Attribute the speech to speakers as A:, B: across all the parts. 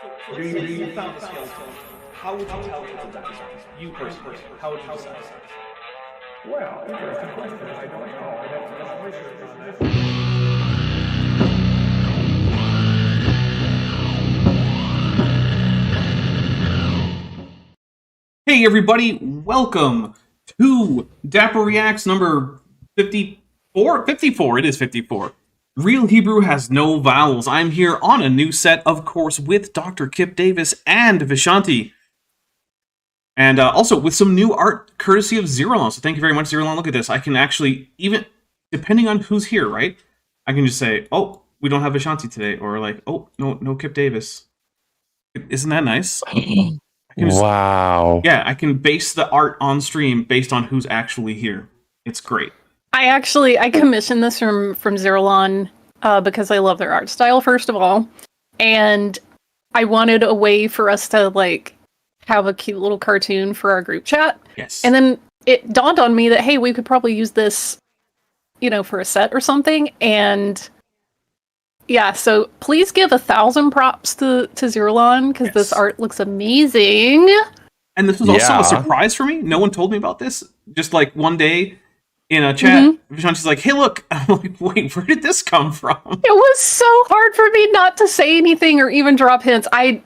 A: You found the skeleton. How would you tell it's a dinosaur? You personally, how would you decide?
B: Well, interesting question. I don't know. I'd have to do some research on that.
A: Hey everybody, welcome to Dapper Reacts number 54? 54, it is 54. Real Hebrew has no vowels. I'm here on a new set, of course, with Dr. Kip Davis and Vishanti. And also with some new art courtesy of Zerolon. So thank you very much, Zerolon. Look at this. I can actually, even depending on who's here, right? I can just say, oh, we don't have Vishanti today. Or like, oh, no Kip Davis. Isn't that nice?
C: Wow.
A: Yeah, I can base the art on stream based on who's actually here. It's great.
D: I commissioned this from Zerolon because I love their art style, first of all. And I wanted a way for us to, like, have a cute little cartoon for our group chat.
A: Yes.
D: And then it dawned on me that, hey, we could probably use this, for a set or something. And yeah, so please give 1,000 props to Zerolon, because this art looks amazing.
A: And this was also a surprise for me. No one told me about this. Just like one day in a chat, Vishanti's like, hey, look. I'm like, wait, where did this come from?
D: It was so hard for me not to say anything or even drop hints.
A: You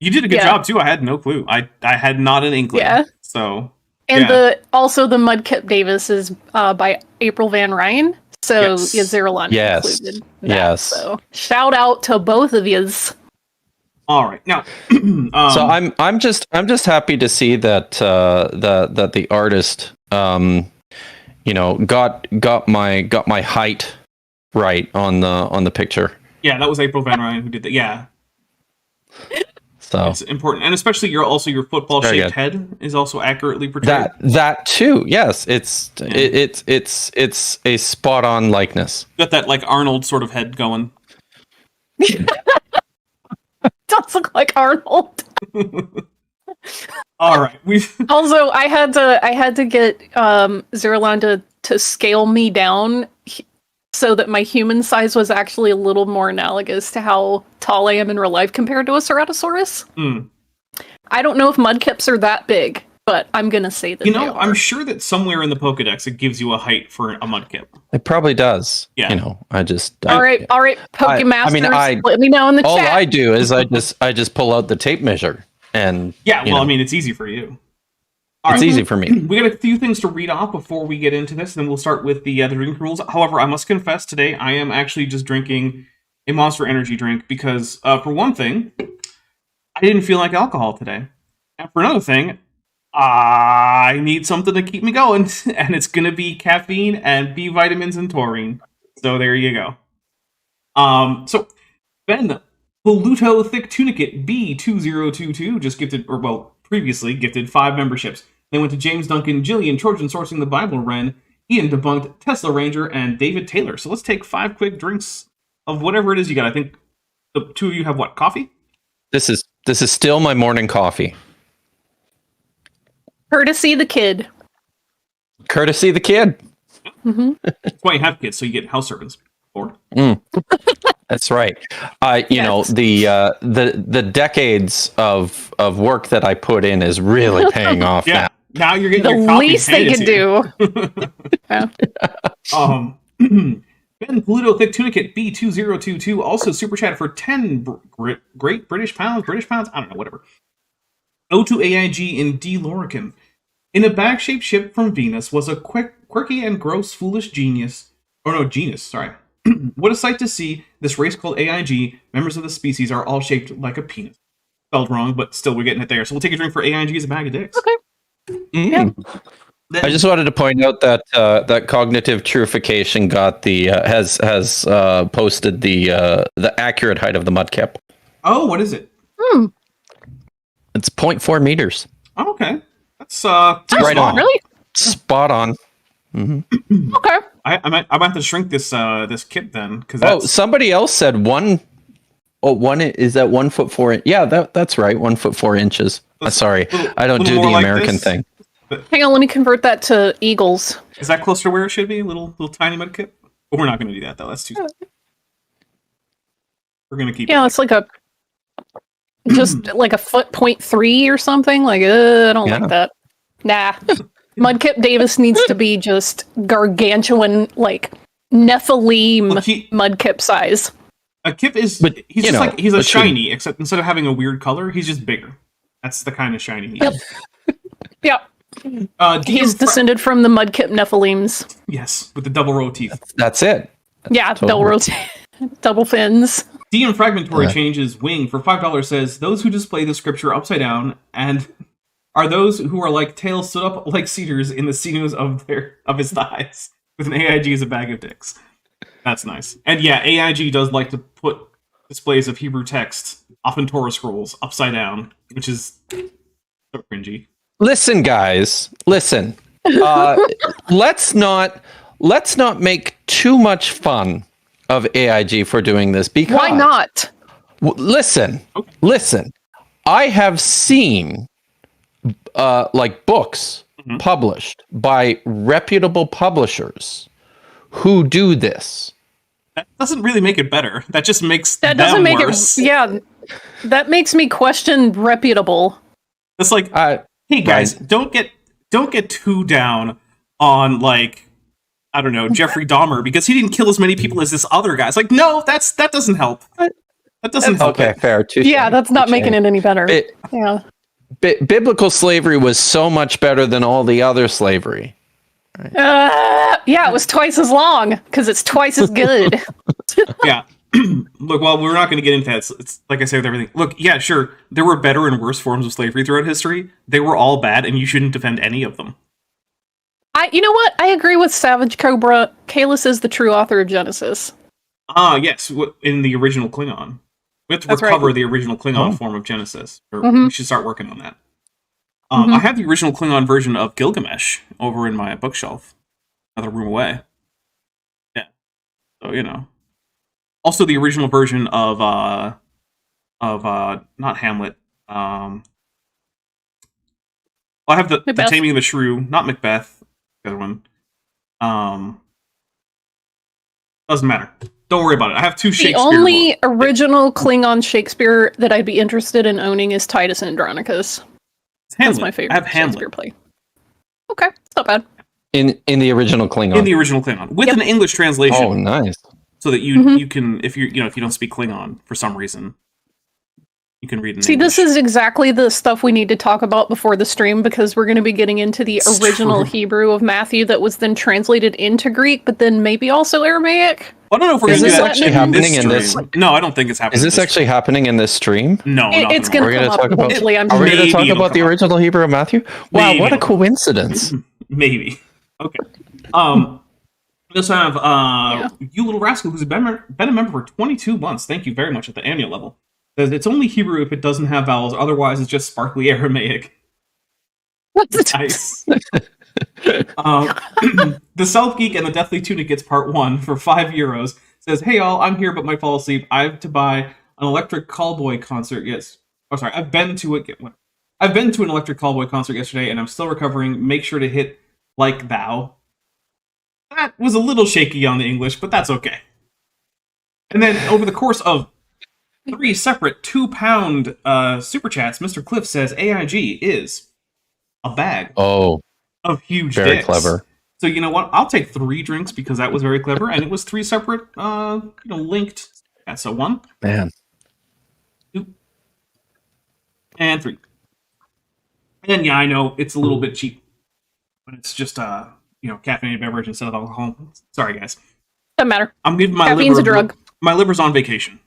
A: did a good job, too. I had no clue. I had not an inkling. Yeah. So,
D: and the Mudkip Davis is by April Van Ryn. So, Zerolon included that. So, shout out to both of yous.
A: All right, now.
C: So I'm just happy to see that that the artist, got my height right on the picture.
A: Yeah, that was April Van Ryn who did that. Yeah.
C: So
A: it's important, and especially your football shaped head is also accurately portrayed.
C: That too, yes, it's a spot on likeness.
A: Got that like Arnold sort of head going.
D: Does look like Arnold.
A: All right,
D: also I had to get Zerolon to scale me down so that my human size was actually a little more analogous to how tall I am in real life compared to a Ceratosaurus. I don't know if mudkips are that big, but I'm gonna say that.
A: I'm sure that somewhere in the Pokedex it gives you a height for a mudkip.
C: It probably does.
A: Yeah.
D: All right, Pokemasters. Let me know in the chat.
C: All I do is I just pull out the tape measure and
A: it's easy for you.
C: It's easy for me.
A: We got a few things to read off before we get into this, and then we'll start with the drinking rules. However, I must confess today I am actually just drinking a Monster Energy drink because, for one thing, I didn't feel like alcohol today. And for another thing, I need something to keep me going, and it's going to be caffeine and B vitamins and taurine. So there you go. So, Ben, Pluto Thick Tunicate B2022 just gifted, previously gifted 5 memberships. They went to James Duncan, Jillian, Trojan Sourcing the Bible Wren, Ian Debunked, Tesla Ranger, and David Taylor. So let's take 5 quick drinks of whatever it is you got. I think the 2 of you have what, coffee?
C: This is still my morning coffee.
D: Courtesy the kid.
C: Courtesy the kid.
A: That's why you have kids, so you get house servants.
C: That's right. The decades of work that I put in is really paying off now.
A: Now you're getting
D: the
A: your coffee
D: least they can
A: do. Ben Pluto Thick Tunicate B2022 also super chatted for 10 great British pounds. I don't know, whatever. O2 AIG in D Loricum. In a bag-shaped ship from Venus was a quirky and gross foolish genus. Sorry. What a sight to see. This race called AIG, members of the species are all shaped like a penis. Spelled wrong, but still we're getting it there. So we'll take a drink for AIG as a bag of dicks.
D: Okay.
C: Yeah. I just wanted to point out that that Cognitive Truification got has posted the accurate height of the mudkip.
A: Oh, what is it?
C: It's 0.4 meters.
A: Oh, okay. That's
C: right on.
D: Really?
C: Spot on.
D: Okay.
A: I might have to shrink this kip then, because
C: somebody else said one. Oh, is that 1 foot 4? Yeah, that's right. 1 foot 4 inches. Sorry, I don't do the American thing.
D: Hang on, let me convert that to eagles.
A: Is that close to where it should be? Little tiny mudkip? But we're not going to do that though. That's too. We're going to keep.
D: Yeah, it's like a just like a foot 0.3 or something. Like, I don't like that. Nah. Mudkip Davis needs to be just gargantuan, like Nephilim Mudkip size.
A: A Kip is, but he's just like, he's a shiny, except instead of having a weird color, he's just bigger. That's the kind of shiny he is.
D: Yep. He's descended from the Mudkip Nephilims.
A: Yes, with the double row teeth.
C: That's it.
D: Yeah, double row double fins.
A: DM Fragmentary changes wing for $5 says, those who display the scripture upside down and are those who are like tails stood up like cedars in the sinews of his thighs, with an AIG as a bag of dicks. That's nice. And yeah, AIG does like to put displays of Hebrew text, often Torah scrolls, upside down, which is so cringy.
C: Listen, guys. Listen. Let's not make too much fun of AIG for doing this, because
D: why not?
C: Listen. I have seen like books published by reputable publishers who do this.
A: That doesn't really make it better. That just makes
D: that doesn't make
A: worse.
D: It. Yeah, that makes me question reputable.
A: It's like, hey guys, don't get too down on, like, I don't know, Jeffrey Dahmer, because he didn't kill as many people as this other guy. It's like, no, that doesn't help. That doesn't help.
C: Okay, fair.
D: Yeah, that's not making it any better. Yeah.
C: Biblical slavery was so much better than all the other slavery.
D: Right. Yeah, it was twice as long because it's twice as good.
A: Yeah. Look, well, we're not going to get into that. It's like I say with everything. Look, yeah, sure, there were better and worse forms of slavery throughout history. They were all bad, and you shouldn't defend any of them.
D: You know what? I agree with Savage Cobra. Kalis is the true author of Genesis.
A: Yes, in the original Klingon. We have to recover the original Klingon form of Genesis. Or we should start working on that. I have the original Klingon version of Gilgamesh over in my bookshelf. Another room away. Yeah. So, you know. Also the original version of not Hamlet. I have the Taming of the Shrew, not Macbeth. The other one. Doesn't matter. Don't worry about it. I have two Shakespeare.
D: The only original Klingon Shakespeare that I'd be interested in owning is Titus Andronicus. That's my favorite Shakespeare play. Okay, it's not bad.
C: In the original Klingon.
A: In the original Klingon, with an English translation.
C: Oh, nice.
A: So that you can, if you don't speak Klingon for some reason, you can read in English.
D: This is exactly the stuff we need to talk about before the stream, because we're going to be getting into the original Hebrew of Matthew that was then translated into Greek, but then maybe also Aramaic.
A: I don't know if we're going to do that
C: actually happening in this.
A: No, I don't think it's happening.
C: Is this actually happening in this stream?
A: No,
D: it's going to come up eventually.
C: Are we going to talk about the original Hebrew of Matthew? Wow, what a coincidence!
A: Maybe. Okay. Let's have You Little Rascal, who's been a member for 22 months. Thank you very much at the annual level. Says it's only Hebrew if it doesn't have vowels. Otherwise, it's just sparkly Aramaic. Nice. The Self Geek and the Deathly Tunic gets part 1 for €5. Says, hey all, I'm here but might fall asleep. I have to buy an Electric Callboy concert. Yes. Oh, sorry. I've been to an Electric Callboy concert yesterday and I'm still recovering. Make sure to hit like thou. That was a little shaky on the English, but that's okay. And then over the course of 3 separate £2 super chats, Mr. Cliff says AIG is a bag of huge
C: very
A: dicks.
C: Clever.
A: So you know what? I'll take 3 drinks because that was very clever, and it was 3 separate, linked. Yeah, so 1,
C: man,
A: 2, and 3. And yeah, I know it's a little bit cheap, but it's just caffeinated beverage instead of alcohol. Sorry, guys.
D: Doesn't matter.
A: I'm giving my
D: Caffeine's a drug.
A: My liver's on vacation.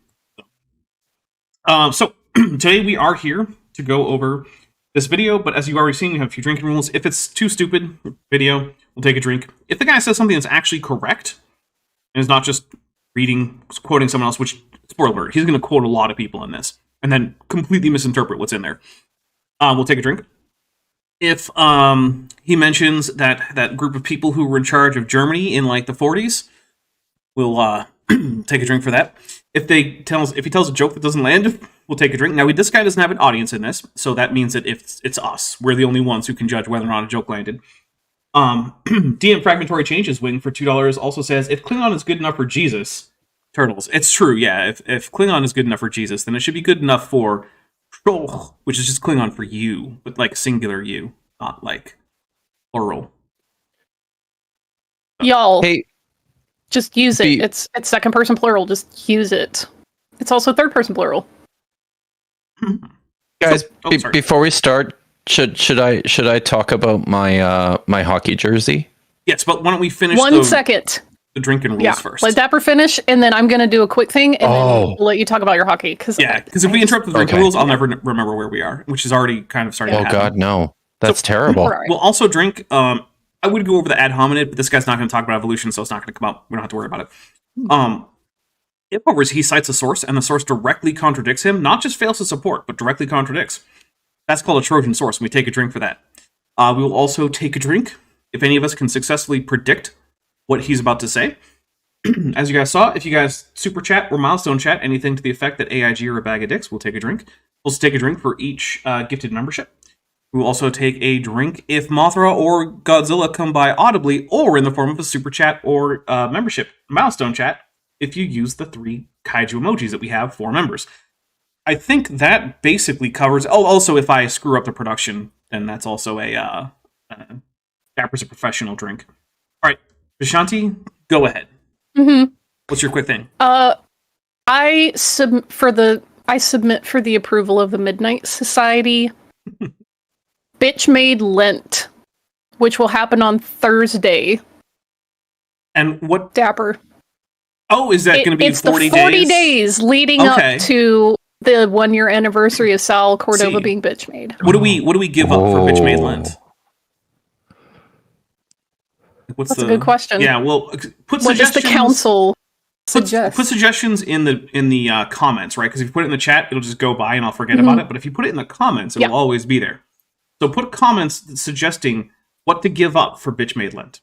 A: So today we are here to go over this video, but as you've already seen, we have a few drinking rules. If it's too stupid video, we'll take a drink. If the guy says something that's actually correct, and is not just quoting someone else, which, spoiler alert, he's going to quote a lot of people in this, and then completely misinterpret what's in there, we'll take a drink. If he mentions that group of people who were in charge of Germany in like the 40s, we'll take a drink for that. If he tells a joke that doesn't land, we'll take a drink. Now, this guy doesn't have an audience in this, so that means that if it's us, we're the only ones who can judge whether or not a joke landed. DM Fragmentary Changes wing for $2 also says, if Klingon is good enough for Jesus, Turtles. It's true, yeah. If Klingon is good enough for Jesus, then it should be good enough for shoch, which is just Klingon for you, but like singular you, not like plural.
D: Y'all,
C: Hey,
D: just use it. It's second person plural. Just use it. It's also third person plural.
C: guys,
A: sorry.
C: before we start, should I talk about my my hockey jersey?
A: Yes, but why don't we finish
D: One second.
A: the drinking rules first?
D: Let Dapper finish, and then I'm going to do a quick thing, and then we'll let you talk about your hockey. Because
A: if we interrupt the drinking rules, I'll never remember where we are, which is already kind of starting to happen.
C: Oh God, no. That's terrible.
D: Right.
A: We'll also drink, I would go over the ad hominid, but this guy's not going to talk about evolution, so it's not going to come up. We don't have to worry about it. If over he cites a source, and the source directly contradicts him, not just fails to support, but directly contradicts, that's called a Trojan source, and we take a drink for that. We will also take a drink if any of us can successfully predict what he's about to say. As you guys saw, if you guys super chat or milestone chat anything to the effect that AIG are a bag of dicks, we'll take a drink. We'll also take a drink for each gifted membership. We will also take a drink if Mothra or Godzilla come by audibly or in the form of a super chat or membership milestone chat if you use the 3 kaiju emojis that we have for members. I think that basically covers... Oh, also, if I screw up the production, then that's also a Dapper's a professional drink. All right, Vishanti, go ahead.
D: Mm-hmm.
A: What's your quick thing?
D: I submit for the approval of the Midnight Society. Bitch Made Lent, which will happen on Thursday.
A: And what...
D: Dapper.
A: Oh, is that going to be 40 days?
D: It's the 40 days leading up to the 1-year anniversary of Sal Cordova being bitch made.
A: What do we give up for bitch made Lent?
D: That's a good question.
A: Yeah, well, put
D: what does the council suggest?
A: Put suggestions in the comments, right? Because if you put it in the chat, it'll just go by and I'll forget about it. But if you put it in the comments, it'll always be there. So put comments suggesting what to give up for bitch made Lent.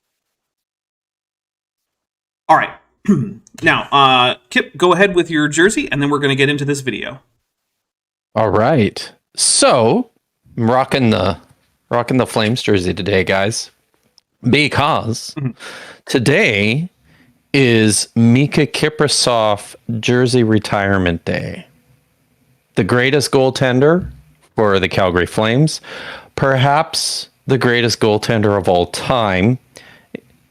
A: All right. Now, Kip, go ahead with your jersey, and then we're going to get into this video.
C: All right. So, I'm rocking the Flames jersey today, guys, because today is Mika Kiprasov Jersey Retirement Day. The greatest goaltender for the Calgary Flames, perhaps the greatest goaltender of all time,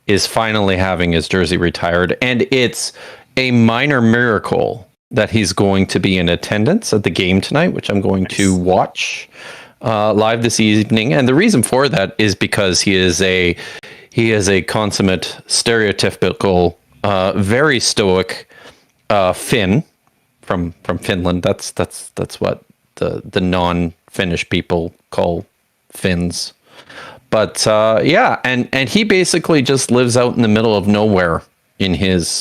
C: is finally having his jersey retired, and it's a minor miracle that he's going to be in attendance at the game tonight, which I'm going to watch live this evening. And the reason for that is because he is a consummate, stereotypical, very stoic Finn from Finland. That's what the non-Finnish people call Finns. But and he basically just lives out in the middle of nowhere in his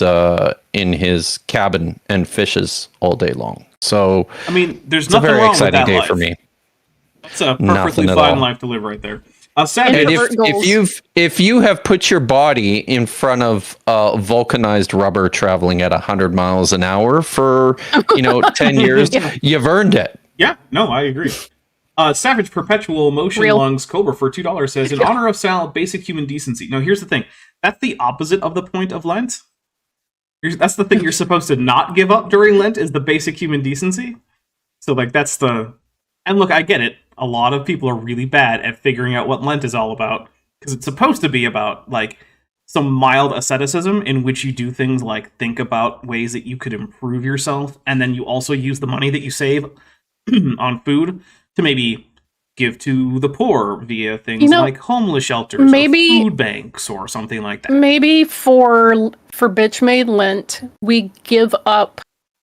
C: cabin and fishes all day long. So
A: I mean, there's
C: it's a
A: nothing
C: very
A: wrong
C: exciting
A: with that
C: day
A: life.
C: for me.
A: It's a perfectly fine life to live right there. Sadly,
C: and if you have put your body in front of vulcanized rubber traveling at 100 miles an hour for 10 years, you've earned it.
A: Yeah, no, I agree. Savage Perpetual Motion Lungs Cobra for $2 says, in honor of Sal, basic human decency. Now, here's the thing. That's the opposite of the point of Lent. That's the thing you're supposed to not give up during Lent, is the basic human decency. So, that's the... And look, I get it. A lot of people are really bad at figuring out what Lent is all about. Because it's supposed to be about, some mild asceticism in which you do things like think about ways that you could improve yourself, and then you also use the money that you save on food to maybe give to the poor via things like homeless shelters or food banks or something like that.
D: Maybe for Bitch Made Lent, we give up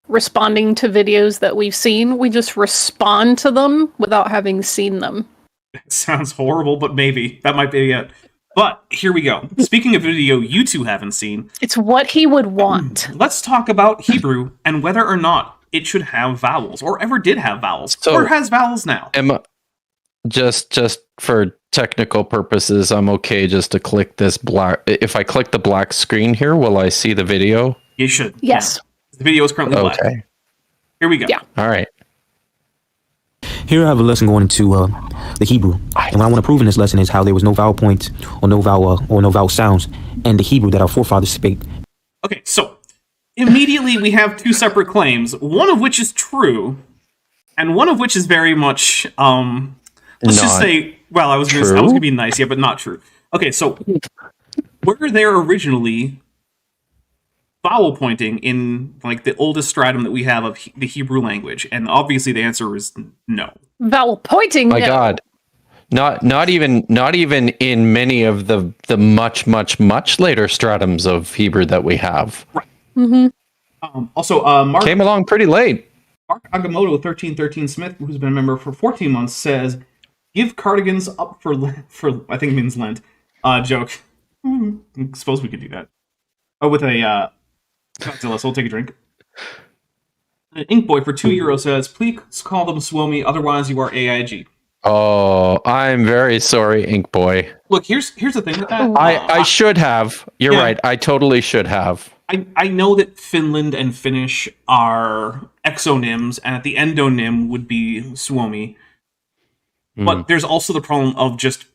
D: responding to videos that we've seen. We just respond to them without having seen them.
A: It sounds horrible, but maybe. That might be it. But here we go. Speaking of video you two haven't seen.
D: It's what he would want.
A: Let's talk about Hebrew and whether or not it should have vowels, or ever did have vowels, or has vowels now.
C: Emma, just for technical purposes, I'm okay just to click this black. If I click the black screen here, will I see the video?
A: You should.
D: Yes.
A: Yeah. The video is currently black. Okay. Here we go.
D: Yeah.
C: All right.
E: Here I have a lesson going into the Hebrew. And what I want to prove in this lesson is how there was no vowel points or no vowel sounds in the Hebrew that our forefathers spake.
A: Okay, so immediately we have two separate claims, one of which is true, and one of which is very much let's just
C: Not
A: say, well, I was
C: true?
A: gonna be nice, yeah, but not true. Okay, so were there originally vowel pointing in like the oldest stratum that we have of the Hebrew language? And obviously the answer is no.
D: Vowel pointing.
C: My
D: no.
C: God. Not even in many of the much later stratums of Hebrew that we have.
A: Also, Mark
C: Came along pretty late.
A: Agamotto 1313 Smith, who's been a member for 14 months, says, "Give cardigans up for I think it means Lent." Joke. I suppose we could do that. Oh, with a Godzilla, so we'll take a drink. Inkboy for €2 says, "Please call them Swomi, otherwise you are AIG."
C: Oh, I'm very sorry, Ink Boy.
A: Look, here's the thing with that.
C: I should have. You're
A: Yeah.
C: right. I totally should have.
A: I know that Finland and Finnish are exonyms, and at the endonym would be Suomi. But there's also the problem of just,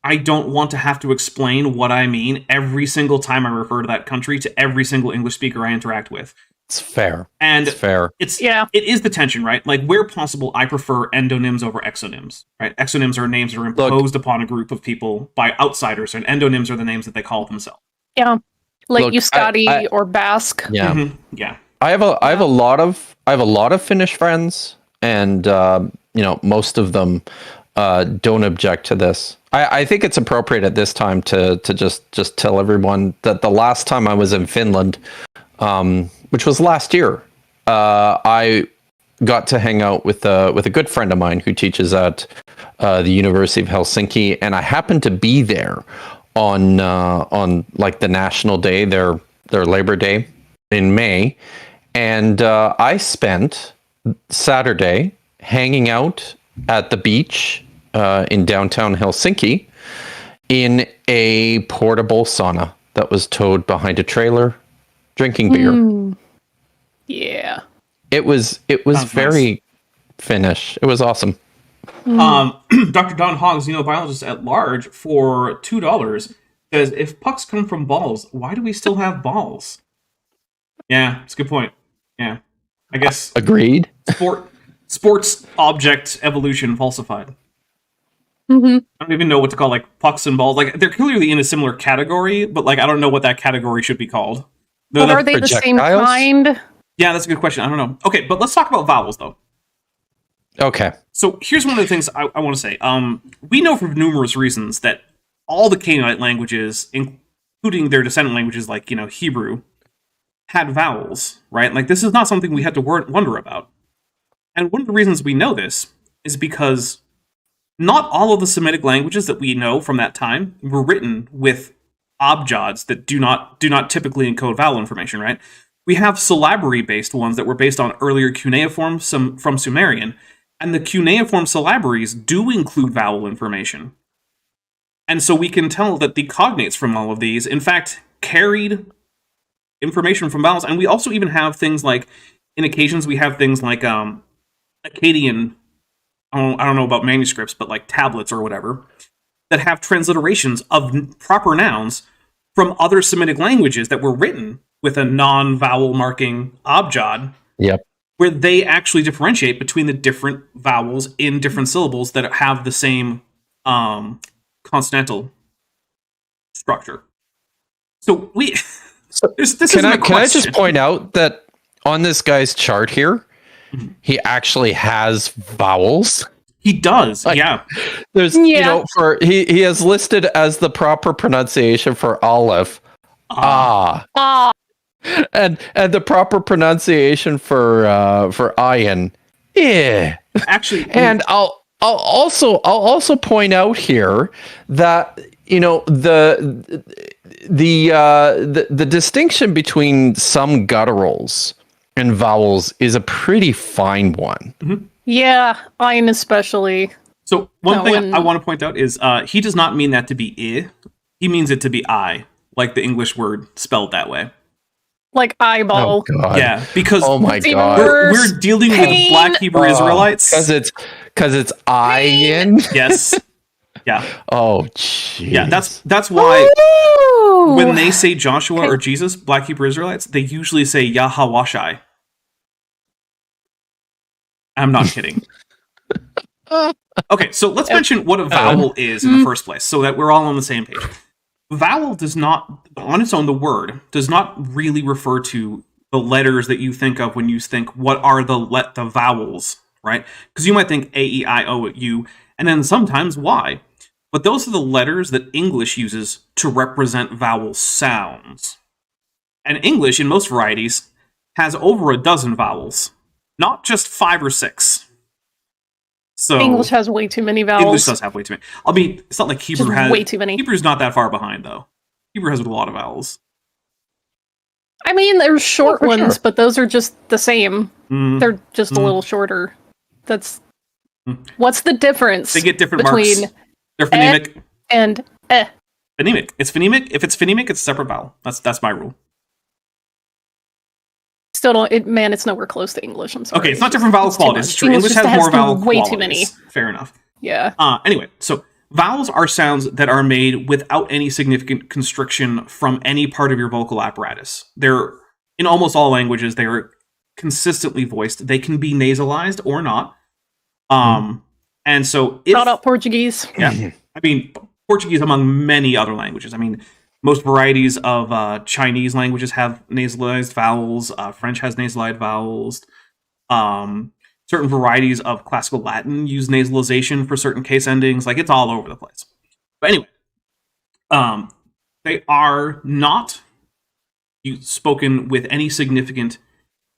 A: I don't want to have to explain what I mean every single time I refer to that country to every single English speaker I interact with.
C: It's fair.
A: And
C: It's fair.
A: It is the tension, right? Like, where possible, I prefer endonyms over exonyms, right? Exonyms are names that are imposed upon a group of people by outsiders, and endonyms are the names that they call themselves.
D: Yeah. Like
C: Look,
D: Euskadi or Basque.
C: Yeah.
A: Mhm. Yeah.
C: I have a lot of Finnish friends, and most of them don't object to this. I think it's appropriate at this time to just tell everyone that the last time I was in Finland, which was last year, I got to hang out with a good friend of mine who teaches at the University of Helsinki, and I happened to be there on like the national day, their Labor Day in May, and I spent Saturday hanging out at the beach in downtown Helsinki in a portable sauna that was towed behind a trailer, drinking beer.
D: Yeah.
C: It was
A: Sounds
C: very Finnish. It was awesome.
A: Dr. Don Hoggs, biologist at large, for $2 says, "If pucks come from balls, why do we still have balls?" Yeah, it's a good point. Yeah, I guess
C: Agreed.
A: sports object evolution falsified.
D: Mm-hmm.
A: I don't even know what to call like pucks and balls. Like, they're clearly in a similar category, but like I don't know what that category should be called. No,
D: But are they the same
C: projectiles?
D: kind?
A: Yeah, that's a good question. I don't know. Okay, but let's talk about vowels though.
C: Okay.
A: So here's one of the things I want to say. We know for numerous reasons that all the Canaanite languages, including their descendant languages like Hebrew, had vowels, right? Like, this is not something we had to wonder about. And one of the reasons we know this is because not all of the Semitic languages that we know from that time were written with abjads that do not typically encode vowel information, right? We have syllabary-based ones that were based on earlier cuneiform from Sumerian, and the cuneiform syllabaries do include vowel information. And so we can tell that the cognates from all of these, in fact, carried information from vowels. And we also even have things like, in occasions, we have things like Akkadian, I don't know about manuscripts, but like tablets or whatever, that have transliterations of proper nouns from other Semitic languages that were written with a non-vowel marking abjad.
C: Yep.
A: Where they actually differentiate between the different vowels in different syllables that have the same consonantal structure. So
C: Can I just point out that on this guy's chart here, he actually has vowels?
A: He does, yeah.
C: There's he has listed as the proper pronunciation for olive. And the proper pronunciation for iron. Yeah.
A: Actually,
C: and I'll also point out here that the distinction between some gutturals and vowels is a pretty fine one.
A: Mm-hmm.
D: Yeah, iron especially.
A: So one thing I want to point out is he does not mean that to be I. He means it to be I, like the English word spelled that way.
D: Like eyeball.
C: Oh, God.
A: Yeah, because
C: my God.
A: we're dealing with Black Hebrew Israelites.
C: Because it's iron.
A: Yes. Yeah.
C: Oh, jeez.
A: Yeah, that's why when they say Joshua or Jesus, Black Hebrew Israelites, they usually say Yahawashai. I'm not kidding. Okay, so let's mention what a vowel is in the first place, so that we're all on the same page. Vowel does not, on its own, the word does not really refer to the letters that you think of when you think, what are the vowels, right? Because you might think A, E, I, O, U, and then sometimes Y. But those are the letters that English uses to represent vowel sounds. And English, in most varieties, has over a dozen vowels, not just 5 or 6. So
D: English has way too many vowels.
A: English does have way too many. I mean, it's not like Hebrew
D: Just
A: has
D: way too many.
A: Hebrew's not that far behind, though. Hebrew has a lot of vowels.
D: I mean, there's short
C: for
D: ones,
C: sure.
D: but those are just the same.
A: Mm,
D: They're just a little shorter. That's what's the difference?
A: they get different
D: between
A: marks. They're phonemic.
D: and
A: Phonemic. It's phonemic. If it's phonemic, it's a separate vowel. That's my rule.
D: Still don't. It's nowhere close to English. I'm sorry.
A: Okay, it's not different vowel
D: It's too
A: qualities.
D: much.
A: It's true. English
D: just
A: has more vowel
D: way
A: qualities.
D: too many.
A: Fair enough.
D: Yeah.
A: Anyway, so vowels are sounds that are made without any significant constriction from any part of your vocal apparatus. They're, in almost all languages, they are consistently voiced. They can be nasalized or not. And so if,
D: Shout out Portuguese.
A: yeah, I mean, Portuguese among many other languages. I mean, most varieties of Chinese languages have nasalized vowels. French has nasalized vowels. Certain varieties of classical Latin use nasalization for certain case endings. Like, it's all over the place. But anyway, they are not spoken with any significant,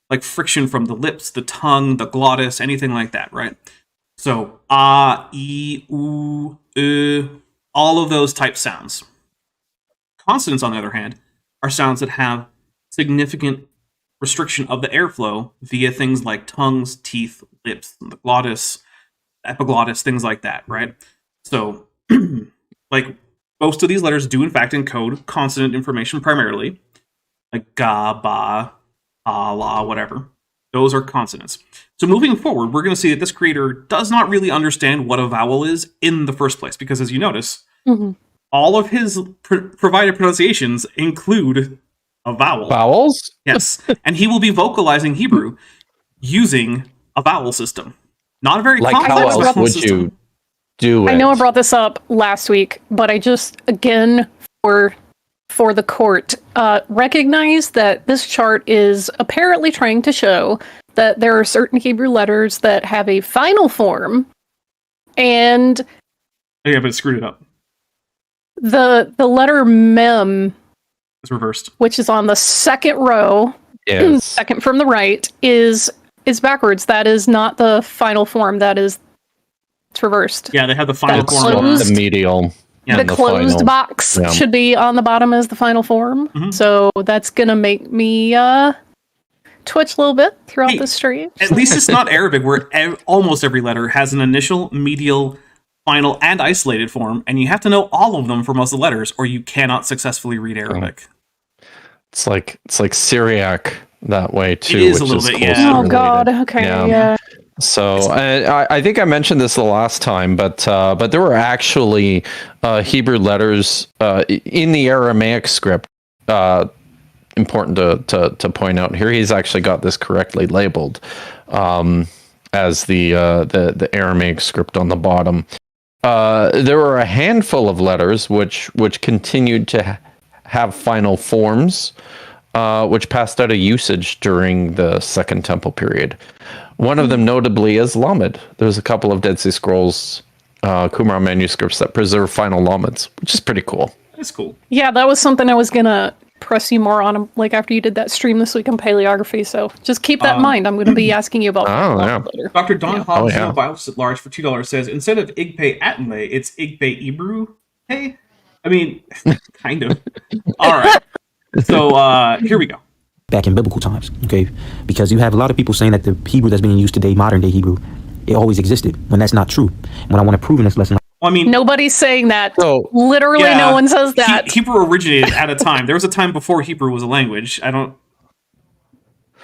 A: like, friction from the lips, the tongue, the glottis, anything like that, right? So, e, u, all of those type sounds. Consonants, on the other hand, are sounds that have significant restriction of the airflow via things like tongues, teeth, lips, the glottis, epiglottis, things like that, right? So, like, most of these letters do in fact encode consonant information primarily, like ga, ba, ah, la, whatever. Those are consonants. So moving forward, we're going to see that this creator does not really understand what a vowel is in the first place, because as you notice, all of his provided pronunciations include a vowel.
C: Vowels?
A: Yes. And he will be vocalizing Hebrew using a vowel system. Not a very
C: Like,
A: complex
C: how else
A: vowel
C: would
A: system.
C: you do it?
D: I know I brought this up last week, but I just, again, for the court, recognize that this chart is apparently trying to show that there are certain Hebrew letters that have a final form, and
A: Yeah, but it screwed it up.
D: the letter mem,
A: It's reversed.
D: which is on the second row,
C: Yes.
D: second from the right, is backwards. That is not the final form. It's reversed.
A: Yeah, they have the final
D: That's
A: form.
D: closed.
C: The medial.
A: Yeah,
D: The
C: the
D: closed
C: final.
D: box
C: Yeah.
D: should be on the bottom as the final form.
A: Mhm.
D: So that's gonna make me twitch a little bit throughout
A: Hey,
D: the stream.
A: At least it's not Arabic, where almost every letter has an initial, medial, final, and isolated form, and you have to know all of them for most of the letters, or you cannot successfully read Arabic.
C: It's like Syriac that way too.
A: is a
C: which
A: little bit,
C: closely
A: yeah.
D: Oh
C: related.
D: God. Okay.
C: Yeah.
D: Yeah.
C: So I think I mentioned this the last time, but there were actually Hebrew letters in the Aramaic script. Important to point out here, he's actually got this correctly labeled as the Aramaic script on the bottom. There were a handful of letters which continued to have final forms, which passed out of usage during the Second Temple period. One of them notably is Lamed. There's a couple of Dead Sea Scrolls Qumran manuscripts that preserve final Lameds, which is pretty cool.
A: That's cool.
D: Yeah, that was something I was gonna press you more on, like after you did that stream this week on paleography. So just keep that in mind. I'm gonna be asking you about
C: Oh,
D: that
C: yeah.
D: later.
A: Dr. Don Hobbs,
C: yeah.
A: Vowels at Large for $2 says, instead of Igpe Atenle, it's Igpe Hebrew. Hey? I mean, kind of. All right. So here we go.
E: Back in biblical times, okay? Because you have a lot of people saying that the Hebrew that's being used today, modern day Hebrew, it always existed, when that's not true. What I want to prove in this lesson,
A: Well, I mean,
D: Nobody's saying that.
C: So
D: Literally,
A: yeah,
D: no one says that.
A: Hebrew originated at a time. There was a time before Hebrew was a language. I don't.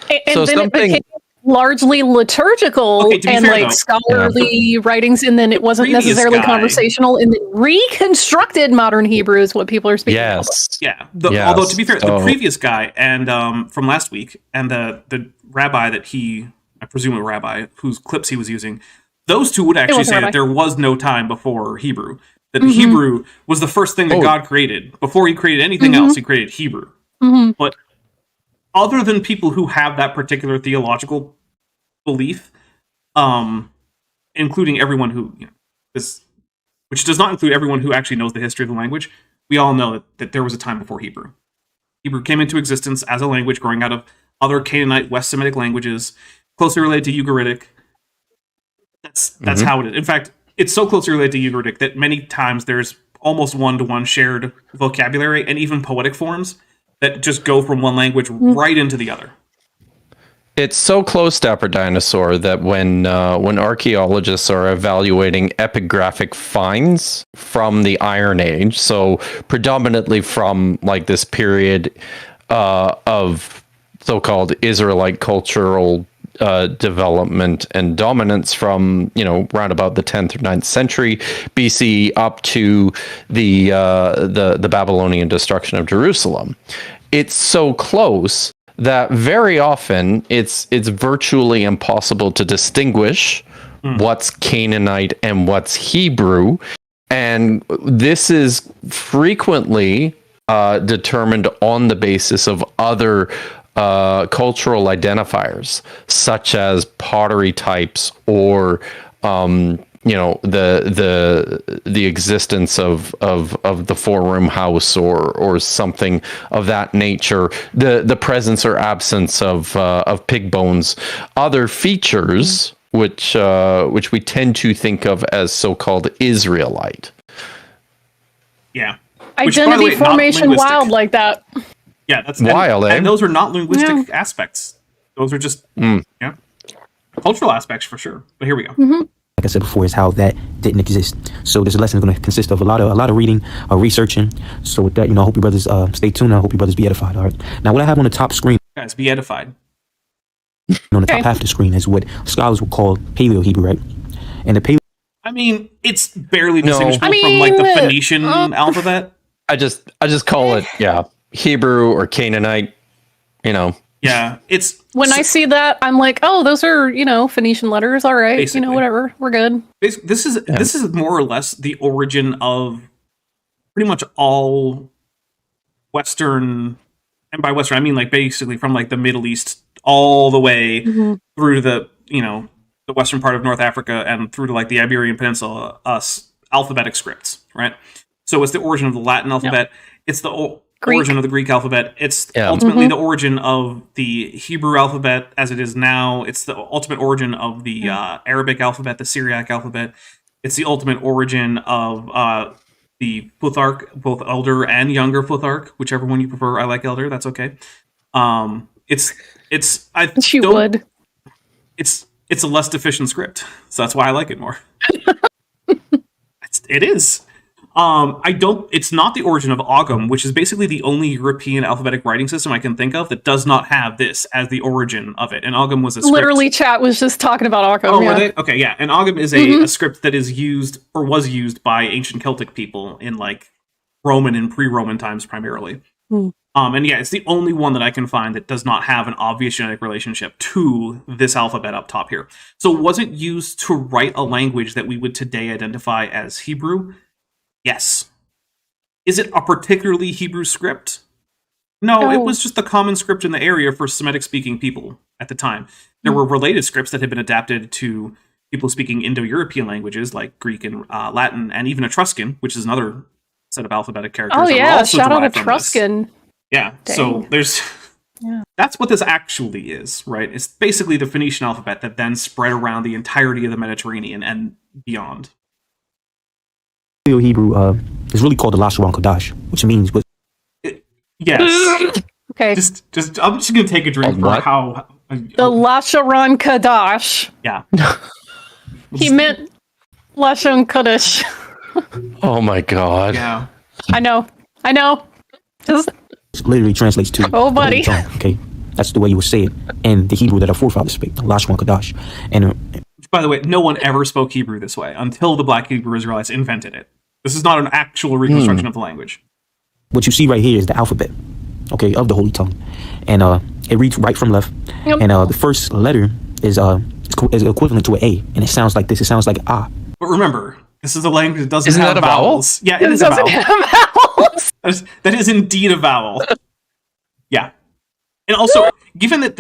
D: And
C: So
D: then
C: something-
D: it became largely liturgical
A: Okay, to be
D: and
A: fair,
D: like
A: though,
D: scholarly writings, and then it wasn't
A: previous
D: necessarily
A: guy-
D: conversational, and then reconstructed modern Hebrew is what people are speaking about.
C: yes,
A: Yeah.
C: Yes,
A: Although, to be fair, the
C: so-
A: previous guy and from last week and the rabbi that he I presume a rabbi, whose clips he was using, those two would actually say that there was no time before Hebrew. That Hebrew was the first thing that God created. Before he created anything else, he created Hebrew. But other than people who have that particular theological belief, including everyone who, which does not include everyone who actually knows the history of the language, we all know that there was a time before Hebrew. Hebrew came into existence as a language growing out of other Canaanite West Semitic languages, closely related to Ugaritic. That's how it is. In fact, it's so closely related to Ugaritic that many times there's almost one-to-one shared vocabulary and even poetic forms that just go from one language right into the other.
C: It's so close, Dapper Dinosaur, that when archaeologists are evaluating epigraphic finds from the Iron Age, so predominantly from like this period of so-called Israelite cultural development and dominance from round about the 10th or 9th century BC up to the Babylonian destruction of Jerusalem, it's so close that very often it's virtually impossible to distinguish what's Canaanite and what's Hebrew, and this is frequently determined on the basis of other cultural identifiers, such as pottery types or the existence of the 4-room house or something of that nature, the presence or absence of pig bones, other features which we tend to think of as so-called Israelite.
A: Yeah.
D: Identity formation wild like that.
A: Yeah, that's
C: wild,
A: and those are not linguistic aspects. Those are just cultural aspects for sure. But here we go.
E: Like I said before, is how that didn't exist. So this lesson is going to consist of a lot of reading, researching. So with that, I hope you brothers stay tuned. I hope you brothers be edified. All right. Now, what I have on the top screen,
A: guys, be edified.
E: On the top half of the screen is what scholars will call Paleo-Hebrew, right? And the Paleo.
A: I mean, it's barely distinguishable from like the Phoenician alphabet.
C: I just call it Hebrew or Canaanite.
A: Yeah, it's
D: when I see that, I'm like, oh, those are Phoenician letters. All right,
A: basically.
D: Whatever, we're good.
A: This is more or less the origin of pretty much all Western, and by Western I mean like basically from like the Middle East all the way through to the the western part of North Africa and through to like the Iberian Peninsula, alphabetic scripts, right? So it's the origin of the Latin alphabet. It's the origin of the Greek alphabet. It's ultimately the origin of the Hebrew alphabet as it is now. It's the ultimate origin of the Arabic alphabet, the Syriac alphabet. It's the ultimate origin of the Futhark, both elder and younger Futhark, whichever one you prefer. I like elder. That's okay. It's a less deficient script, so that's why I like it more. It is. It's not the origin of Ogham, which is basically the only European alphabetic writing system I can think of that does not have this as the origin of it. And Ogham was a script.
D: Literally, chat was just talking about Ogham.
A: Oh, were they? Okay, yeah. And Ogham is a script that is used or was used by ancient Celtic people in like Roman and pre-Roman times primarily. And yeah, it's the only one that I can find that does not have an obvious genetic relationship to this alphabet up top here. So was it used to write a language that we would today identify as Hebrew? Yes. Is it a particularly Hebrew script? No, it was just the common script in the area for Semitic-speaking people at the time. There were related scripts that had been adapted to people speaking Indo-European languages like Greek and Latin, and even Etruscan, which is another set of alphabetic characters.
D: Oh yeah, shout out Etruscan.
A: Yeah, dang. So there's... That's what this actually is, right? It's basically the Phoenician alphabet that then spread around the entirety of the Mediterranean and beyond.
E: Hebrew is really called the Lasharon Kodash, which means
A: yes.
D: Okay.
A: Just I'm just gonna take a drink for how
D: the Lasharon Kodash.
A: Yeah.
D: He meant Lashon Kodesh.
C: Oh my god.
A: Yeah.
D: I know. Just
E: literally translates to
D: buddy.
E: Okay. That's the way you would say it. And the Hebrew that our forefathers speak, Lasharon Kodash. And
A: by the way, no one ever spoke Hebrew this way until the Black Hebrew Israelites invented it. This is not an actual reconstruction of the language.
E: What you see right here is the alphabet, okay, of the Holy Tongue. And it reads right from left. Yep. And the first letter is equivalent to an A, and it sounds like this. It sounds like ah.
A: But remember, this is a language that doesn't
C: Isn't
A: have
C: that a vowel?
A: vowels. Yeah, it is a
D: doesn't
A: vowel.
D: have vowels.
A: That is indeed a vowel. Yeah. And also, given that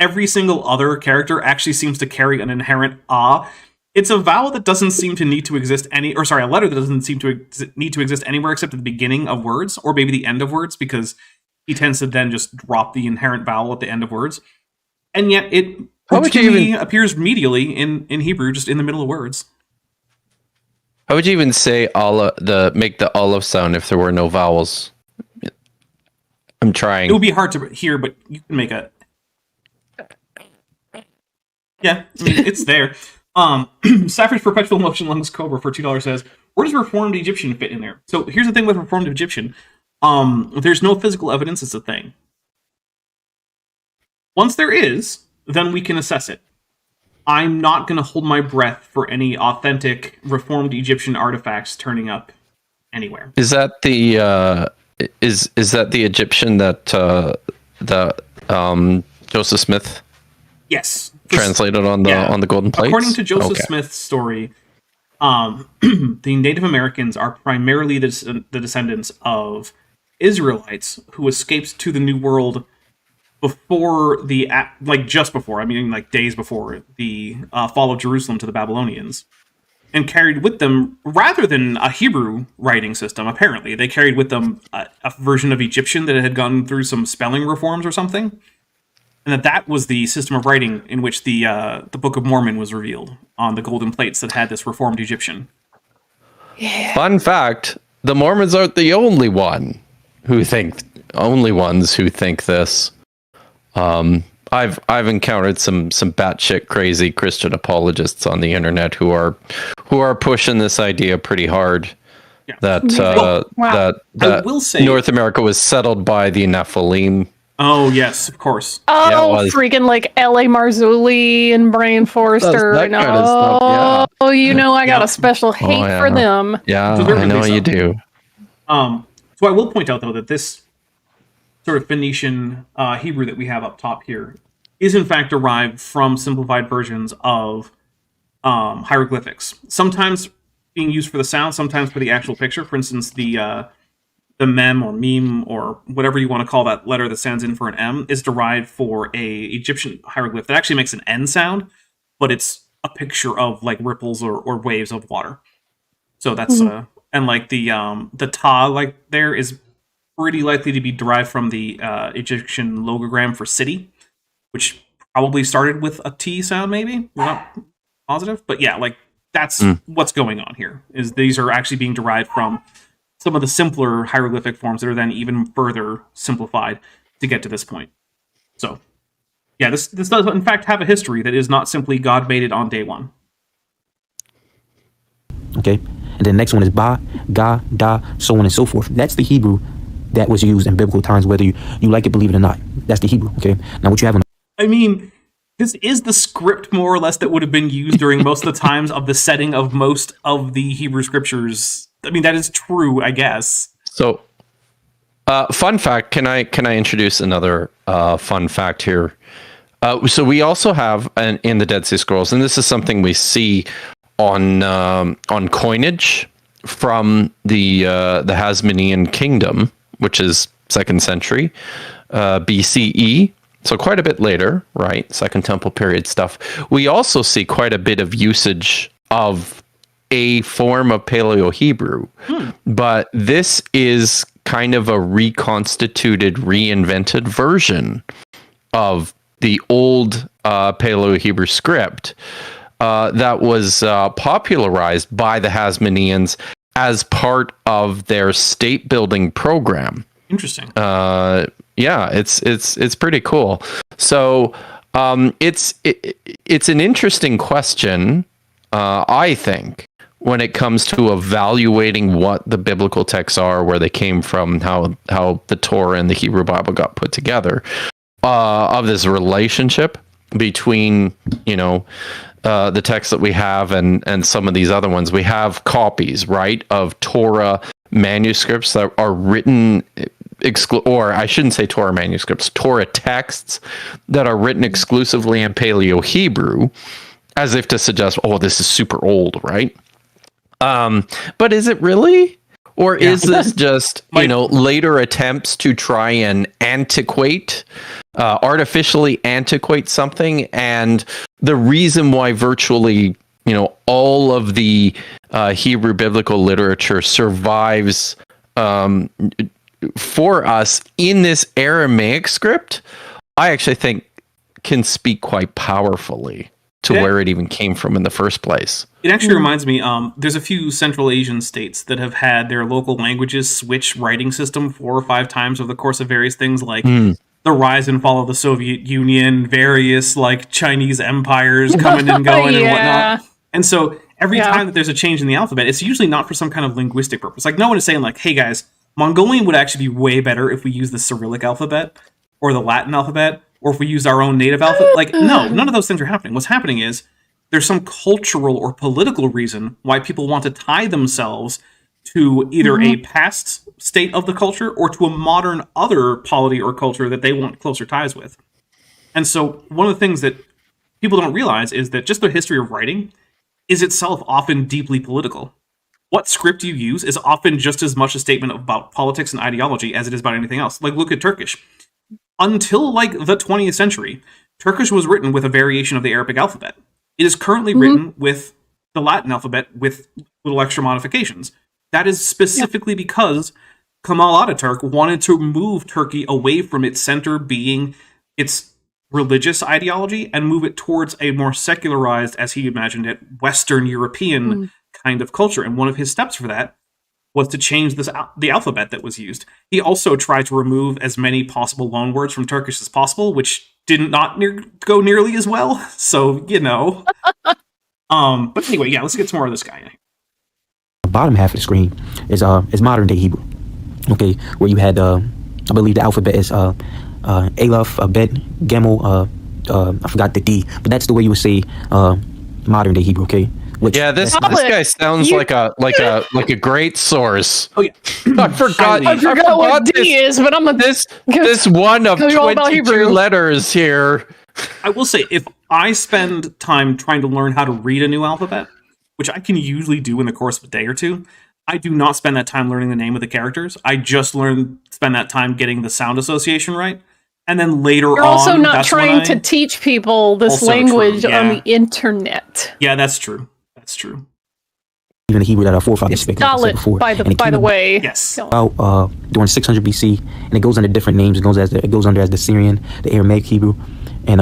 A: every single other character actually seems to carry an inherent ah, it's a vowel that doesn't seem to need to exist a letter that doesn't seem to need to exist anywhere except at the beginning of words, or maybe the end of words, because he tends to then just drop the inherent vowel at the end of words. And yet it appears medially in Hebrew, just in the middle of words.
C: How would you even say make the aleph sound if there were no vowels? I'm trying.
A: It would be hard to hear, but you can make a... Yeah, I mean, it's there. Safford's Perpetual Motion Lungs Cobra for $2 says, where does Reformed Egyptian fit in there? So here's the thing with Reformed Egyptian. There's no physical evidence it's a thing. Once there is, then we can assess it. I'm not going to hold my breath for any authentic Reformed Egyptian artifacts turning up anywhere.
C: Is that the is that the Egyptian that Joseph Smith?
A: Yes,
C: Translated on the golden plates?
A: According to Joseph Smith's story, the Native Americans are primarily the descendants of Israelites who escaped to the New World before just before, days before the fall of Jerusalem to the Babylonians, and carried with them, rather than a Hebrew writing system, apparently, they carried with them a version of Egyptian that had gone through some spelling reforms or something. And that was the system of writing in which the Book of Mormon was revealed on the golden plates that had this reformed Egyptian.
D: Yeah.
C: Fun fact: the Mormons aren't the only ones who think this. I've encountered some batshit crazy Christian apologists on the internet who are pushing this idea pretty hard.
A: Yeah.
C: That
A: I will say,
C: North America was settled by the Nephilim.
A: Oh yes, of course.
D: Oh, yeah, freaking like L.A. Marzulli and Brian Forrester.
C: That kind of stuff, yeah.
D: Oh, I got a special hate for them.
C: Yeah, I know you do.
A: So I will point out though that this sort of Phoenician Hebrew that we have up top here is in fact derived from simplified versions of hieroglyphics. Sometimes being used for the sound, sometimes for the actual picture. For instance, the mem or meme or whatever you want to call that letter that stands in for an M is derived for a Egyptian hieroglyph that actually makes an N sound, but it's a picture of like ripples or waves of water. So that's and like the ta like there is pretty likely to be derived from the Egyptian logogram for city, which probably started with a T sound. Maybe we're not positive, but yeah, like that's what's going on here. Is these are actually being derived from some of the simpler hieroglyphic forms that are then even further simplified to get to this point. So, yeah, this does in fact have a history that is not simply God made it on day one.
E: Okay, and then the next one is ba, ga, da, so on and so forth. That's the Hebrew that was used in biblical times, whether you like it, believe it or not. That's the Hebrew. Okay, now what you have on.
A: I mean, this is the script more or less that would have been used during most of the times of the setting of most of the Hebrew scriptures. I mean, that is true, I guess.
C: So, fun fact, can I introduce another fun fact here? So we also have in the Dead Sea Scrolls, and this is something we see on coinage from the Hasmonean Kingdom, which is 2nd century BCE. So quite a bit later, right? Second Temple period stuff. We also see quite a bit of usage of a form of Paleo-Hebrew, but this is kind of a reconstituted, reinvented version of the old Paleo-Hebrew script that was popularized by the Hasmoneans as part of their state building program.
A: Interesting.
C: Yeah, it's pretty cool. So it's an interesting question, I think, when it comes to evaluating what the biblical texts are, where they came from, how the Torah and the Hebrew Bible got put together, of this relationship between, the text that we have and some of these other ones. We have copies, right, of Torah manuscripts that are written or I shouldn't say Torah manuscripts, Torah texts that are written exclusively in Paleo-Hebrew, as if to suggest, oh, this is super old, right? But is it really? Or is this just, later attempts to try and artificially antiquate something? And the reason why virtually, all of the Hebrew biblical literature survives for us in this Aramaic script, I actually think can speak quite powerfully to where it even came from in the first place.
A: It actually reminds me, there's a few Central Asian states that have had their local languages switch writing system 4 or 5 times over the course of various things like the rise and fall of the Soviet Union, various like Chinese empires coming and going and whatnot. And so every time that there's a change in the alphabet, it's usually not for some kind of linguistic purpose. Like no one is saying like, hey guys, Mongolian would actually be way better if we use the Cyrillic alphabet or the Latin alphabet, or if we use our own native alphabet. Like, no, none of those things are happening. What's happening is there's some cultural or political reason why people want to tie themselves to either a past state of the culture or to a modern other polity or culture that they want closer ties with. And so one of the things that people don't realize is that just the history of writing is itself often deeply political. What script you use is often just as much a statement about politics and ideology as it is about anything else. Like, look at Turkish. Until, like, the 20th century, Turkish was written with a variation of the Arabic alphabet. It is currently written with the Latin alphabet with little extra modifications. That is specifically because Kemal Ataturk wanted to move Turkey away from its center being its religious ideology and move it towards a more secularized, as he imagined it, Western European kind of culture. And one of his steps for that was to change the alphabet that was used. He also tried to remove as many possible loanwords from Turkish as possible, which did not go nearly as well. So, but anyway, let's get some more of this guy.
E: The bottom half of the screen is modern day Hebrew. Okay, where you had I believe the alphabet is Aleph, Bet, Gimel, I forgot the D, but that's the way you would say modern day Hebrew. Okay.
C: This guy sounds like a great source.
A: Oh yeah,
C: I forgot
D: what D is, but
C: this one of 22 letters here.
A: I will say, if I spend time trying to learn how to read a new alphabet, which I can usually do in the course of a day or two, I do not spend that time learning the name of the characters. I just spend that time getting the sound association right. And then later
D: You're also not trying to teach people this language on the internet.
A: Yeah, that's true. That's true.
E: Even the Hebrew that our forefathers spoke before.
D: By the way.
A: Yes.
E: During 600 BC, and it goes under different names. It goes under as the Syrian, the Aramaic Hebrew, and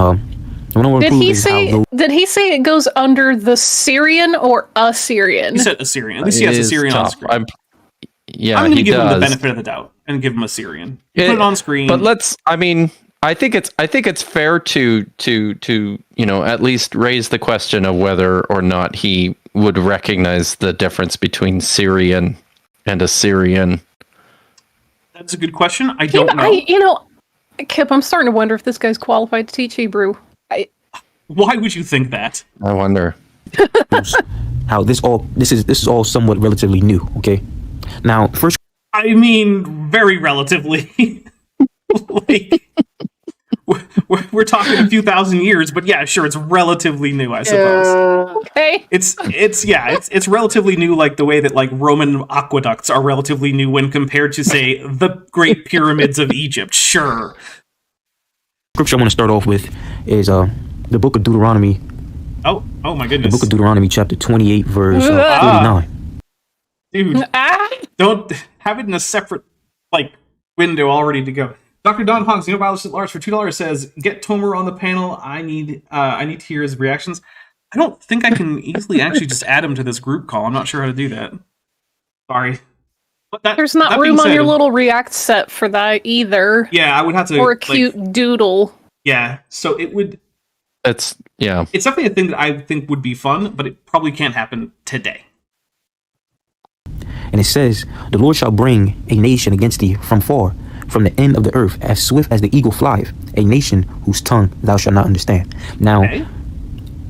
D: Did he say it goes under the Syrian or Assyrian?
A: He said Assyrian. At least he has Assyrian on screen. I'm going to give him the benefit of the doubt and give him Assyrian. Put it on screen.
C: But I think it's fair to at least raise the question of whether or not he would recognize the difference between Syrian and Assyrian.
A: That's a good question. I don't know.
D: Kip, I'm starting to wonder if this guy's qualified to teach Hebrew.
A: Why would you think that?
C: I wonder.
E: How this is all somewhat relatively new. Okay, now first.
A: I mean, very relatively. We're talking a few thousand years, but yeah, sure, it's relatively new, I suppose.
D: Okay.
A: It's relatively new, like the way that like Roman aqueducts are relatively new when compared to, say, the Great Pyramids of Egypt. Sure.
E: Scripture I want to start off with is the book of Deuteronomy.
A: Oh my goodness.
E: The book of Deuteronomy, chapter 28, verse 49.
A: Dude, don't have it in a separate window all ready to go. Dr. Don Honks, Vowels at Large for $2 says, "Get Tomer on the panel. I need to hear his reactions." I don't think I can easily actually just add him to this group call. I'm not sure how to do that. Sorry. But
D: there's not room on your little React set for that either.
A: Yeah, I would have to.
D: Or a cute doodle.
A: Yeah, so it would.
C: It's
A: definitely a thing that I think would be fun, but it probably can't happen today.
E: And it says, "The Lord shall bring a nation against thee from far, from the end of the earth, as swift as the eagle flieth, a nation whose tongue thou shalt not understand." Now,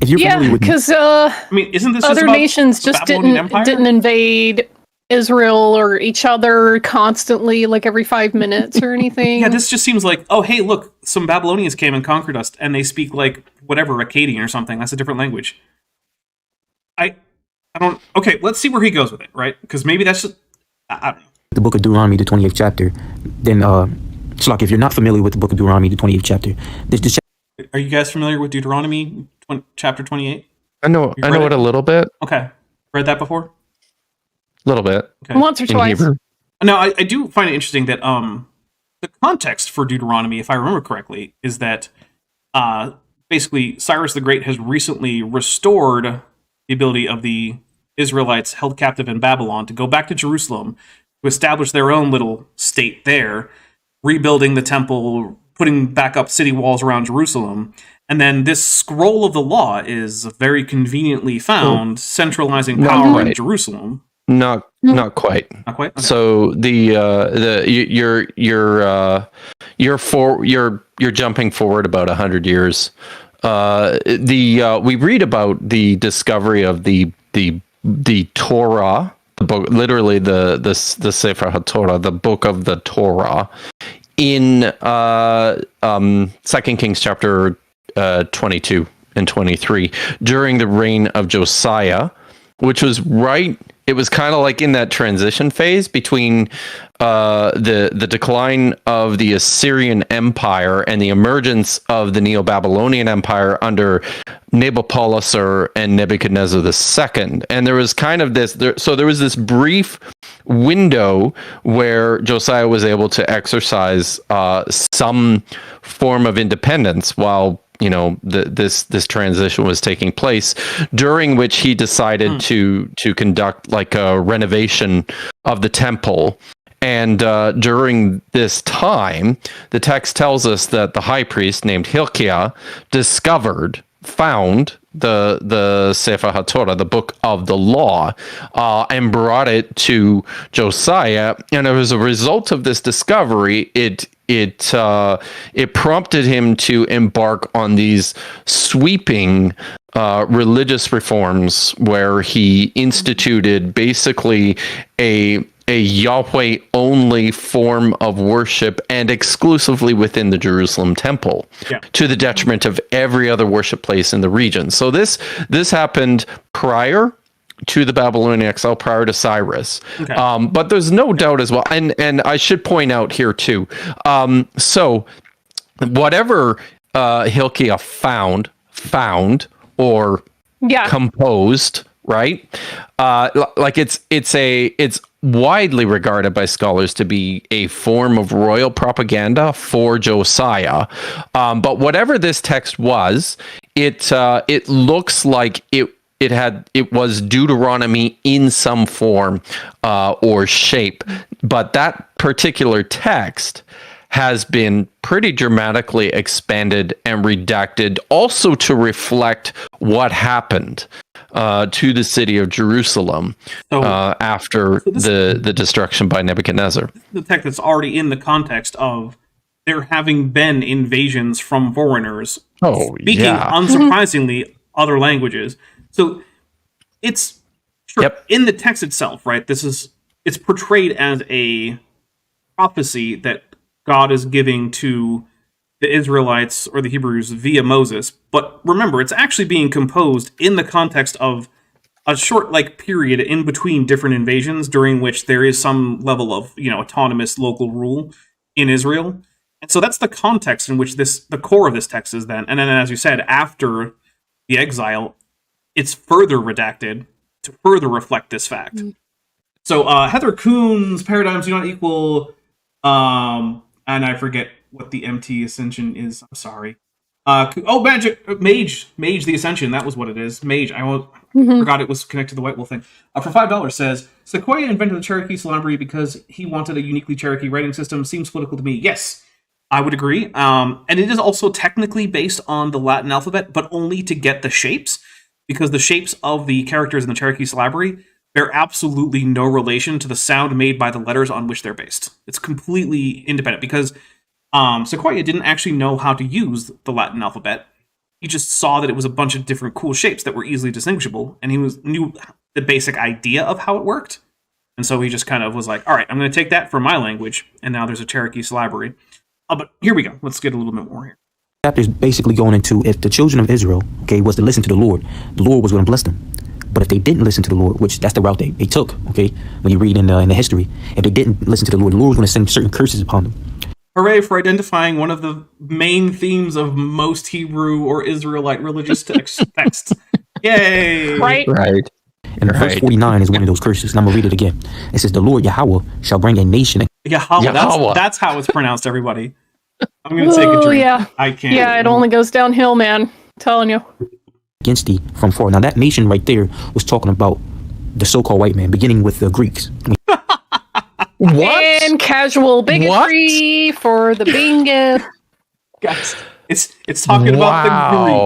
E: if you're familiar with
D: because
A: isn't this
D: other nations just didn't invade Israel or each other constantly, like every 5 minutes or anything.
A: Yeah, this just seems like, oh, hey, look, some Babylonians came and conquered us, and they speak like whatever, Akkadian or something. That's a different language. I don't. Okay, let's see where he goes with it, right? Because maybe that's just. I don't know.
E: The book of Deuteronomy, the 28th chapter. Then, Shlak, if you're not familiar with the book of Deuteronomy, the 28th chapter, this
A: Are you guys familiar with Deuteronomy chapter 28?
C: I know it a little bit.
A: Okay, read that before.
C: A little bit.
A: Okay.
D: Once or
C: In
D: twice.
C: Hebrew.
A: Now, I do find it interesting that the context for Deuteronomy, if I remember correctly, is that basically Cyrus the Great has recently restored the ability of the Israelites held captive in Babylon to go back to Jerusalem to establish their own little state there, rebuilding the temple, putting back up city walls around Jerusalem. And then this scroll of the law is very conveniently found, centralizing power in Jerusalem.
C: Not quite.
A: Not quite. Okay.
C: So you're jumping forward about 100 years. We read about the discovery of the Torah, the book, literally the Sefer HaTorah, the book of the Torah, in 2 Kings chapter 22 and 23 during the reign of Josiah, which was right. It was kind of like in that transition phase between the decline of the Assyrian Empire and the emergence of the Neo-Babylonian Empire under Nabopolassar and Nebuchadnezzar II. And there was kind of this, there was this brief window where Josiah was able to exercise some form of independence while this transition was taking place, during which he decided to conduct like a renovation of the temple. And during this time, the text tells us that the high priest named Hilkiah found the Sefer HaTorah, the book of the law, and brought it to Josiah. And as a result of this discovery, it prompted him to embark on these sweeping religious reforms, where he instituted basically a Yahweh-only form of worship, and exclusively within the Jerusalem temple, to the detriment of every other worship place in the region. So this happened prior to the Babylonian exile, prior to Cyrus. Okay. But there's no doubt as well, and I should point out here too. So whatever Hilkiah found or composed, right? Like it's widely regarded by scholars to be a form of royal propaganda for Josiah. But whatever this text was, it looks like it was Deuteronomy in some form or shape. But that particular text has been pretty dramatically expanded and redacted, also to reflect what happened to the city of Jerusalem after the destruction by Nebuchadnezzar.
A: The text that's already in the context of there having been invasions from foreigners speaking, unsurprisingly, other languages. So it's in the text itself, right? It's portrayed as a prophecy that God is giving to the Israelites or the Hebrews via Moses. But remember, it's actually being composed in the context of a short period in between different invasions, during which there is some level of autonomous local rule in Israel. And so that's the context in which the core of this text is then. And then, as you said, after the exile, it's further redacted to further reflect this fact. So Heather Kuhn's paradigms do not equal and I forget what the MT Ascension is. I'm sorry. Mage the Ascension. That was what it is. Mage. I forgot it was connected to the White Wolf thing. For $5 says, Sequoia invented the Cherokee syllabary because he wanted a uniquely Cherokee writing system. Seems political to me. Yes, I would agree. And it is also technically based on the Latin alphabet, but only to get the shapes, because the shapes of the characters in the Cherokee syllabary bear absolutely no relation to the sound made by the letters on which they're based. It's completely independent, because Sequoia didn't actually know how to use the Latin alphabet. He just saw that it was a bunch of different cool shapes that were easily distinguishable, and he knew the basic idea of how it worked. And so he just kind of was like, all right, I'm going to take that for my language. And now there's a Cherokee syllabary. But here we go. Let's get a little bit more here.
E: Chapter is basically going into if the children of Israel, okay, was to listen to the Lord was going to bless them. But if they didn't listen to the Lord, which that's the route they took, okay, when you read in the history, if they didn't listen to the Lord was going to send certain curses upon them.
A: Hooray for identifying one of the main themes of most Hebrew or Israelite religious texts. Yay!
D: Right?
C: Right.
E: And verse 49 is one of those curses. And I'm going to read it again. It says, the Lord Yahweh shall bring a nation.
A: Yahweh. That's how it's pronounced, everybody. I'm going to take a drink.
D: Yeah.
A: I can't.
D: Yeah, it only goes downhill, man. I'm telling you.
E: Against thee from far. Now that nation right there was talking about the so-called white man, beginning with the Greeks.
C: What?
D: And casual bigotry for the bingo.
A: Guys, it's talking about the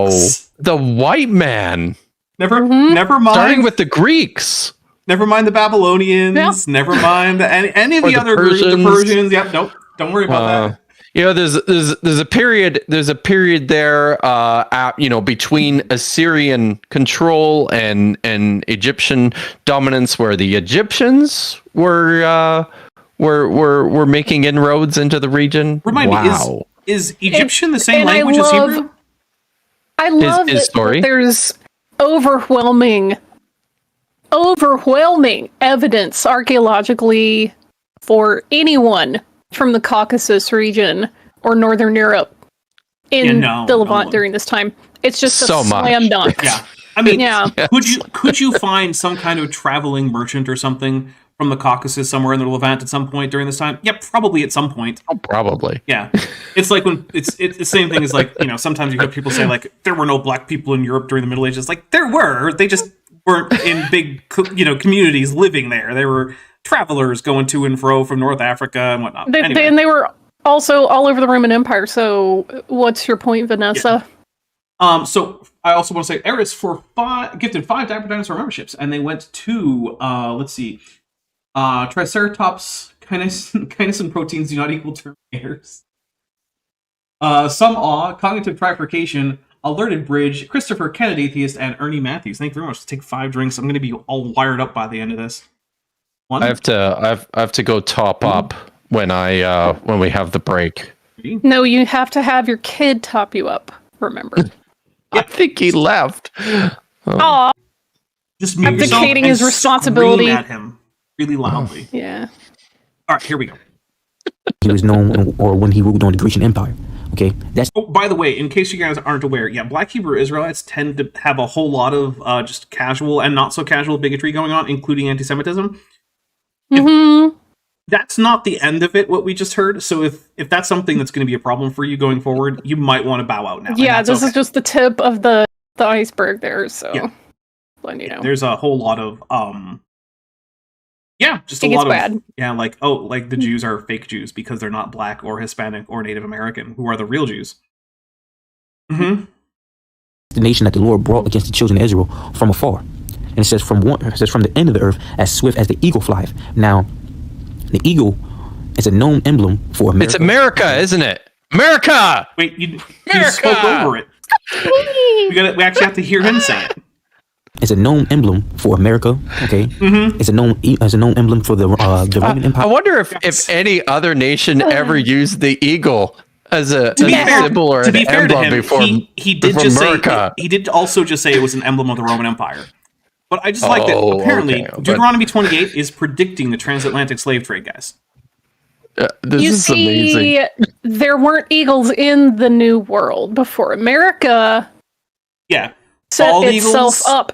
A: Greeks.
C: The white man.
A: Never mind.
C: Starting with the Greeks.
A: Never mind the Babylonians.
D: Yeah.
A: Never mind any of
C: Or
A: the
C: the
A: other groups. The
C: Persians.
A: Persians. Yep. Nope. Don't worry about that.
C: You know, there's a period there, between Assyrian control and Egyptian dominance, where the Egyptians were making inroads into the region.
A: Remind me, is Egyptian the same language as Hebrew?
D: I love that there's overwhelming evidence archaeologically for anyone from the Caucasus region or Northern Europe in the Levant during this time. It's just
C: so
D: a slam dunk.
A: Yeah. I mean,
D: yeah.
A: Could you find some kind of traveling merchant or something from the Caucasus somewhere in the Levant at some point during this time? Yep, probably at some point.
C: Oh, probably.
A: Yeah. It's like when it's the same thing as like, sometimes you hear people say like there were no black people in Europe during the Middle Ages. Like there were, they just weren't in big communities living there. They were travelers going to and fro from North Africa and whatnot.
D: And they were also all over the Roman Empire. So what's your point, Vanessa?
A: Yeah. So I also want to say Eris gifted 5 Dapper Dinosaur memberships, and they went to Triceratops kinesin proteins do not equal Terminators. Some awe, cognitive trifurcation, alerted bridge, Christopher Kennedy Atheist, and Ernie Matthews. Thank you very much. Let's take 5 drinks. I'm going to be all wired up by the end of this. One.
C: I have to go top up when we have the break.
D: No, you have to have your kid top you up. Remember.
C: I think he left.
D: Aw.
A: Just mute yourself
D: abdicating
A: and
D: his responsibility
A: scream at him really loudly.
D: Yeah.
A: All right, here we go.
E: He was known, or when he ruled on the Grecian Empire. Okay, that's.
A: Oh, by the way, in case you guys aren't aware, Black Hebrew Israelites tend to have a whole lot of just casual and not so casual bigotry going on, including anti-Semitism.
D: Mm-hmm.
A: That's not the end of it, what we just heard. So if that's something that's going to be a problem for you going forward, you might want to bow out now.
D: Yeah, this is just the tip of the iceberg there, so letting you know.
A: There's a whole lot of just
D: it
A: a lot of
D: bad.
A: Like the Jews are fake Jews because they're not Black or Hispanic or Native American, who are the real Jews. Mm-hmm.
E: The nation that the Lord brought against the children of Israel from afar. And it says from the end of the earth, as swift as the eagle flieth. Now, the eagle is a known emblem for America.
C: It's America, isn't it? America!
A: Wait, you spoke over it. We actually have to hear him say it.
E: It's a known emblem for America. Okay,
A: mm-hmm.
E: It's a known emblem for the Roman Empire.
C: I wonder if any other nation ever used the eagle as a symbol or an emblem before.
A: He did
C: before
A: just
C: America.
A: say he did also just say it was an emblem of the Roman Empire. But I just like that. Apparently,
C: okay,
A: Deuteronomy 28 is predicting the transatlantic slave trade, guys.
C: This is amazing.
D: There weren't eagles in the New World before. America set itself up.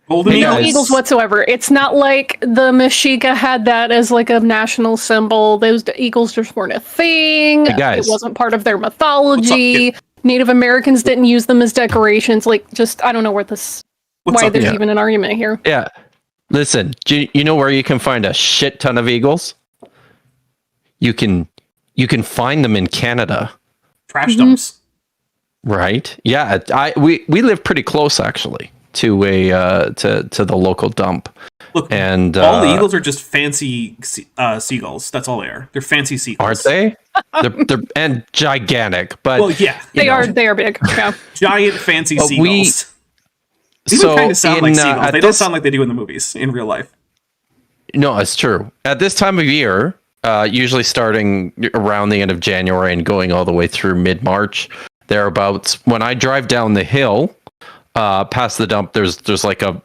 A: Golden
D: no
A: eagles.
D: Eagles whatsoever. It's not like the Mexica had that as like a national symbol. Those eagles just weren't a thing.
C: Hey guys.
D: It wasn't part of their mythology. Native Americans didn't use them as decorations. I don't know where this... why there's even an argument here.
C: Yeah. Listen, you know where you can find a shit ton of eagles? You can find them in Canada.
A: Trash dumps.
C: Right? Yeah. We live pretty close actually to to the local dump.
A: Look, and all the eagles are just fancy seagulls. That's all they are. They're fancy seagulls.
C: Aren't they? they're and gigantic, but
D: they are big. Yeah.
A: Giant fancy seagulls. They kind of sound like seagulls. They don't sound like they do in the movies in real life.
C: No, it's true. At this time of year, usually starting around the end of January and going all the way through mid-March, thereabouts, when I drive down the hill past the dump, there's like a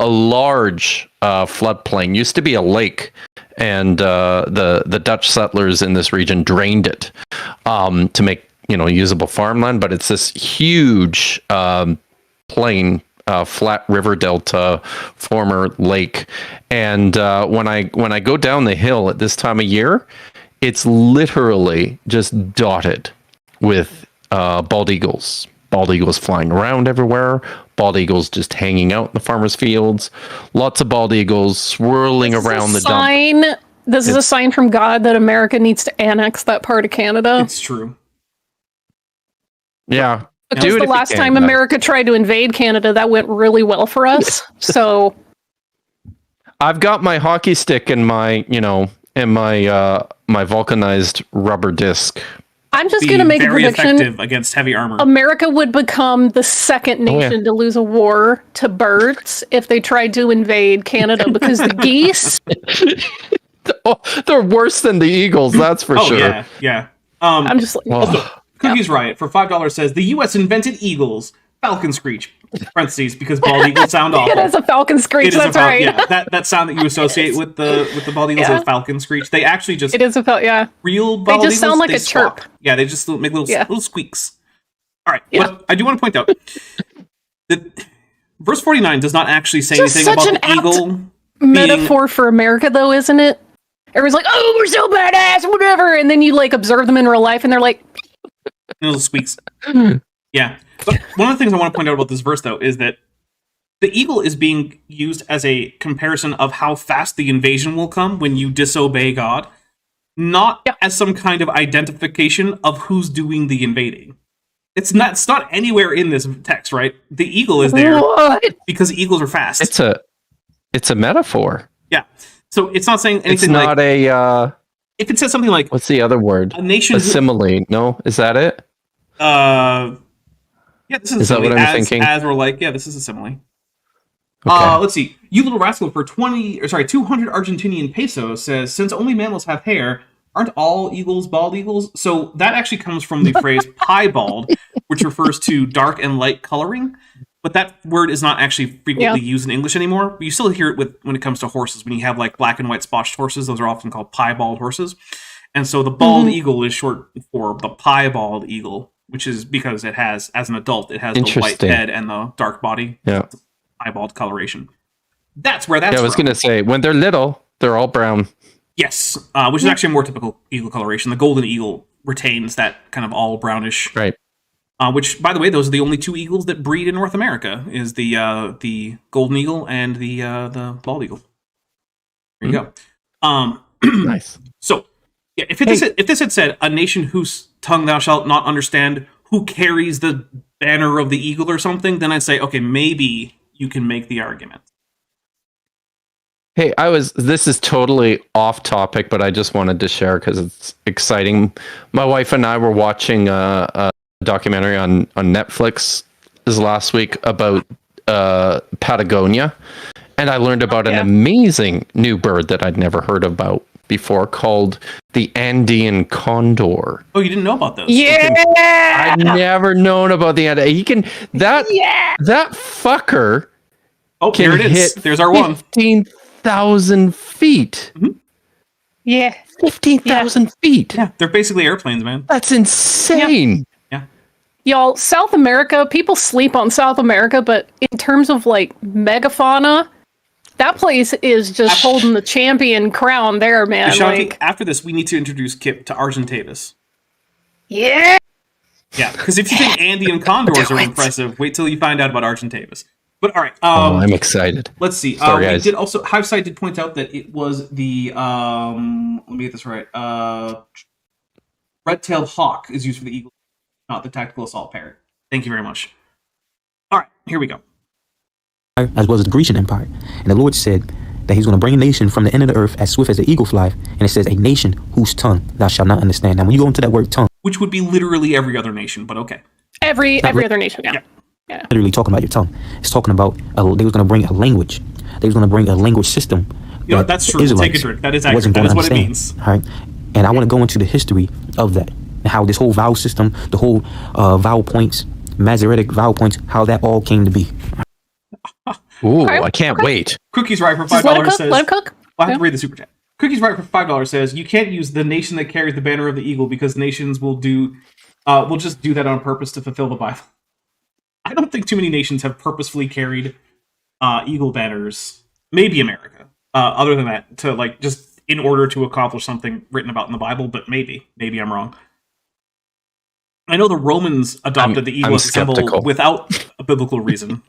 C: large floodplain. Used to be a lake, and the Dutch settlers in this region drained it to make usable farmland. But it's this huge plain. Flat river delta, former lake, and when I go down the hill at this time of year, it's literally just dotted with bald eagles. Bald eagles flying around everywhere. Bald eagles just hanging out in the farmers' fields. Lots of bald eagles swirling around the dump.
D: This is a sign from God that America needs to annex that part of Canada.
A: It's true.
C: Yeah.
D: Because the last time America tried to invade Canada, that went really well for us. So
C: I've got my hockey stick and my my vulcanized rubber disc.
D: I'm just going to make a prediction.
A: Effective against heavy armor.
D: America would become the second nation to lose a war to birds if they tried to invade Canada, because the geese.
C: They're worse than the eagles, that's for sure.
A: Yeah.
D: I'm just like.
A: Cookies Riot for $5 says the U.S. invented eagles. Falcon screech. Parentheses, because bald eagles sound awful.
D: It is a falcon screech. That's right.
A: Yeah, that sound that you associate with the bald eagles is falcon screech. They actually just
D: it is a
A: real bald eagles.
D: They just sound like a chirp.
A: Yeah, they just make little squeaks. All right, but I do want to point out that verse 49 does not actually say anything about the eagle
D: metaphor for America, though, isn't it? Everyone's like, "Oh, we're so badass, whatever," and then you observe them in real life, and they're like.
A: Little squeaks. Yeah. But one of the things I want to point out about this verse, though, is that the eagle is being used as a comparison of how fast the invasion will come when you disobey God, not as some kind of identification of who's doing the invading. It's not anywhere in this text, right? The eagle is there because eagles are fast.
C: It's a metaphor.
A: Yeah. So it's not saying anything. It's
C: not a.
A: If it says something like,
C: what's the other word?
A: A nation.
C: A simile. No, is that it?
A: Yeah, this is a simile.
C: That what I'm thinking?
A: As we're this is a simile.
C: Okay.
A: Let's see. You Little Rascal for 200 Argentinian pesos says, since only mammals have hair, aren't all eagles bald eagles? So that actually comes from the phrase piebald, which refers to dark and light coloring. But that word is not actually frequently used in English anymore. But you still hear it when it comes to horses. When you have black and white spotched horses, those are often called piebald horses. And so the bald eagle is short for the piebald eagle, which is because it has, as an adult, it has the white head and the dark body.
C: Yeah.
A: Piebald coloration. That's where that's
C: I was going to say, when they're little, they're all brown.
A: Yes, which is actually a more typical eagle coloration. The golden eagle retains that kind of all brownish.
C: Right.
A: Which, by the way, those are the only two eagles that breed in North America: is the golden eagle and the bald eagle. There you go.
C: Nice.
A: So, yeah, if this had said a nation whose tongue thou shalt not understand, who carries the banner of the eagle or something, then I'd say, okay, maybe you can make the argument.
C: Hey, this is totally off topic, but I just wanted to share because it's exciting. My wife and I were watching a documentary on Netflix this last week about Patagonia, and I learned about an amazing new bird that I'd never heard about before called the Andean condor.
A: Oh, you didn't know about those?
D: Yeah,
C: I'd never known about the Andean. He can that fucker.
A: Oh, here it is. There's our one.
C: 15,000 feet.
A: Mm-hmm.
D: Yeah,
C: 15,000 feet.
A: Yeah, they're basically airplanes, man.
C: That's insane.
A: Yeah.
D: Y'all, South America, people sleep on South America, but in terms of megafauna, that place is just holding the champion crown there, man.
A: Ashanti, after this, we need to introduce Kip to Argentavis.
D: Yeah.
A: Yeah, because if you think Andean condors are impressive, wait till you find out about Argentavis. But all right,
C: I'm excited.
A: Let's see.
C: Sorry, guys.
A: Did also Hiveside did point out that it was the let me get this right. Red-tailed hawk is used for the eagle, not the tactical assault parrot. Thank you very much. All right, here we go.
E: As well as the Grecian Empire. And the Lord said that he's going to bring a nation from the end of the earth as swift as the eagle flies. And it says, a nation whose tongue thou shalt not understand. Now, when you go into that word tongue,
A: which would be literally every other nation, but okay.
D: Every other nation, yeah.
E: Literally talking about your tongue. It's talking about, they was going to bring a language. They was going to bring a language system
A: You know,
E: that
A: that's
E: the
A: true. Take a
E: Israelites
A: drink. That is accurate.
E: wasn't
A: That
E: going
A: is
E: to
A: what it
E: understand.
A: means.
E: All right, and I want to go into the history of that, and how this whole vowel system, the whole vowel points, Masoretic vowel points, how that all came to be.
C: Ooh,
D: Okay,
C: I can't
D: okay.
C: wait.
A: Cookies Right for
D: Just let it
A: $5
D: cook.
A: says.
D: Let it cook.
A: I have
D: Yeah.
A: to read the super chat. Cookies Right for $5 says you can't use the nation that carries the banner of the eagle because nations will just do that on purpose to fulfill the Bible. I don't think too many nations have purposefully carried eagle banners. Maybe America. Other than that, to like just in order to accomplish something written about in the Bible, but maybe I'm wrong. I know the Romans adopted the eagle
C: I'm
A: as a symbol
C: skeptical.
A: without a biblical reason.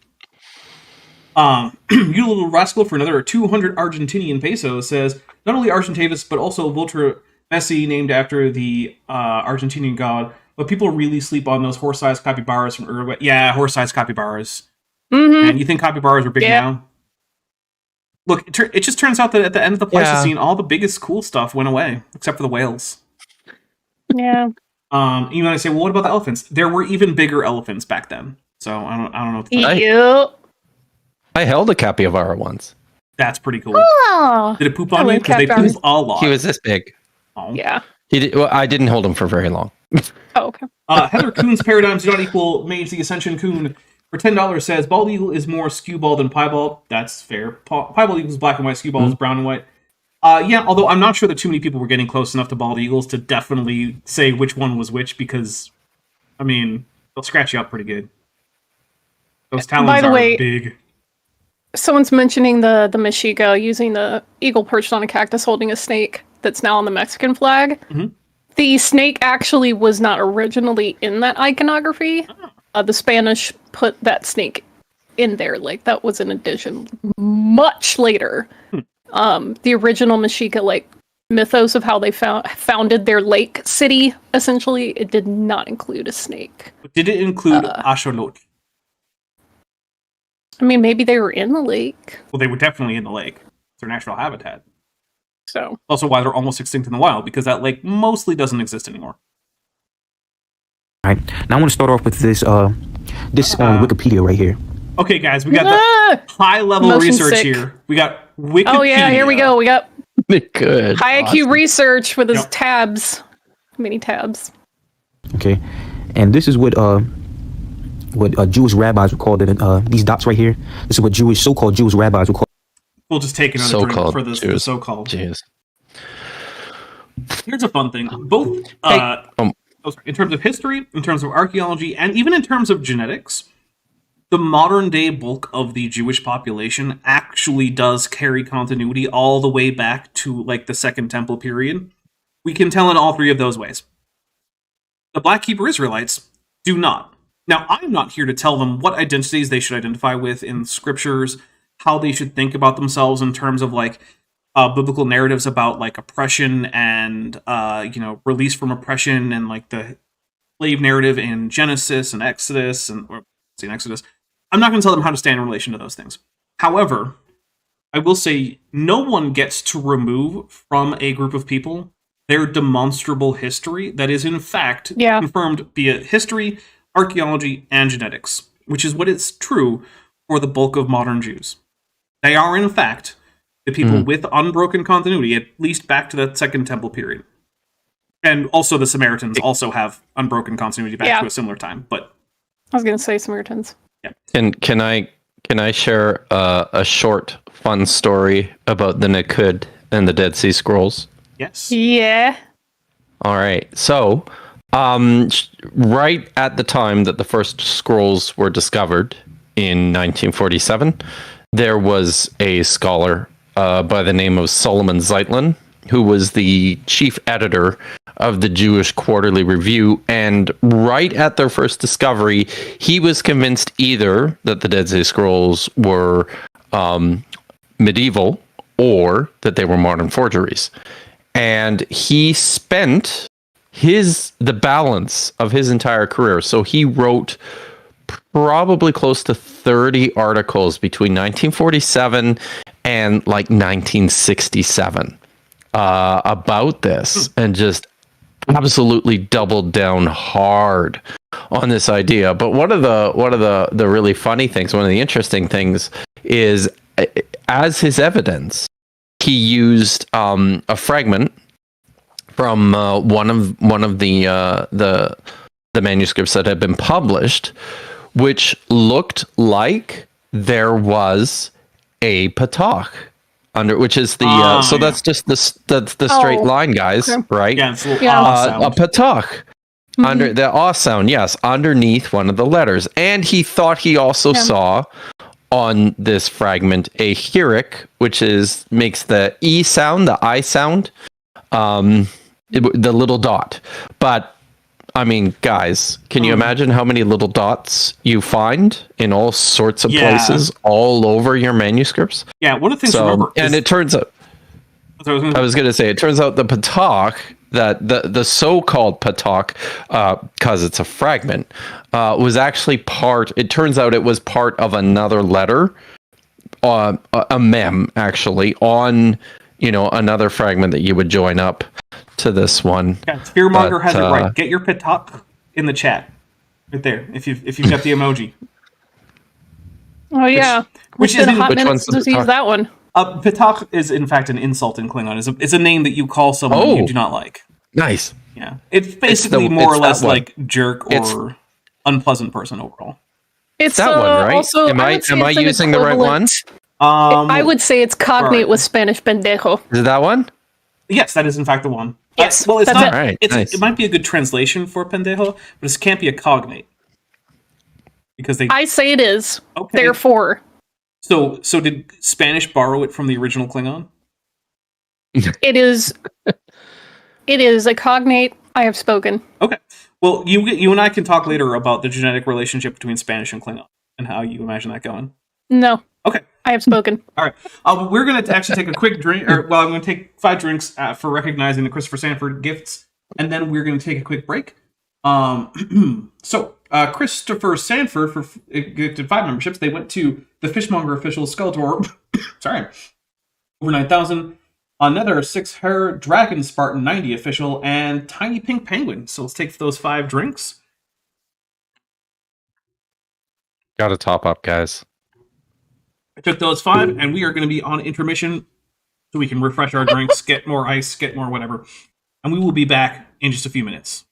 A: You little rascal for another 200 Argentinian pesos says not only Argentavis but also Vulture Messi named after the Argentinian god, but people really sleep on those horse-sized capybaras from Uruguay. Yeah, horse-sized capybaras.
D: Mm-hmm.
A: And you think capybaras are big now? Look, it just turns out that at the end of the Pleistocene, all the biggest cool stuff went away, except for the whales.
D: Yeah.
A: You might say, well, what about the elephants? There were even bigger elephants back then. So I don't know what to tell you.
D: Ew.
C: I held a capybara once.
A: That's pretty cool.
D: Oh.
A: Did it poop
D: I
A: on you?
D: like
A: Because they
D: capybaras.
A: poop a lot.
C: He was this big.
A: Oh.
D: Yeah.
C: Well, I didn't hold him for very long.
D: Oh, okay.
A: Heather Kuhn's paradigms do not equal Mage the Ascension Kuhn. For $10 says, Bald Eagle is more skewbald than piebald. That's fair. Piebald Eagle is black and white, skewbald is brown and white. Yeah, although I'm not sure that too many people were getting close enough to bald eagles to definitely say which one was which, because, I mean, they'll scratch you up pretty good. Those talons
D: By the
A: are
D: way,
A: big.
D: Someone's mentioning the Mexica using the eagle perched on a cactus holding a snake that's now on the Mexican flag.
A: Mm-hmm.
D: The snake actually was not originally in that iconography. The Spanish put that snake in there. Like, that was an addition much later. The original Mexica, like, mythos of how they founded their lake city, essentially, it did not include a snake.
A: Did it include Axolotl?
D: I mean, maybe they were in the lake.
A: Well, they were definitely in the lake. It's their natural habitat.
D: So,
A: Also why they're almost extinct in the wild, because that lake mostly doesn't exist anymore.
E: All right, now I want to start off with this on Wikipedia right here.
A: Okay, guys, we got the high-level
D: Motion
A: research
D: sick.
A: here. We got Wikipedia.
D: Oh yeah, here we go. We got
C: Good.
D: high IQ research with his
A: Yep.
D: tabs, mini tabs.
E: Okay, and this is what Jewish rabbis would call it. These dots right here. This is what so-called Jewish rabbis would call.
A: We'll just take another
C: So-called
A: drink for this. The
C: Jews.
A: so-called.
C: Jeez.
A: Here's a fun thing. Both in terms of history, in terms of archaeology, and even in terms of genetics, the modern-day bulk of the Jewish population actually does carry continuity all the way back to, like, the Second Temple period. We can tell in all three of those ways. The Black Hebrew Israelites do not. Now, I'm not here to tell them what identities they should identify with in scriptures, how they should think about themselves in terms of, like, biblical narratives about, like, oppression and, release from oppression, and, like, the slave narrative in Genesis and Exodus, Exodus. I'm not going to tell them how to stand in relation to those things. However, I will say no one gets to remove from a group of people their demonstrable history that is, in fact, confirmed via history, archaeology, and genetics, which is what is true for the bulk of modern Jews. They are, in fact, the people with unbroken continuity, at least back to that Second Temple period. And also the Samaritans also have unbroken continuity back to a similar time. But
D: I was going to say Samaritans.
C: Can I share a short fun story about the Nakud and the Dead Sea Scrolls?
A: Yes.
D: Yeah.
C: All right. So, right at the time that the first scrolls were discovered in 1947, there was a scholar by the name of Solomon Zeitlin, who was the chief editor of the Jewish Quarterly Review. And right at their first discovery, he was convinced either that the Dead Sea Scrolls were medieval or that they were modern forgeries. And he spent the balance of his entire career. So he wrote probably close to 30 articles between 1947 and like 1967 about this, and just absolutely doubled down hard on this idea. But one of the really funny things, one of the interesting things is, as his evidence, he used a fragment from one of the manuscripts that had been published, which looked like there was a patak under, which is the so that's just the straight line, guys,
D: okay.
C: right?
A: Yeah, it's a little sound.
C: A patak under the ah sound, yes, underneath one of the letters, and he thought he also saw on this fragment a hirik, which makes the e sound, the I sound, the little dot. But I mean, guys, can you imagine how many little dots you find in all sorts of places all over your manuscripts?
A: Yeah, one of the things to remember
C: and it turns out, I was going to say, it turns out the patak, that the so-called patak, because it's a fragment, was actually it turns out it was part of another letter, a mem, actually, on, another fragment that you would join up to this one.
A: Yeah, Fearmonger has it right. Get your patak in the chat, right there. If you've got the emoji.
D: Oh yeah,
A: which
D: is
A: is
D: a hot minute to use that one.
A: Patak is in fact an insult in Klingon. It's a name that you call someone you do not like.
C: Nice.
A: Yeah, it's basically more or less like jerk or unpleasant person overall.
D: It's
C: that one, right?
D: Also,
C: am I using the right one?
D: I would say it's cognate with Spanish pendejo.
C: Is it that one?
A: Yes, that is in fact the one.
D: Yes,
A: well, it's
D: that's
A: not.
C: Right,
A: It might be a good translation for pendejo, but it can't be a cognate because they.
D: I say it is.
A: Okay.
D: Therefore.
A: So did Spanish borrow it from the original Klingon?
D: It is. It is a cognate. I have spoken.
A: Okay. Well, you and I can talk later about the genetic relationship between Spanish and Klingon and how you imagine that going.
D: No.
A: Okay.
D: I have spoken.
A: All right. We're going to actually take a quick drink. I'm going to take 5 drinks for recognizing the Christopher Sanford gifts, and then we're going to take a quick break. So Christopher Sanford for gifted 5 memberships. They went to the Fishmonger official, Skeletor. Sorry, over 9,000. Another 6 Hair Dragon Spartan 90 official, and Tiny Pink Penguin. So let's take those 5 drinks.
C: Got to top up, guys.
A: I took those 5, and we are going to be on intermission so we can refresh our drinks, get more ice, get more whatever. And we will be back in just a few minutes.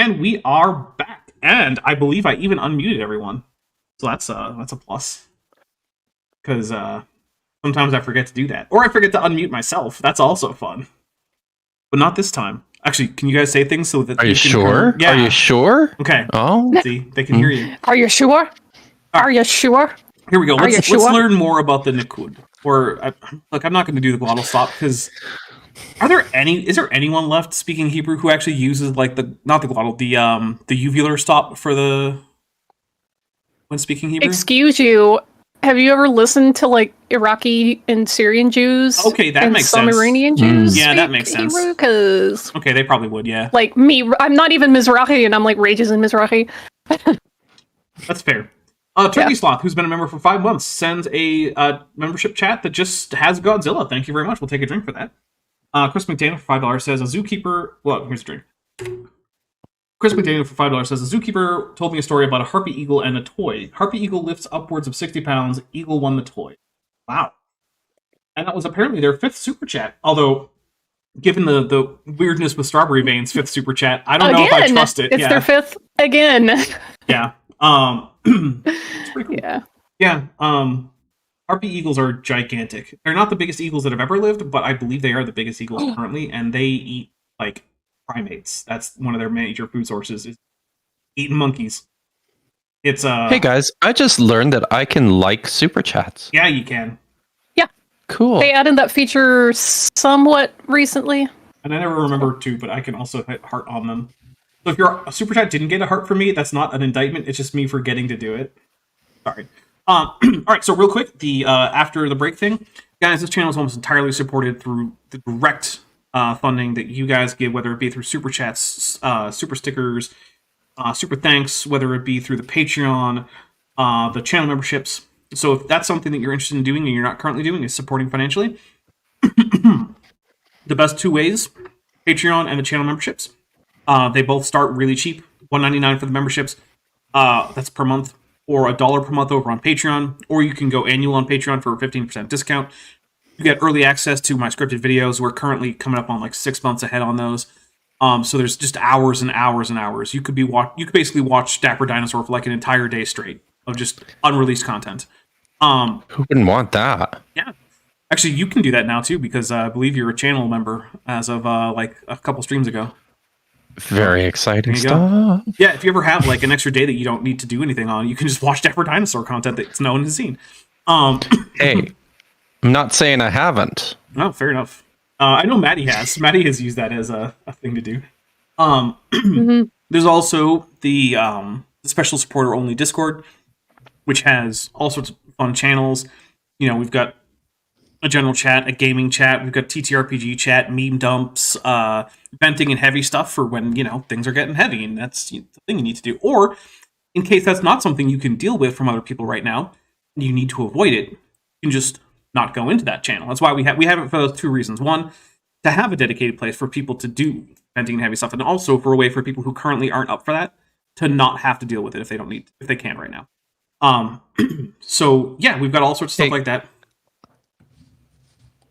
A: And we are back. And I believe I even unmuted everyone. So that's a plus. Because sometimes I forget to do that. Or I forget to unmute myself. That's also fun. But not this time. Actually, can you guys say things so that
C: Are you sure?
A: Yeah.
C: Are you sure?
A: Okay.
C: Oh.
A: See, they can hear you.
D: Are you sure? Are you sure?
A: Here we go.
D: Are you
A: Let's
D: sure?
A: learn more about the Nikud. Or look, I'm not going to do the glottal stop because is there anyone left speaking Hebrew who actually uses like not the glottal, the uvular stop for when speaking Hebrew?
D: Excuse you. Have you ever listened to like Iraqi and Syrian Jews?
A: Okay, that
D: and
A: makes
D: some
A: sense.
D: Iranian Jews.
A: Yeah, that makes sense.
D: Because
A: Okay, they probably would. Yeah,
D: like me, I'm not even Mizrahi, and I'm like rages in Mizrahi.
A: that's fair. Turkey Sloth, who's been a member for 5 months, sends a membership chat that just has Godzilla. Thank you very much. We'll take a drink for that. Chris McDaniel for $5 says a zookeeper. Well, here's a drink. Chris McDaniel for $5 says a zookeeper told me a story about a harpy eagle and a toy. Harpy eagle lifts upwards of 60 pounds. Eagle won the toy. Wow. And that was apparently their 5th super chat. Although, given the weirdness with Strawberry Veins' 5th super chat, I don't know if I trust it.
D: It's their 5th again.
A: Yeah. It's pretty cool.
D: Yeah.
A: Yeah. Harpy eagles are gigantic. They're not the biggest eagles that have ever lived, but I believe they are the biggest eagles currently, and they eat like primates. That's one of their major food sources, is eating monkeys. It's
C: Hey guys, I just learned that I can like super chats.
A: Yeah, you can.
D: Yeah.
C: Cool.
D: They added that feature somewhat recently.
A: And I never remember to, but I can also hit heart on them. So if your super chat didn't get a heart from me, that's not an indictment. It's just me forgetting to do it. Sorry. All right, so real quick, the after the break thing, guys, this channel is almost entirely supported through the direct funding that you guys give, whether it be through super chats, super stickers, super thanks, whether it be through the Patreon, the channel memberships. So if that's something that you're interested in doing and you're not currently doing, is supporting financially, the best 2 ways, Patreon and the channel memberships. They both start really cheap, $1.99 for the memberships. That's per month. Or $1 per month over on Patreon, or you can go annual on Patreon for a 15% discount. You get early access to my scripted videos. We're currently coming up on like 6 months ahead on those. So there's just hours and hours and hours. You could basically watch Dapper Dinosaur for like an entire day straight of just unreleased content.
C: Who wouldn't want that?
A: Yeah. Actually, you can do that now too, because I believe you're a channel member as of like a couple streams ago.
C: Very exciting
A: There you
C: stuff.
A: go. Yeah, if you ever have like an extra day that you don't need to do anything on, you can just watch Dapper Dinosaur content that's known and seen.
C: Hey, I'm not saying I haven't.
A: No, fair enough. I know Maddie has. Maddie has used that as a thing to do. There's also the special supporter only Discord, which has all sorts of fun channels. You know, we've got a general chat, a gaming chat, we've got TTRPG chat, meme dumps, venting and heavy stuff for when, you know, things are getting heavy, and that's the thing you need to do. Or, in case that's not something you can deal with from other people right now, and you need to avoid it, you can just not go into that channel. That's why we have it for those 2 reasons. One, to have a dedicated place for people to do venting and heavy stuff, and also for a way for people who currently aren't up for that to not have to deal with it if they can right now. So yeah, we've got all sorts of stuff like that.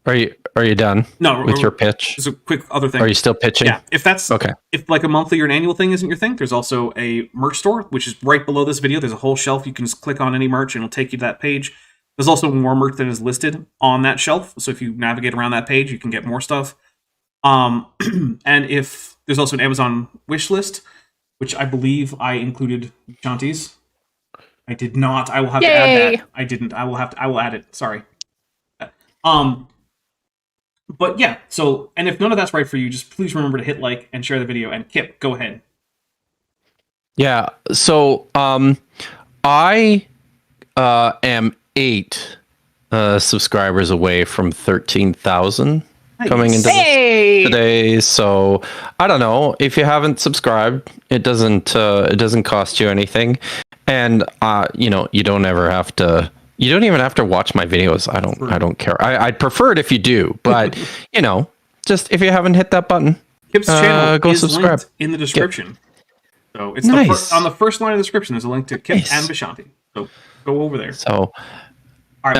C: Are you done?
A: No,
C: with your pitch?
A: There's a quick other thing.
C: Are you still pitching?
A: Yeah, if that's
C: okay.
A: If like a monthly or an annual thing isn't your thing, there's also a merch store, which is right below this video. There's a whole shelf. You can just click on any merch and it'll take you to that page. There's also more merch that is listed on that shelf. So if you navigate around that page, you can get more stuff. And if there's also an Amazon wish list, which I believe I included Shanti's. I did not. I will have to add that. I didn't. I will add it. Sorry. But yeah, so, and if none of that's right for you, just please remember to hit like and share the video. And Kip, go ahead.
C: Yeah, so I am 8 subscribers away from 13,000 coming into this today. So I don't know, if you haven't subscribed, it doesn't cost you anything, and you know, you don't even have to watch my videos. I don't care. I'd prefer it if you do, but you know, just if you haven't hit that button,
A: Kip's channel
C: go
A: is
C: subscribe
A: linked in the description. So it's
C: nice.
A: on the first line of the description. There's a link to Kip and Vishanti. So go over there.
C: So,
A: all right,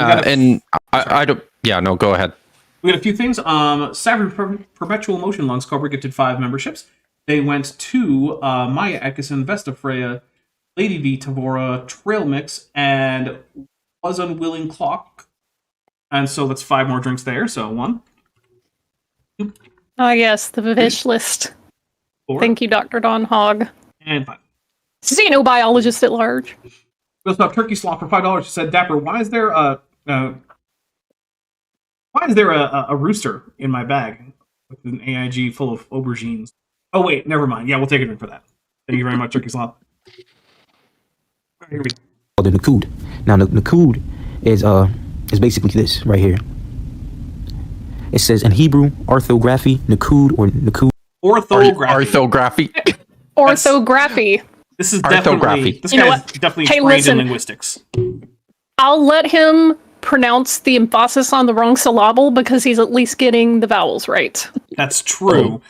C: I don't. Yeah, no, go ahead.
A: We got a few things. Savage Perpetual Motion Lungs Cobra gifted 5 memberships. They went to Maya Ekison, Vesta Freya, Lady V, Tavora, Trail Mix, and Was Unwilling Clock. And so that's 5 more drinks there. So 1.
D: Ah, yes, the wish list.
A: 4.
D: Thank you, Dr. Don Hogg.
A: And 5.
D: Xenobiologist at large.
A: We also have Turkey Slop for $5. She said, Dapper, why is there a rooster in my bag with an AIG full of aubergines? Oh, wait, never mind. Yeah, we'll take a drink for that. Thank you very much, Turkey Slop. Here we go.
E: The Nakud. Now, the Nakud is basically this right here. It says in Hebrew, orthography, Nakud or Nakud.
A: Orthography.
D: Orthography.
A: This is definitely... This guy's definitely trained in linguistics.
D: I'll let him pronounce the emphasis on the wrong syllable because he's at least getting the vowels right.
A: That's true.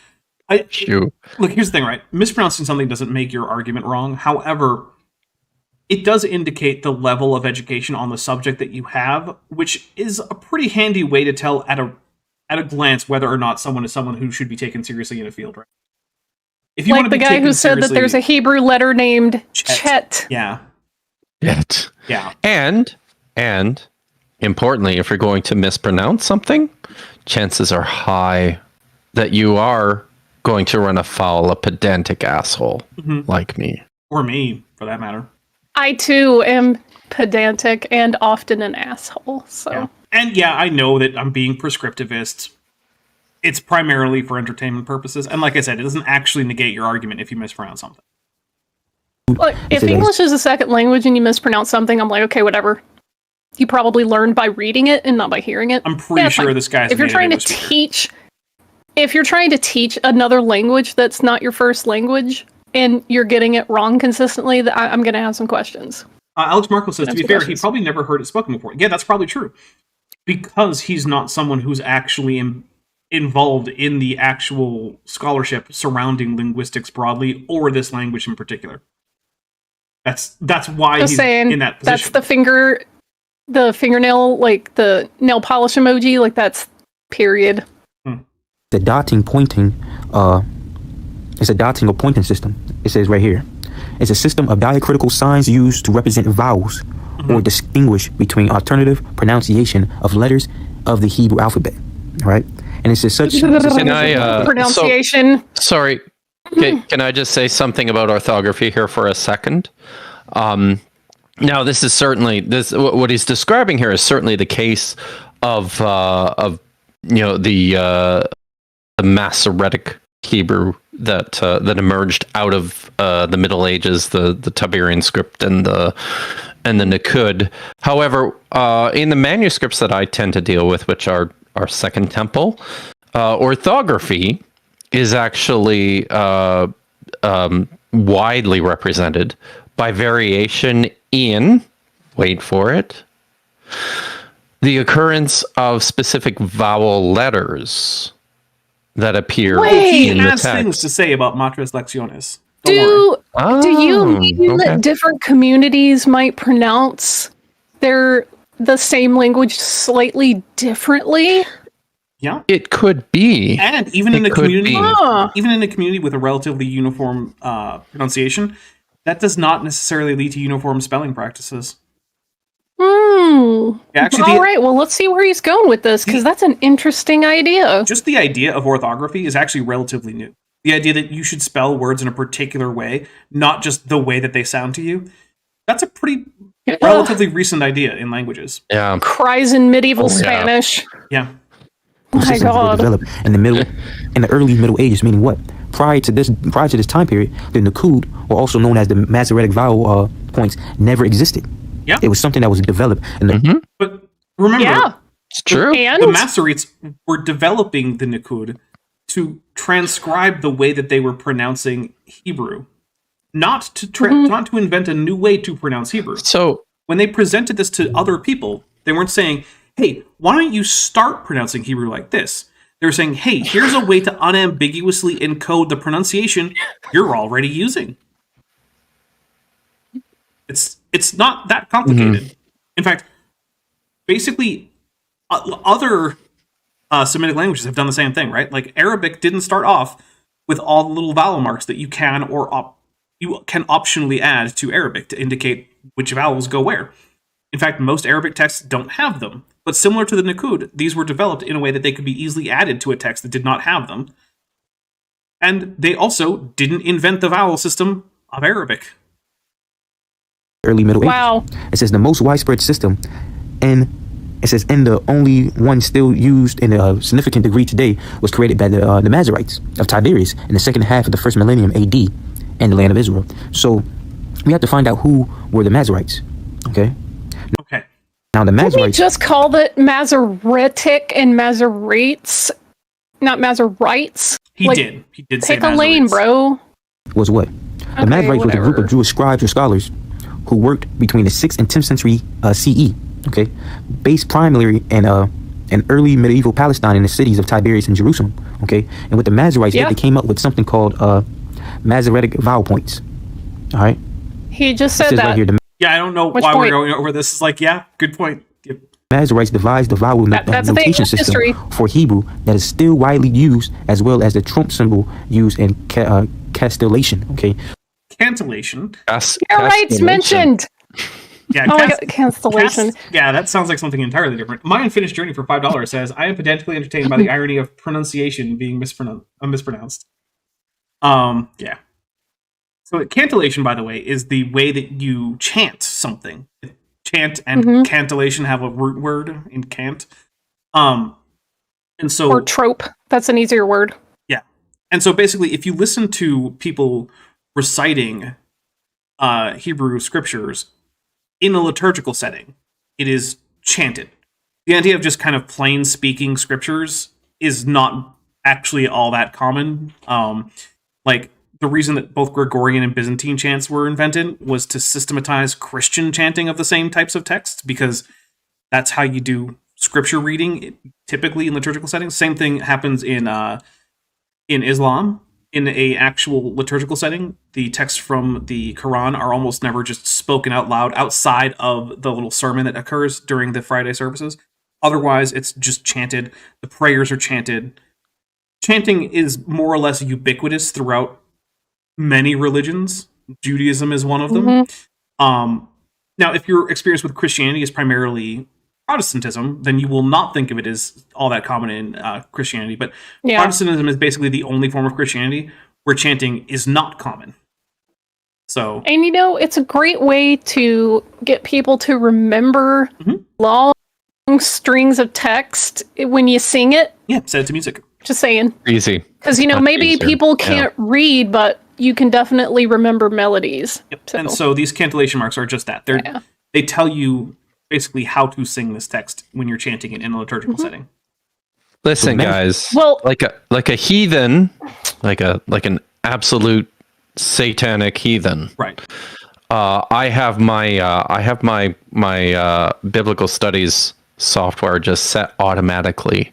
C: Shoot.
A: Look, here's the thing, right? Mispronouncing something doesn't make your argument wrong. However, it does indicate the level of education on the subject that you have, which is a pretty handy way to tell at a glance whether or not someone is someone who should be taken seriously in a field, right? If you
D: like
A: want to
D: the
A: be
D: guy who said that there's a Hebrew letter named Chet.
A: Yeah.
C: Yet.
A: Yeah.
C: And importantly, if you're going to mispronounce something, chances are high that you are going to run afoul a pedantic asshole like me.
A: Or me, for that matter.
D: I too am pedantic and often an asshole. So.
A: Yeah. And yeah, I know that I'm being prescriptivist. It's primarily for entertainment purposes. And like I said, it doesn't actually negate your argument if you mispronounce something.
D: Look, if English is a second language and you mispronounce something, I'm like, okay, whatever. You probably learned by reading it and not by hearing it.
A: I'm pretty sure this guy's
D: if you're trying to teach another language that's not your first language and you're getting it wrong consistently, I'm going to have some questions.
A: Alex Markle says, to be fair, he probably never heard it spoken before. Yeah, that's probably true. Because he's not someone who's actually involved in the actual scholarship surrounding linguistics broadly, or this language in particular. That's why he's in that position.
D: That's the fingernail, like the nail polish emoji, like that's period.
E: The dotting pointing, it's a dotting or pointing system. It says right here. It's a system of diacritical signs used to represent vowels or distinguish between alternative pronunciation of letters of the Hebrew alphabet, right? And it's just such
D: pronunciation.
C: Sorry, can I just say something about orthography here for a second? Now, this is certainly what he's describing here is certainly the case of the Masoretic Hebrew that emerged out of the Middle Ages, the Tiberian script and the Nakud. However, in the manuscripts that I tend to deal with, which are Second Temple, orthography is actually widely represented by variation in, wait for it, the occurrence of specific vowel letters that appear in the text.
A: Things to say about Matres Lecciones.
D: Do you mean that different communities might pronounce the same language slightly differently?
A: Yeah,
C: it could be.
A: And even in a community with a relatively uniform pronunciation, that does not necessarily lead to uniform spelling practices.
D: Yeah, actually, all right. Well, let's see where he's going with this, because that's an interesting idea.
A: Just the idea of orthography is actually relatively new. The idea that you should spell words in a particular way, not just the way that they sound to you, that's a pretty relatively recent idea in languages.
C: Yeah,
D: cries in medieval Spanish.
A: Yeah.
D: My God.
E: Developed in the early Middle Ages, meaning what? Prior to this time period, the Nakud, or also known as the Masoretic vowel points, never existed.
A: Yeah,
E: it was something that was developed.
A: But remember,
C: it's true.
A: The Masoretes were developing the Nakud to transcribe the way that they were pronouncing Hebrew, not to invent a new way to pronounce Hebrew.
C: So
A: when they presented this to other people, they weren't saying, "Hey, why don't you start pronouncing Hebrew like this?" They were saying, "Hey, here's a way to unambiguously encode the pronunciation you're already using." It's not that complicated. In fact, basically, other Semitic languages have done the same thing, right? Like Arabic didn't start off with all the little vowel marks that you can you can optionally add to Arabic to indicate which vowels go where. In fact, most Arabic texts don't have them. But similar to the Nukud, these were developed in a way that they could be easily added to a text that did not have them. And they also didn't invent the vowel system of Arabic.
E: Early Middle Ages.
D: Wow.
E: It says the most widespread system, and it says, and the only one still used in a significant degree today was created by the Masoretes of Tiberias in the second half of the first millennium AD in the land of Israel. So we have to find out who were the Masoretes. Okay.
A: Okay.
E: Now the
D: Did we
E: Masoretes.
D: just call it Masoretic and Masoretes, not Masoretes?
A: He did. He did say
D: Pick a lane,
A: Masoretes.
D: bro.
E: Was what? The Masoretes was a group of Jewish scribes or scholars who worked between the 6th and 10th century CE, okay, based primarily in early medieval Palestine in the cities of Tiberias and Jerusalem, okay. And with the Masoretes, they came up with something called Masoretic vowel points. All right.
D: He just
E: It
D: said
E: says
D: that.
E: right here, the
A: Yeah, I don't know
D: Which
A: why
D: point?
A: we're going over this. It's like, yeah, good point. Yep.
E: Masoretes devised the vowel
D: That's a thing
E: notation
D: in
E: system
D: history.
E: for Hebrew that is still widely used, as well as the trump symbol used in castellation, okay.
A: Cantillation.
D: Rights mentioned.
A: Yeah,
D: Oh my god, cancellation.
A: yeah, that sounds like something entirely different. My Unfinished Journey for $5 says, I am pedantically entertained by the irony of pronunciation being mispronounced. Yeah. So cantillation, by the way, is the way that you chant something. Chant and cantillation have a root word in cant. And so
D: Or trope. That's an easier word.
A: yeah. And so basically, if you listen to people reciting Hebrew scriptures in a liturgical setting, it is chanted. The idea of just kind of plain speaking scriptures is not actually all that common. Like, the reason that both Gregorian and Byzantine chants were invented was to systematize Christian chanting of the same types of texts, because that's how you do scripture reading, typically in liturgical settings. Same thing happens in Islam. In a actual liturgical setting, the texts from the Quran are almost never just spoken out loud outside of the little sermon that occurs during the Friday services. Otherwise, it's just chanted. The prayers are chanted. Chanting is more or less ubiquitous throughout many religions. Judaism is one of them. Now, if your experience with Christianity is primarily Protestantism, then you will not think of it as all that common in Christianity. But Protestantism is basically the only form of Christianity where chanting is not common. So,
D: And it's a great way to get people to remember long strings of text when you sing it.
A: yeah, set it to music.
D: Just saying.
C: Easy.
D: Because, maybe
C: easier.
D: people can't read, but you can definitely remember melodies.
A: Yep. And so these cantillation marks are just that. They tell you basically how to sing this text when you're chanting it in a liturgical setting.
C: Listen, guys.
D: Well,
C: like a heathen, like an absolute satanic heathen.
A: Right.
C: I have my biblical studies software just set automatically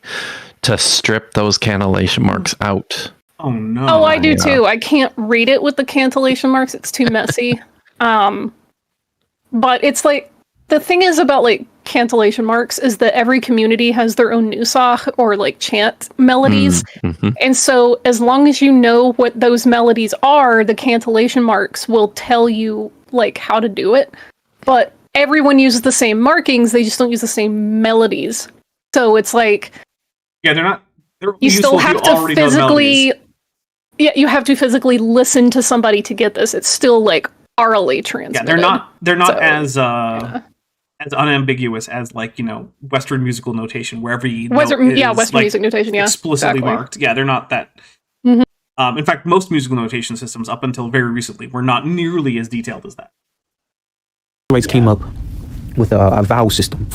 C: to strip those cantillation marks out.
A: Oh no.
D: Oh, I do too. I can't read it with the cantillation marks. It's too messy. But it's like, the thing is about like cantillation marks is that every community has their own nusach or like chant melodies. And so as long as you know what those melodies are, the cantillation marks will tell you like how to do it. But everyone uses the same markings, they just don't use the same melodies. So it's like,
A: yeah, they're not. They're
D: you still have to
A: already know the
D: physically,
A: melodies.
D: yeah, you have to physically listen to somebody to get this. It's still like orally transmitted.
A: Yeah, they're not
D: So,
A: as unambiguous as like Western musical notation, where every
D: Western
A: note is,
D: Western
A: like,
D: music notation, yeah,
A: explicitly
D: exactly.
A: marked. Yeah, they're not that. In fact, most musical notation systems up until very recently were not nearly as detailed as that.
E: Came up with a vowel system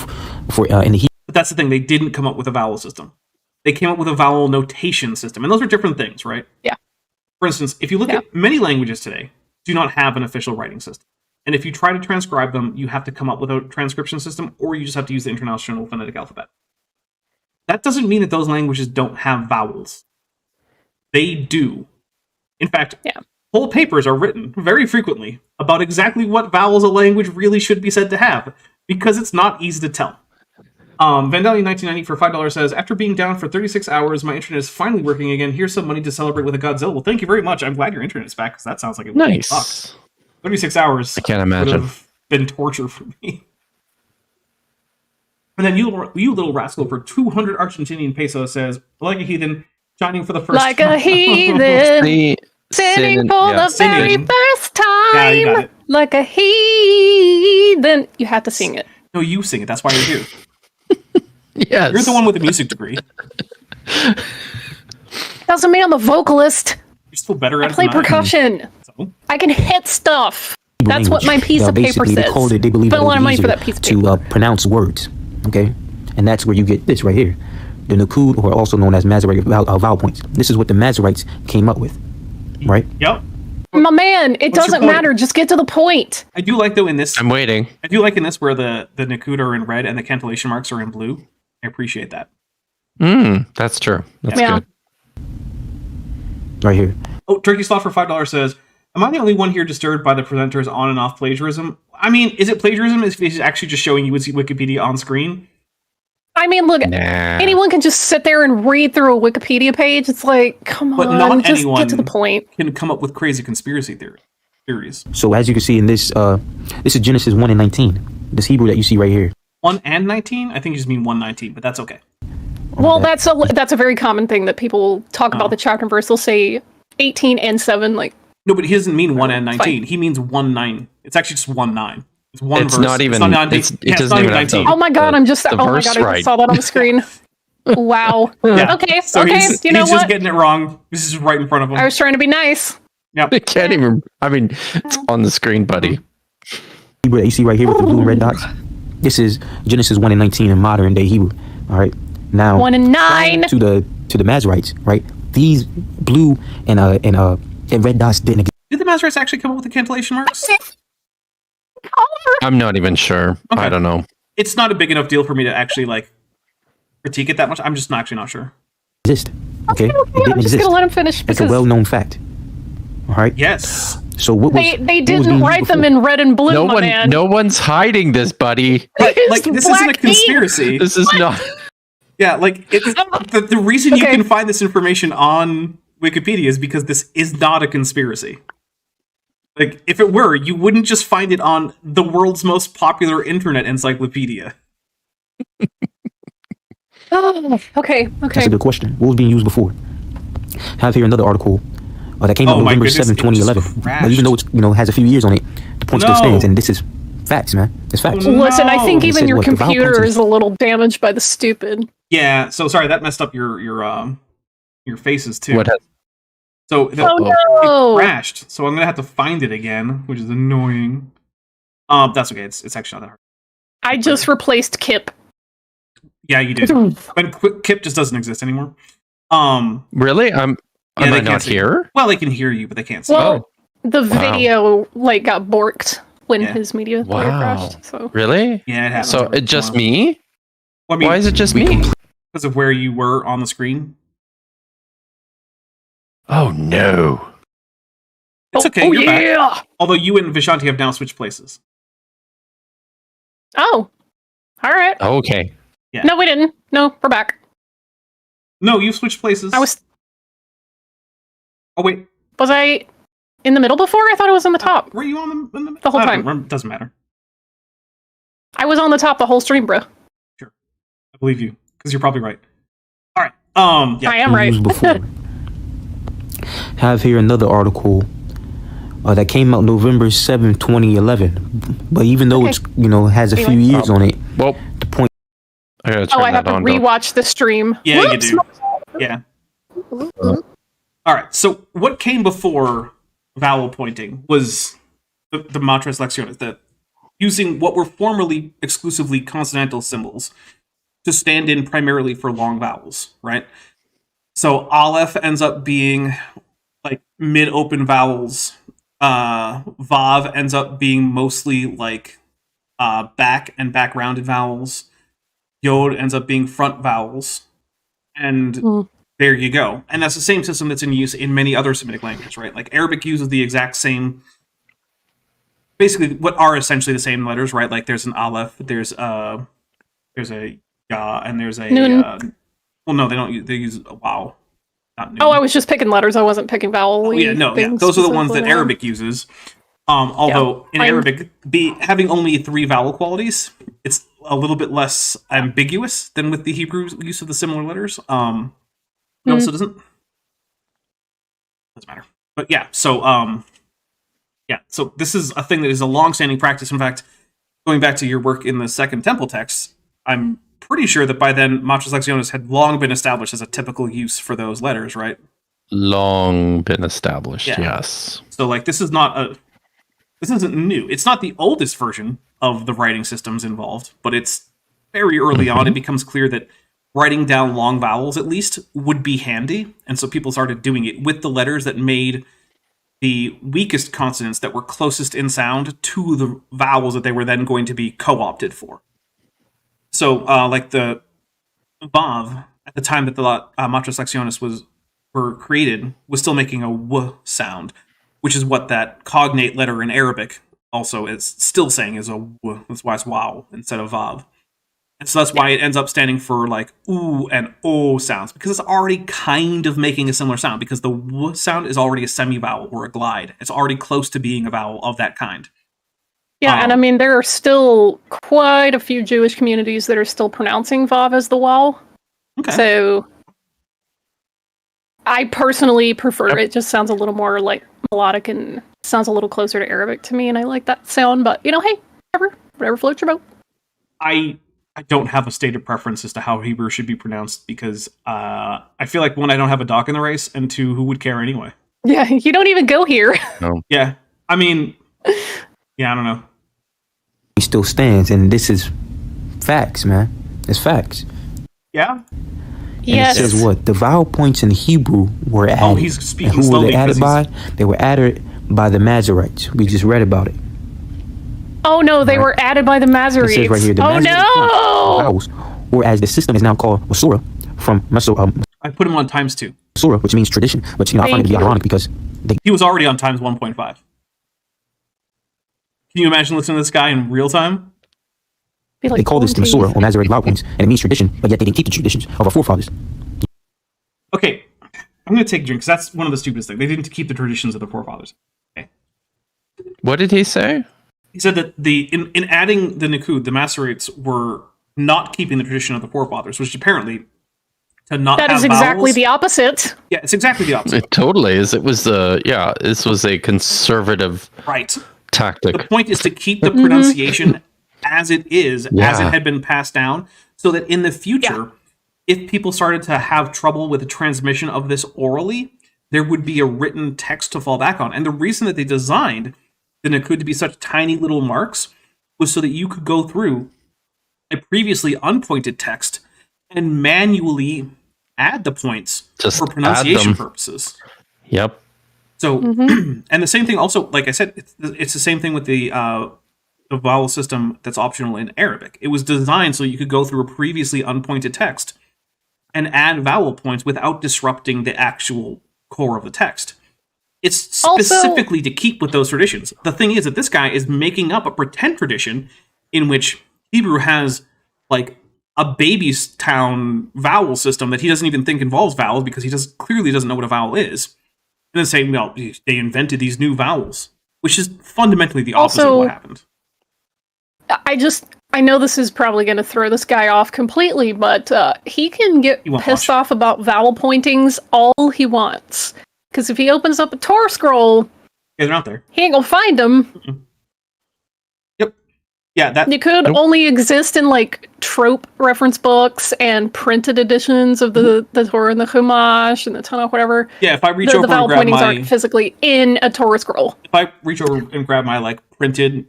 E: for in the
A: But that's the thing; they didn't come up with a vowel system. They came up with a vowel notation system, and those are different things, right?
D: Yeah.
A: For instance, if you look at many languages today, do not have an official writing system. And if you try to transcribe them, you have to come up with a transcription system, or you just have to use the International Phonetic Alphabet. That doesn't mean that those languages don't have vowels. They do. In fact, whole papers are written very frequently about exactly what vowels a language really should be said to have, because it's not easy to tell. Vandalian 1990 for $5 says, after being down for 36 hours, my internet is finally working again. Here's some money to celebrate with a Godzilla. Well, thank you very much. I'm glad your internet's back, because that sounds like it would
C: Nice.
A: sucks. 36 hours.
C: I can't
A: would
C: imagine.
A: have been torture for me. And then you little rascal for 200 Argentinian pesos says, like a heathen, shining for the first
D: Like
A: time.
D: a heathen, sinning for the very
A: Singing.
D: first
A: Yeah, you got
D: time.
A: it.
D: Like a heathen. You have to sing it.
A: No, you sing it. That's why you're here.
C: Yes.
A: You're the one with the music degree.
D: Doesn't mean I'm a vocalist.
A: You're still better at
D: I
A: it
D: play
A: than I am.
D: percussion.
A: So?
D: I can hit stuff. That's what my
E: language.
D: piece of paper
E: Basically,
D: says.
E: They called it, they believe
D: Spent
E: it
D: a lot of
E: would be
D: money for
E: easier
D: that piece of paper.
E: to pronounce words. Okay? And that's where you get this right here. The Nakud, or also known as Masoretic vowel points. This is what the Masoretes came up with. Right?
A: Yep.
D: My man, it
A: What's your
D: doesn't
A: point?
D: matter. Just get to the point.
A: I do like, though, in this...
C: I'm waiting.
A: I do like in this where the Nakud are in red and the cantillation marks are in blue. I appreciate that.
C: That's true. That's
D: Yeah.
C: good.
E: Right here.
A: Oh, Turkey Slot for $5 says, am I the only one here disturbed by the presenter's on and off plagiarism? I mean, is it plagiarism if he's actually just showing you Wikipedia on screen?
D: I mean, look,
C: Nah.
D: anyone can just sit there and read through a Wikipedia page. It's like, come
A: But
D: on,
A: not
D: just
A: anyone
D: get to the point.
A: can come up with crazy conspiracy theories.
E: So as you can see in this, this is Genesis 1 and 19. This Hebrew that you see right here.
A: 1 and 19? I think you just mean 119, but that's okay.
D: Well, that's a very common thing that people talk about the chapter and verse. They'll say 18 and 7, like.
A: No, but he doesn't mean 1 and 19.
D: Fine.
A: He means 1 9. It's actually just 1 9. It's one
C: It's
A: verse.
C: not even-
A: It's not 19.
C: it's- it
A: Yeah, it's
C: doesn't
A: not
C: even
A: even
C: have to-
A: 19.
D: Oh my god,
C: the-
D: I'm just.
C: the
D: Oh my
C: verse
D: god, I
C: right.
D: just saw that on the screen. Wow.
A: Yeah.
D: Okay,
A: So
D: okay.
A: he's
D: You know
A: just
D: what?
A: getting it wrong. This is right in front of him.
D: I was trying to be nice.
A: Yep.
C: I can't even. I mean, it's on the screen, buddy.
E: Hebrew that you see right here with the blue and red dots. This is Genesis 1 and 19 in modern day Hebrew. All right. Now
D: 1 and 9.
E: to the Masoretes, right? These blue and red dots didn't exist.
A: Did the Masoretes actually come up with the cantillation marks?
C: I'm not even sure.
A: Okay.
C: I don't know.
A: It's not a big enough deal for me to actually like critique it that much. I'm just actually not sure.
E: Okay?
D: Okay,
E: It didn't
D: I'm just
E: exist.
D: gonna let him finish
E: It's a
D: because
E: well-known fact. All right.
A: Yes.
E: So what was
D: they
E: what was being
D: didn't
E: used
D: write them
E: before?
D: in red and blue,
C: No
D: my
C: one.
D: man.
C: No one's hiding this, buddy.
A: But
D: It's
A: like this isn't a
D: black ink.
A: conspiracy.
C: This is not.
A: Yeah, like it's the reason you
D: Okay.
A: can find this information on Wikipedia is because this is not a conspiracy. Like if it were, you wouldn't just find it on the world's most popular internet encyclopedia.
D: Oh, okay,
E: That's
D: okay.
E: a good question. What was being used before? I have here another article that came out
A: Oh my
E: November
A: goodness,
E: 7,
A: it just
E: 2011.
A: crashed.
E: But even though it's has a few years on it, the point still
A: No.
E: stands, and this is facts, man. It's facts.
A: Oh, no.
D: Listen, I think
A: They
D: even
E: said
D: your
E: what, the vowel
D: computer
E: consonants?
D: is a little damaged by the stupid.
A: Yeah, so sorry that messed up your faces too.
C: What has,
A: So the,
D: Oh
A: it
D: no!
A: crashed. So I'm gonna have to find it again, which is annoying. That's okay. It's actually not that hard.
D: I just replaced Kip.
A: Yeah, you do. But Kip just doesn't exist anymore.
C: really?
A: Yeah,
C: Am
A: they
C: I
A: can't
C: not
A: see.
C: here?
A: Well, they can hear you, but they can't see.
D: Well, the
C: Wow.
D: video like got borked when
A: Yeah.
D: his media player
C: Wow.
D: crashed. So
C: Really?
A: Yeah, it happens.
C: So
A: every
C: it just
A: once in a while.
C: me?
A: Well, I mean,
C: Why is it just me?
A: because of where you were on the screen.
C: Oh no!
A: It's okay.
D: Oh
A: You're back.
D: yeah!
A: Although you and Vishanti have now switched places.
D: Oh, all right.
C: Okay.
A: Yeah.
D: No, we didn't. No, we're back.
A: No, you've switched places.
D: I was
A: Oh wait,
D: I in the middle before? I thought it was on the top.
A: were you on the
D: The whole
A: I don't
D: time.
A: remember. Doesn't matter.
D: I was on the top the whole stream, bro.
A: I believe you because you're probably right. All right. Yeah.
D: I am right.
E: Used before. Have here another article that came out November 7, 2011. But even though
D: Okay.
E: it's has a few
D: Anyway.
E: years on it,
C: Well,
E: the point
C: I gotta turn
D: Oh, I have
C: that
D: to
C: on. though.
D: rewatch the stream.
A: Yeah, you
D: Whoops.
A: do. Yeah. All right. So what came before vowel pointing was the matras lecciones, that using what were formerly exclusively consonantal symbols to stand in primarily for long vowels, right? So aleph ends up being like mid-open vowels. Vav ends up being mostly like back and back-rounded vowels. Yod ends up being front vowels. And
D: Mm.
A: there you go. And that's the same system that's in use in many other Semitic languages, right? Like Arabic uses the exact same, basically what are essentially the same letters, right? Like there's an aleph, there's a and there's a
D: Nun.
A: well, no, they don't use, they use a wow, not noon.
D: Oh, I was just picking letters. I wasn't picking vowel.
A: Oh, yeah, no, yeah, those are the ones that Arabic uses. Although in Arabic, having only 3 vowel qualities, it's a little bit less ambiguous than with the Hebrew use of the similar letters. It also doesn't matter. But yeah, so so this is a thing that is a long-standing practice. In fact, going back to your work in the Second Temple text, I'm pretty sure that by then Machos Lectiones had long been established as a typical use for those letters, right?
C: Long been established, yes.
A: So like this isn't new. It's not the oldest version of the writing systems involved, but it's very early on. It becomes clear that writing down long vowels, at least, would be handy. And so people started doing it with the letters that made the weakest consonants that were closest in sound to the vowels that they were then going to be co-opted for. So, like the Vav, at the time that the Machos Lectiones were created, was still making a W sound, which is what that cognate letter in Arabic also is still saying is a W. That's why it's wow instead of Vav. And so that's why it ends up standing for like oo and o sounds, because it's already kind of making a similar sound, because the W sound is already a semi-vowel or a glide. It's already close to being a vowel of that kind.
D: Yeah, and I mean, there are still quite a few Jewish communities that are still pronouncing Vav as the vowel.
A: Okay.
D: So I personally prefer it. It just sounds a little more like melodic and sounds a little closer to Arabic to me, and I like that sound. But, you know, hey, whatever floats your boat.
A: I don't have a stated preference as to how Hebrew should be pronounced, because I feel like, 1, I don't have a doc in the race, and 2, who would care anyway?
D: Yeah, you don't even go here.
C: No.
A: Yeah, I mean, yeah, I don't know.
E: He still stands, and this is facts, man. It's facts.
A: Yeah?
E: And
D: Yes.
E: it says what? The vowel points in Hebrew were added.
A: Oh, he's speaking
E: and who were
A: slowly
E: they added
A: because
E: by? They were added by the Masoretes. We just read about it.
D: Oh no, they were added by the Masoretes.
E: It says right here, the
D: Oh no!
E: vowels, or as the system is now called Masora, from
A: I put him on ×2.
E: Masora, which means tradition. But I find it to be ironic because
A: He was already on ×1.5. Can you imagine listening to this guy in real time?
D: Be like
E: they call this the Masora or Masoretic vowel points, and it means tradition, but yet they didn't keep the traditions of our forefathers.
A: Okay, I'm going to take a drink, because that's one of the stupidest things. They didn't keep the traditions of the forefathers. Okay.
C: What did he say?
A: He said that in adding the Nikud, the Masoretes were not keeping the tradition of the forefathers, which apparently to not
D: That
A: have
D: is exactly
A: vowels,
D: the opposite.
A: Yeah, it's exactly the opposite.
C: It totally is. It was this was a conservative
A: Right.
C: tactic.
A: The point is to keep the pronunciation as it is, as it
C: Yeah.
A: had been passed down, so that in the future, if people started to have trouble with the transmission of this orally, there would be a written text to fall back on. And the reason that they designed the Nikud to be such tiny little marks was so that you could go through a previously unpointed text and manually add the points
C: Just
A: for
C: add
A: pronunciation
C: them.
A: purposes.
C: Yep.
A: So, and the same thing also, like I said, it's the same thing with the vowel system that's optional in Arabic. It was designed so you could go through a previously unpointed text and add vowel points without disrupting the actual core of the text. It's specifically to keep with those traditions. The thing is that this guy is making up a pretend tradition in which Hebrew has like a baby's town vowel system that he doesn't even think involves vowels, because he clearly doesn't know what a vowel is. And then saying, well, they invented these new vowels, which is fundamentally the opposite of what happened.
D: I know this is probably going to throw this guy off completely, but he can get pissed off about vowel pointings all he wants. Because if he opens up a Torah scroll,
A: they're not there.
D: He ain't gonna find them.
A: Mm-mm. Yep. Yeah, that
D: They could only exist in like trope reference books and printed editions of the Torah and the Chumash and the Tanakh, whatever.
A: Yeah, if I reach over
D: the vowel
A: and grab
D: pointings
A: my,
D: aren't physically in a Torah scroll.
A: If I reach over and grab my like printed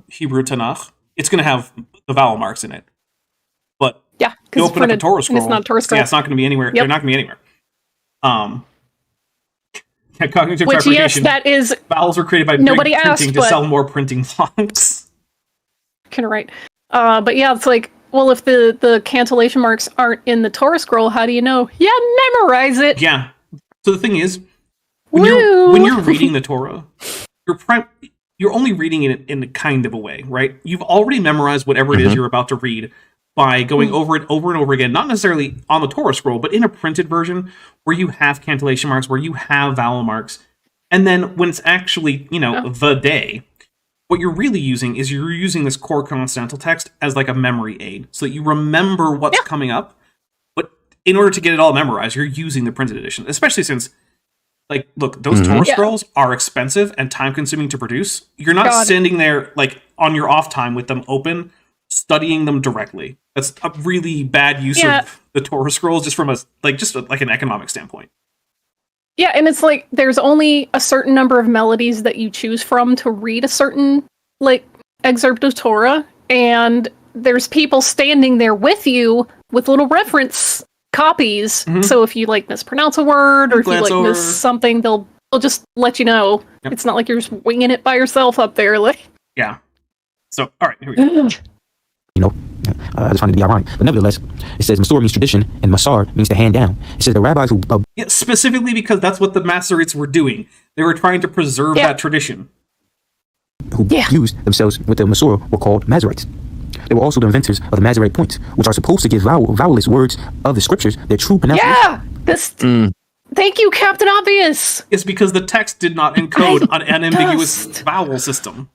A: Hebrew Tanakh, it's gonna have the vowel marks in it. But
D: yeah,
A: you open up a Torah scroll,
D: it's not a Torah scroll.
A: Yeah, it's not gonna be anywhere.
D: Yep.
A: They're not gonna be anywhere. Cognitive
D: Which, yes, that is...
A: Vowels were created by
D: nobody
A: printing
D: asked,
A: to sell more printing blocks.
D: Kind of right. But yeah, it's like, well, if the cantillation marks aren't in the Torah scroll, how do you know? Yeah, memorize it!
A: Yeah. So the thing is, when you're reading the Torah, you're only reading it in a kind of a way, right? You've already memorized whatever it is you're about to read by going over it over and over again, not necessarily on the Torah scroll, but in a printed version where you have cantillation marks, where you have vowel marks. And then when it's actually, the day, what you're really using is you're using this core consonantal text as like a memory aid so that you remember what's coming up. But in order to get it all memorized, you're using the printed edition, especially since, like, look, those Torah scrolls are expensive and time consuming to produce. You're not sitting there like on your off time with them open, studying them directly. That's a really bad use of the Torah scrolls just from an economic standpoint.
D: Yeah, and it's like there's only a certain number of melodies that you choose from to read a certain excerpt of Torah, and there's people standing there with you with little reference copies. So if you mispronounce a word or if you miss something, they'll just let you know. Yep. It's not like you're just winging it by yourself up there.
A: Yeah. So all right, here we go.
E: I just find it to be ironic. But nevertheless, it says Masor means tradition, and Masar means to hand down. It says the rabbis who...
A: specifically because that's what the Masoretes were doing. They were trying to preserve that tradition.
E: Who used themselves with the Masor were called Masoretes. They were also the inventors of the Masorete points, which are supposed to give vowelless words of the scriptures their true pronunciation.
D: Thank you, Captain Obvious!
A: It's because the text did not encode an unambiguous vowel system.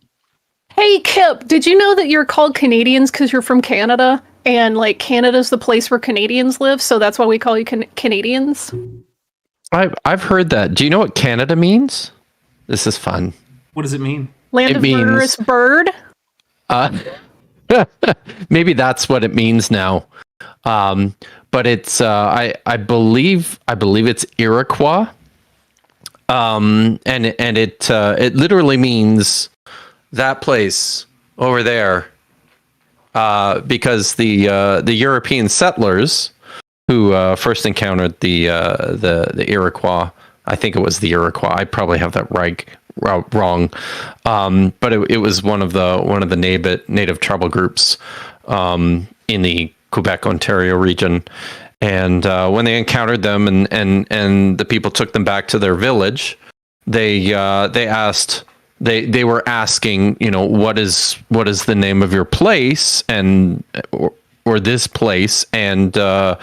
D: Hey, Kip, did you know that you're called Canadians because you're from Canada? And, Canada's the place where Canadians live, so that's why we call you Canadians?
C: I've heard that. Do you know what Canada means? This is fun.
A: What does it mean?
D: Land of murderous bird?
C: Maybe that's what it means now. But it's, I believe it's Iroquois. And it literally means... that place over there, because the European settlers who first encountered the Iroquois, I think it was the Iroquois. I probably have that wrong, but it was one of the native tribal groups in the Quebec, Ontario region. And when they encountered them and the people took them back to their village, they asked. They were asking, what is the name of your place or this place, and the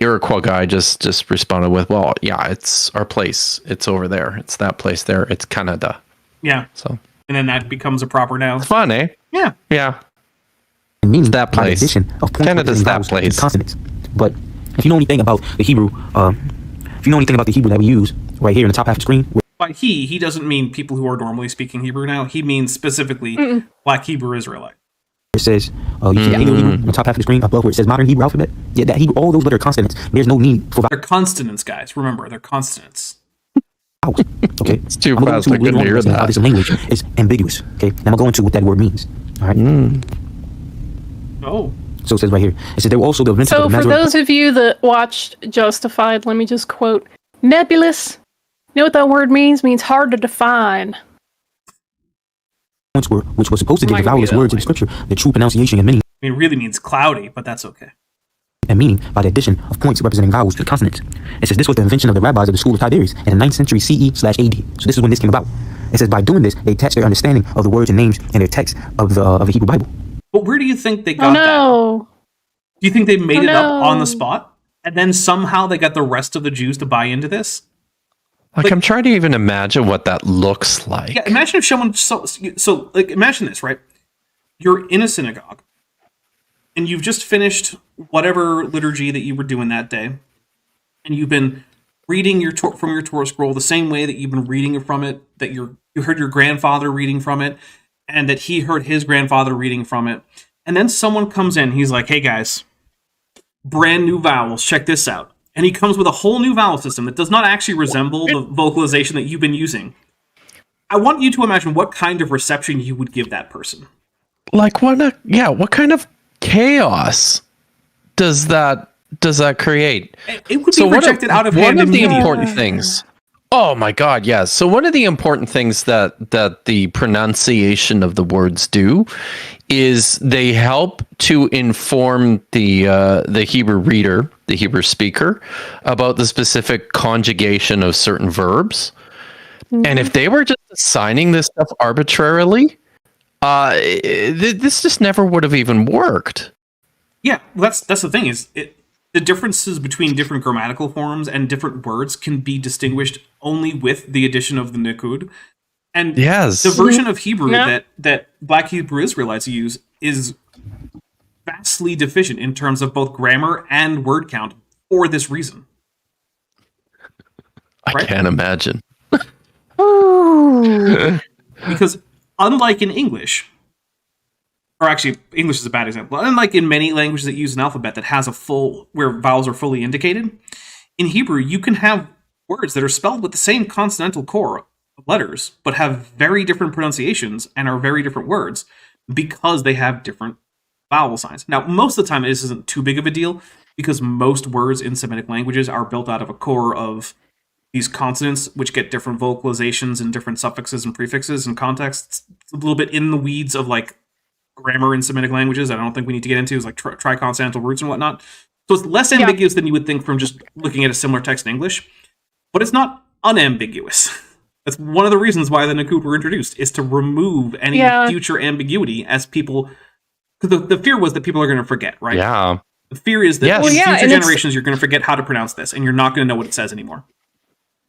C: Iroquois guy just responded with, well, yeah, it's our place, it's over there, it's that place there, it's Canada.
A: Yeah.
C: So
A: and then that becomes a proper noun.
C: It's fun, eh?
A: Yeah.
E: Meaning
C: that place.
E: Canada's that place. Consonants. But if you know anything about the Hebrew. If you know anything about the Hebrew that we use right here in the top half of the screen.
A: By he doesn't mean people who are normally speaking Hebrew now. He means specifically Black Hebrew Israelite.
E: It says, you see the Hebrew on the top half of the screen above where it says modern Hebrew alphabet? Yeah, that Hebrew, all those letter consonants. There's no need for...
A: They're consonants, guys. Remember, they're consonants.
E: Okay.
C: It's too fast. I couldn't hear that.
E: How this language is ambiguous. Okay. Now I'm going to go into what that word means. All right.
A: Oh.
E: So it says right here. It says they were also the inventors of the
D: for those of you that watched Justified, let me just quote, nebulous. You know what that word means? Means hard to define.
E: Which was supposed to give the vowelless words in the scripture the true pronunciation and meaning.
A: It really means cloudy, but that's okay.
E: And meaning by the addition of points representing vowels to consonants. It says this was the invention of the rabbis of the school of Tiberias in the 9th century CE/AD. So this is when this came about. It says by doing this, they attached their understanding of the words and names in their text of the Hebrew Bible.
A: But where do you think they got that? Do you think they made it up on the spot? And then somehow they got the rest of the Jews to buy into this?
C: Like I'm trying to even imagine what that looks like.
A: Yeah, imagine if someone... So imagine this, right? You're in a synagogue, and you've just finished whatever liturgy that you were doing that day, and you've been reading from your Torah scroll the same way that you've been reading from it, that you heard your grandfather reading from it, and that he heard his grandfather reading from it. And then someone comes in, he's like, hey guys, brand new vowels, check this out. And he comes with a whole new vowel system that does not actually resemble the vocalization that you've been using. I want you to imagine what kind of reception you would give that person.
C: Like what kind of chaos does that create?
A: It would be projected out of hand.
C: One of the important things. Oh my God, yes. So one of the important things that the pronunciation of the words do is they help to inform the Hebrew reader, the Hebrew speaker, about the specific conjugation of certain verbs. Mm-hmm. And if they were just assigning this stuff arbitrarily, This just never would have even worked.
A: Yeah, that's the thing is the differences between different grammatical forms and different words can be distinguished only with the addition of the Nikud. And
C: Yes.
A: the version of Hebrew
D: Yeah.
A: that Black Hebrew Israelites use is vastly deficient in terms of both grammar and word count for this reason.
C: I
A: Right?
C: can't imagine.
A: Because unlike in English, or actually English is a bad example, unlike in many languages that use an alphabet that has where vowels are fully indicated, in Hebrew you can have words that are spelled with the same consonantal core of letters, but have very different pronunciations and are very different words because they have different vowel signs. Now, most of the time this isn't too big of a deal because most words in Semitic languages are built out of a core of these consonants, which get different vocalizations and different suffixes and prefixes and contexts. It's a little bit in the weeds of like grammar in Semitic languages. I don't think we need to get into is like triconsonantal roots and whatnot. So it's less ambiguous than you would think from just looking at a similar text in English, but it's not unambiguous. That's one of the reasons why the Nikud were introduced, is to remove any future ambiguity as people... Because the fear was that people are going to forget, right?
C: Yeah.
A: The fear is that
C: Yes.
A: in
C: Well,
D: yeah,
A: future
D: and
A: generations you're going to forget how to pronounce this, and you're not going to know what it says anymore.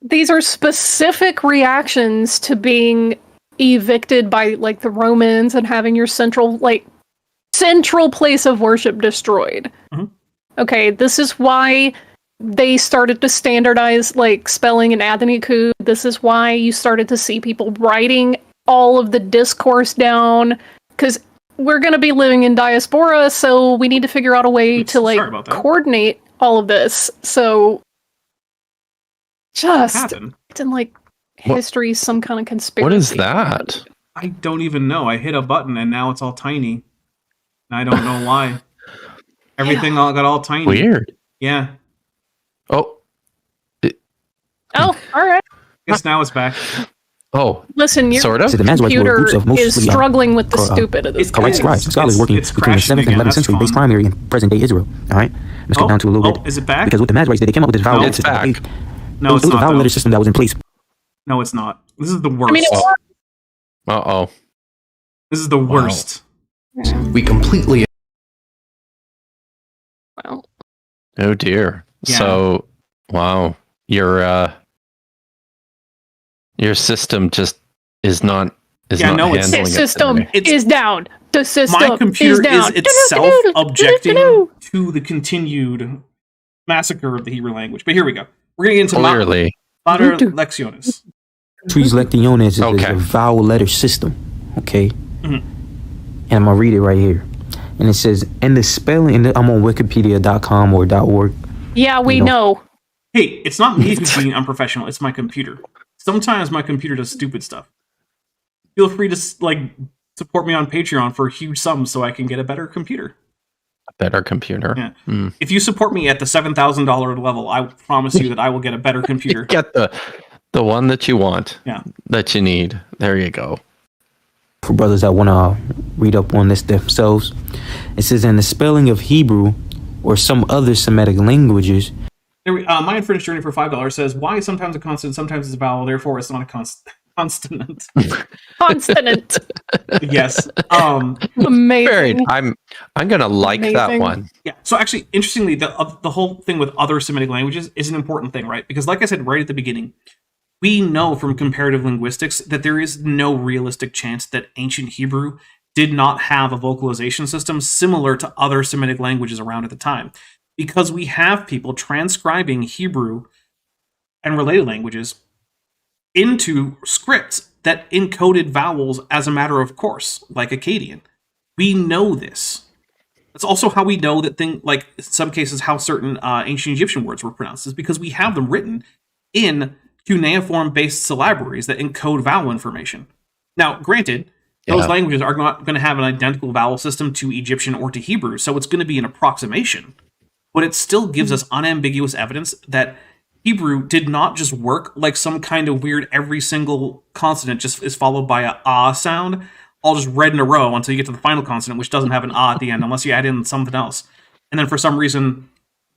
D: These are specific reactions to being evicted by like the Romans and having your central place of worship destroyed.
A: Mhm.
D: Okay, this is why they started to standardize like spelling and add the Nikud. This is why you started to see people writing all of the discourse down, because we're going to be living in diaspora, so we need to figure out a way to
A: Sorry about that.
D: coordinate all of this. So just
A: Happened.
D: in like history, some kind of conspiracy.
C: What is that?
A: I don't even know. I hit a button and now it's all tiny. And I don't know why. Everything all got all tiny.
C: Weird.
A: Yeah.
C: Oh.
D: Oh, all right.
A: Guess now it's back.
C: Oh.
D: Listen, your
C: Sort of.
E: So the Masoretes were
D: computer
E: groups of
D: is
E: mostly
D: struggling with the
E: it's
D: stupidity.
E: correct scribes and scholars working
A: it's
E: between the
A: crashing
E: 7th and
A: again.
E: 11th century,
A: That's
E: based
A: fine.
E: primarily in present-day Israel. All right, let's get down to a little bit.
A: Is it back?
E: Because with the Masoretes, they came up with this vowel
A: No,
E: letter
C: it's
E: system.
C: back.
A: No,
E: It was
A: it's
E: a
A: not.
E: vowel
A: Though.
E: letter system that was in place.
A: No, it's not. This is the worst.
D: I mean, it
C: Uh-oh.
A: This is the worst.
F: We completely
D: well,
C: Oh dear.
A: Yeah.
C: So, wow. Your system just is not
A: Yeah, no, it's-
C: handling
D: the
C: it
D: system
C: today.
A: It's-
D: is down. The system
A: My computer
D: is down.
A: itself objecting to the continued massacre of the Hebrew language. But here we go. We're going to get into
C: Clearly.
A: Mater Lecciones.
E: Trees lectiones is
C: Okay.
E: a vowel letter system. Okay,
A: Mhm.
E: and I'm gonna read it right here. And it says, and the spelling. And I'm on Wikipedia.com or .org.
D: Yeah, we
E: You know.
D: know.
A: Hey, it's not me who's being unprofessional. It's my computer. Sometimes my computer does stupid stuff. Feel free to support me on Patreon for huge sums so I can get a better computer.
C: A better computer.
A: Yeah.
C: Mm.
A: If you support me at the $7,000 level, I promise you that I will get a better computer.
C: Get the one that you want.
A: Yeah.
C: That you need. There you go.
E: For brothers that want to read up on this themselves, it says, in the spelling of Hebrew or some other Semitic languages.
A: My unfinished journey for $5 says, why is sometimes a consonant, sometimes it's a vowel, therefore it's not a consonant.
D: Consonant.
A: Yes.
D: Amazing.
C: Very. I'm gonna like that
D: Amazing.
C: one.
A: Yeah. So actually, interestingly, the whole thing with other Semitic languages is an important thing, right? Because like I said right at the beginning, we know from comparative linguistics that there is no realistic chance that ancient Hebrew did not have a vocalization system similar to other Semitic languages around at the time. Because we have people transcribing Hebrew and related languages into scripts that encoded vowels as a matter of course, like Akkadian. We know this. That's also how we know that in some cases, how certain ancient Egyptian words were pronounced, is because we have them written in cuneiform-based syllabaries that encode vowel information. Now, granted, those languages are not going to have an identical vowel system to Egyptian or to Hebrew, so it's going to be an approximation. But it still gives us unambiguous evidence that Hebrew did not just work like some kind of weird every single consonant just is followed by a ah sound, all just read in a row until you get to the final consonant, which doesn't have an ah at the end unless you add in something else. And then for some reason,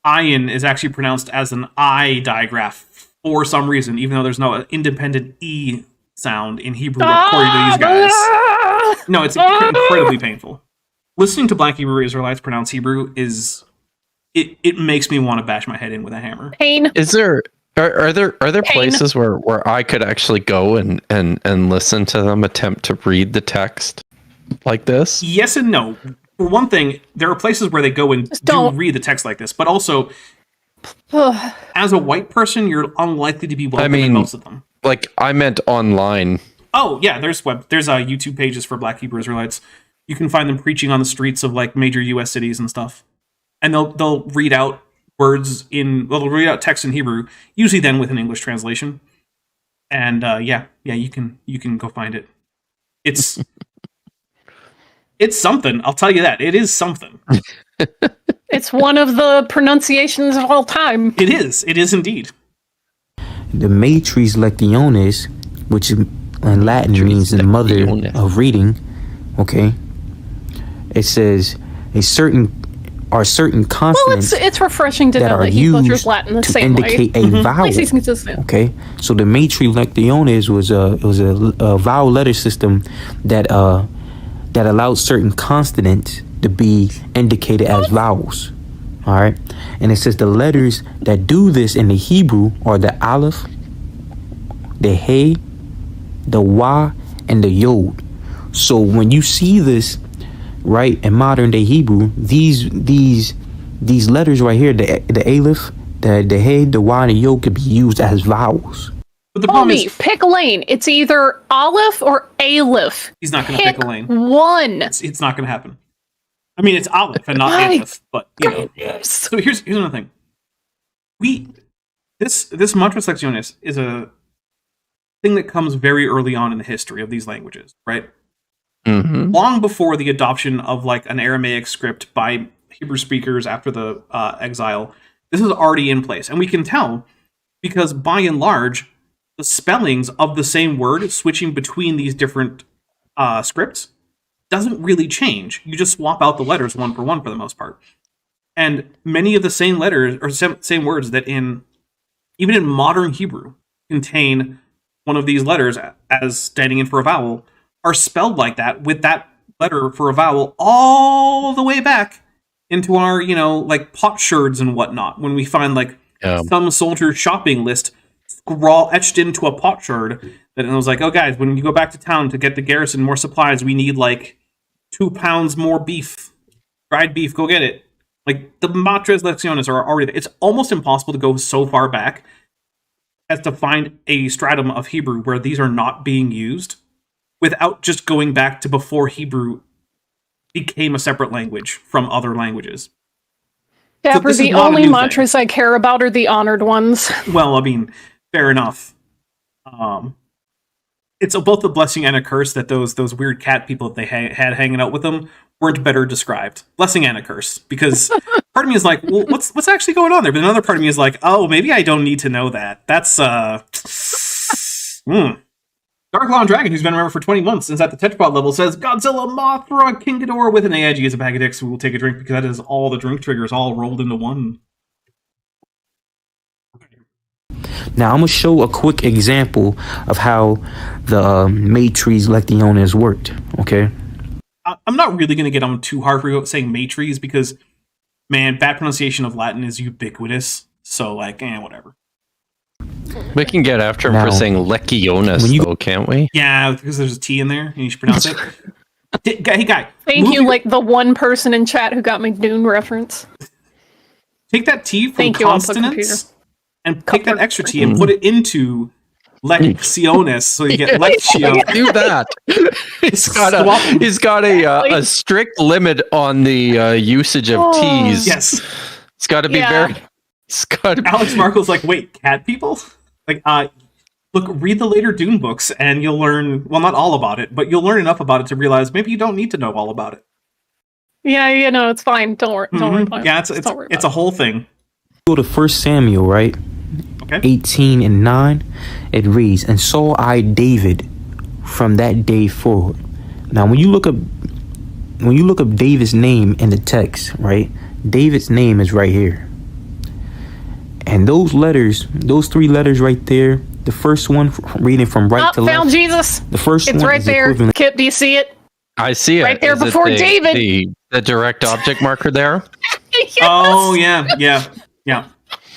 A: ayin is actually pronounced as an I digraph for some reason, even though there's no independent E sound in Hebrew according to these guys. No, it's incredibly painful. Listening to Black Hebrew Israelites pronounce Hebrew it makes me want to bash my head in with a hammer.
D: Pain.
C: Is there are there
D: Pain.
C: places where I could actually go and listen to them attempt to read the text like this?
A: Yes and no. For one thing, there are places where they go and do read the text like this, but also as a white person, you're unlikely to be welcome in most of them.
C: Like, I meant online.
A: Oh yeah, there's YouTube pages for Black Hebrew Israelites. You can find them preaching on the streets of like major U.S. cities and stuff, and they'll read out they'll read out text in Hebrew, usually then with an English translation. And you can go find it. It's something. I'll tell you that it is something.
D: It's one of the pronunciations of all time.
A: It is indeed.
E: The Matres Lectiones, which in Latin means the mother of reading, okay? It says certain consonants.
D: Well, it's refreshing to
E: that
D: know
E: are
D: that he
E: used
D: butchers Latin the
E: to
D: same way.
E: indicate a vowel.
D: At least he's consistent.
E: Okay, so the Matres Lectiones was a vowel letter system that allowed certain consonants to be indicated as vowels. All right, and it says the letters that do this in the Hebrew are the Aleph, the He, the Wa, and the Yod. So when you see this, right, in modern day Hebrew, these letters right here, the Aleph, the He, the Wa, and the Yod could be used as vowels.
A: But the problem is,
D: pick a lane. It's either Aleph or Aleph.
A: He's not going to pick a lane.
D: One.
A: It's not going to happen. I mean, it's Aleph and not Aleph, but you know. So here's another thing. This Matres Lectiones is a thing that comes very early on in the history of these languages, right?
C: Mm-hmm.
A: Long before the adoption of like an Aramaic script by Hebrew speakers after the exile, this is already in place, and we can tell because by and large, the spellings of the same word switching between these different scripts doesn't really change. You just swap out the letters one for one for the most part. And many of the same letters or same words that even in modern Hebrew contain one of these letters as standing in for a vowel are spelled like that with that letter for a vowel all the way back into our, like potsherds and whatnot. When we find like some soldier's shopping list etched into a potsherd, that it was like, oh guys, when you go back to town to get the garrison more supplies, we need like 2 pounds more beef, dried beef, go get it. Like the Matres Lectiones are already there. It's almost impossible to go so far back as to find a stratum of Hebrew where these are not being used without just going back to before Hebrew became a separate language from other languages.
D: Dapper, the only mantras I care about are the honored ones.
A: Well, I mean, fair enough. It's both a blessing and a curse that those weird cat people that they had hanging out with them weren't better described. Blessing and a curse, because part of me is like, well, what's actually going on there? But another part of me is like, oh, maybe I don't need to know that. That's Dark Law Dragon, who's been around for 20 months since at the Tetrapod level, says Godzilla, Mothra, King Ghidorah with an AIG as a bag of dicks. We will take a drink because that is all the drink triggers all rolled into one.
E: Now I'm gonna show a quick example of how the Matres Lectiones worked. Okay.
A: I'm not really gonna get on too hard for saying Matres because, man, bad pronunciation of Latin is ubiquitous. So like, whatever.
C: We can get after him for saying Lectiones, though, can't we?
A: Yeah, because there's a T in there and you should pronounce it. Hey, guy.
D: Thank you, like the one person in chat who got my Dune reference.
A: Take that T from consonants and take that extra T and put it into Lectiones, so you get Lectio.
C: Do that. He's got a strict limit on the usage of T's.
A: Yes.
C: It's got to be very...
A: Alex Marco's like, wait, cat people? Like, look, read the later Dune books and you'll learn, well, not all about it, but you'll learn enough about it to realize maybe you don't need to know all about it.
D: Yeah, it's fine. Don't worry about it.
A: Yeah, it's a whole thing.
E: Go to 1 Samuel, right?
A: Okay.
E: 18 and 9, it reads, "And saw I David from that day forward." Now, when you look up David's name in the text, right? David's name is right here. And those letters, those 3 letters right there, the first one reading from right to left.
D: Found Jesus.
E: The first
D: it's
E: one
D: right
E: is
D: there.
E: equivalent.
D: Kip, do you see it?
C: I see it.
D: Right there
C: Is it
D: before David.
C: The direct object marker there.
D: Yes!
A: Oh yeah.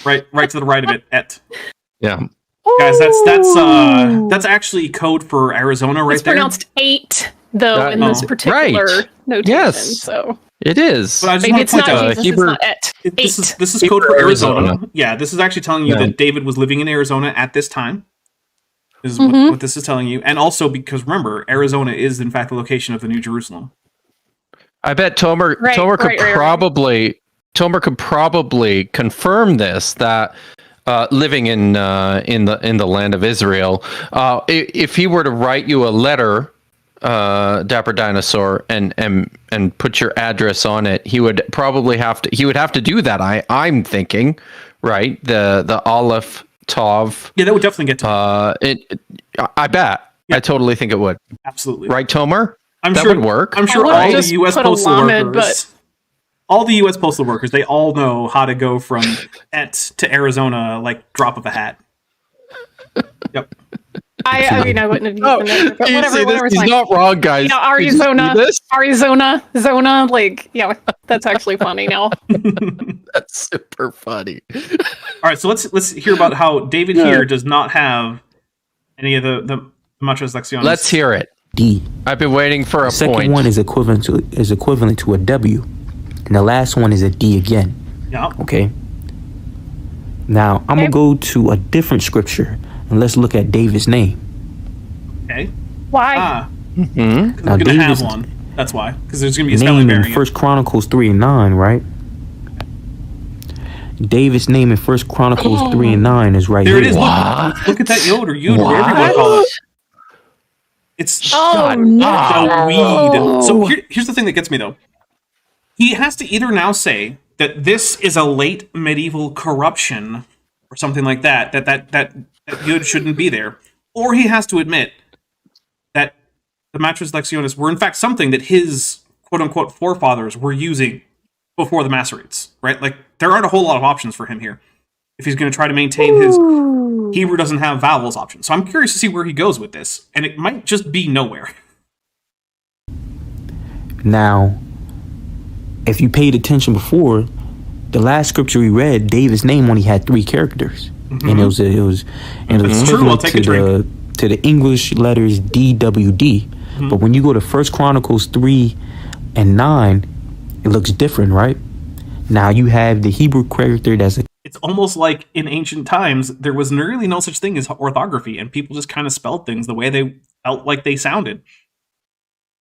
A: Right to the right of it. Et.
C: Yeah.
A: Guys, that's actually code for Arizona right
D: It's
A: there.
D: pronounced 8, though,
C: That-
D: in this
A: oh.
D: particular
C: Right.
D: notation.
C: Yes.
D: So
C: It is.
A: But I just
D: maybe
A: want
D: it's
A: to point
D: not
A: out,
D: Jesus,
C: Hebrew-
D: it's not et.
A: this is
C: Hebrew
A: code for Arizona.
C: Arizona.
A: Yeah, this is actually telling you
C: Yeah.
A: that David was living in Arizona at this time. This is what this is telling you. And also because remember, Arizona is in fact the location of the New Jerusalem.
C: I bet Tomer could probably confirm this, that living in the land of Israel, if he were to write you a letter, Dapper Dinosaur, and put your address on it, he would probably have to do that. I'm thinking, right? The Aleph Tav.
A: Yeah, that would definitely get to
C: I bet.
A: Yeah.
C: I totally think it would.
A: absolutely.
C: Right, Tomer?
A: I'm
C: That
A: sure
C: would work.
A: I'm sure
D: I would've
A: all the
D: just
A: US
D: put a
A: postal
D: lamed,
A: workers all the US postal workers, they all know how to go from Et to Arizona like drop of a hat. Yep.
D: I mean, I wouldn't have used it, but
C: You
D: whatever,
C: see this?
D: whatever's
C: He's
D: fine.
C: not wrong, guys.
D: Yeah,
C: Did you see this?
D: Zona, like, yeah, that's actually funny now.
C: That's super funny.
A: All right, so let's hear about how David here does not have any of the Machos Lecciones.
C: Let's hear it.
E: D.
C: I've been waiting for a
E: The second
C: point.
E: one is equivalent to a W, and the last one is a D again.
A: Yeah.
E: Okay. Now I'm gonna go to a different scripture and let's look at David's name.
A: Okay.
D: Why?
A: Ah,
C: Mhm.
A: we're gonna have
E: David's
A: one. That's why, because there's gonna be a spelling
E: name in
A: variant.
E: First Chronicles 3:9, right? David's name in First Chronicles 3:9 is right
A: There
E: here.
A: it is. Look at that yod or yud, whatever you want to call it. It's
D: Oh,
A: the
D: no.
A: weed. So here's the thing that gets me though. He has to either now say that this is a late medieval corruption or something like that, that yud shouldn't be there, or he has to admit that the Matras Lecciones were in fact something that his quote unquote forefathers were using before the Masoretes, right? Like there aren't a whole lot of options for him here if he's going to try to maintain his Hebrew doesn't have vowels option. So I'm curious to see where he goes with this, and it might just be nowhere.
E: Now, if you paid attention before, the last scripture we read, David's name only had 3 characters, and it was
A: That's true. I'll
E: equivalent
A: take a drink.
E: to the English letters DWD. But when you go to First Chronicles 3 and 9, it looks different, right? Now you have the Hebrew character that's a
A: It's almost like in ancient times, there was really no such thing as orthography, and people just kind of spelled things the way they felt like they sounded.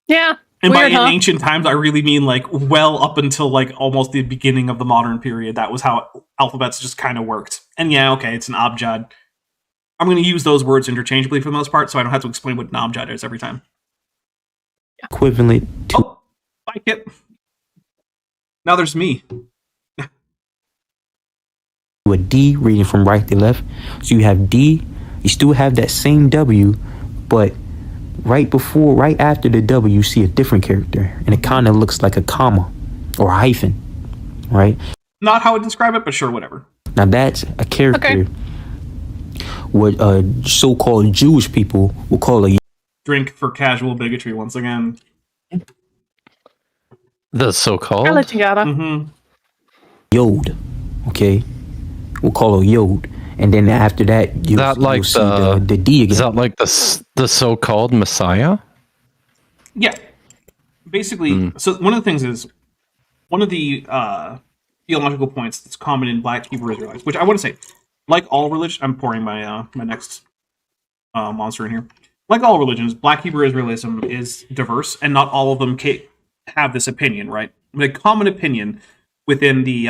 D: Yeah.
A: And
D: Weird,
A: by
D: huh?
A: in ancient times, I really mean like well up until like almost the beginning of the modern period. That was how alphabets just kind of worked. And yeah, okay, it's an abjad. I'm going to use those words interchangeably for the most part, so I don't have to explain what an abjad is every time.
E: equivalent to
A: Oh, like it. Now there's me.
E: a D reading from right to left. So you have D, you still have that same W, but right after the W, you see a different character, and it kind of looks like a comma or a hyphen, right?
A: Not how I describe it, but sure, whatever.
E: Now that's a character what so-called Jewish people will call a
A: Drink for casual bigotry once again.
C: The
D: I'll
C: so-called.
D: let you gotta.
A: Mm-hmm.
E: yod, okay? We'll call a yod, and then after that, you'll see the D again.
C: Is that like the so-called Messiah?
A: Yeah. Basically, so one of the things is, one of the theological points that's common in Black Hebrew Israelites, which I want to say, like all religion, I'm pouring my my next monster in here. Like all religions, Black Hebrew Israelism is diverse, and not all of them have this opinion, right? The common opinion within the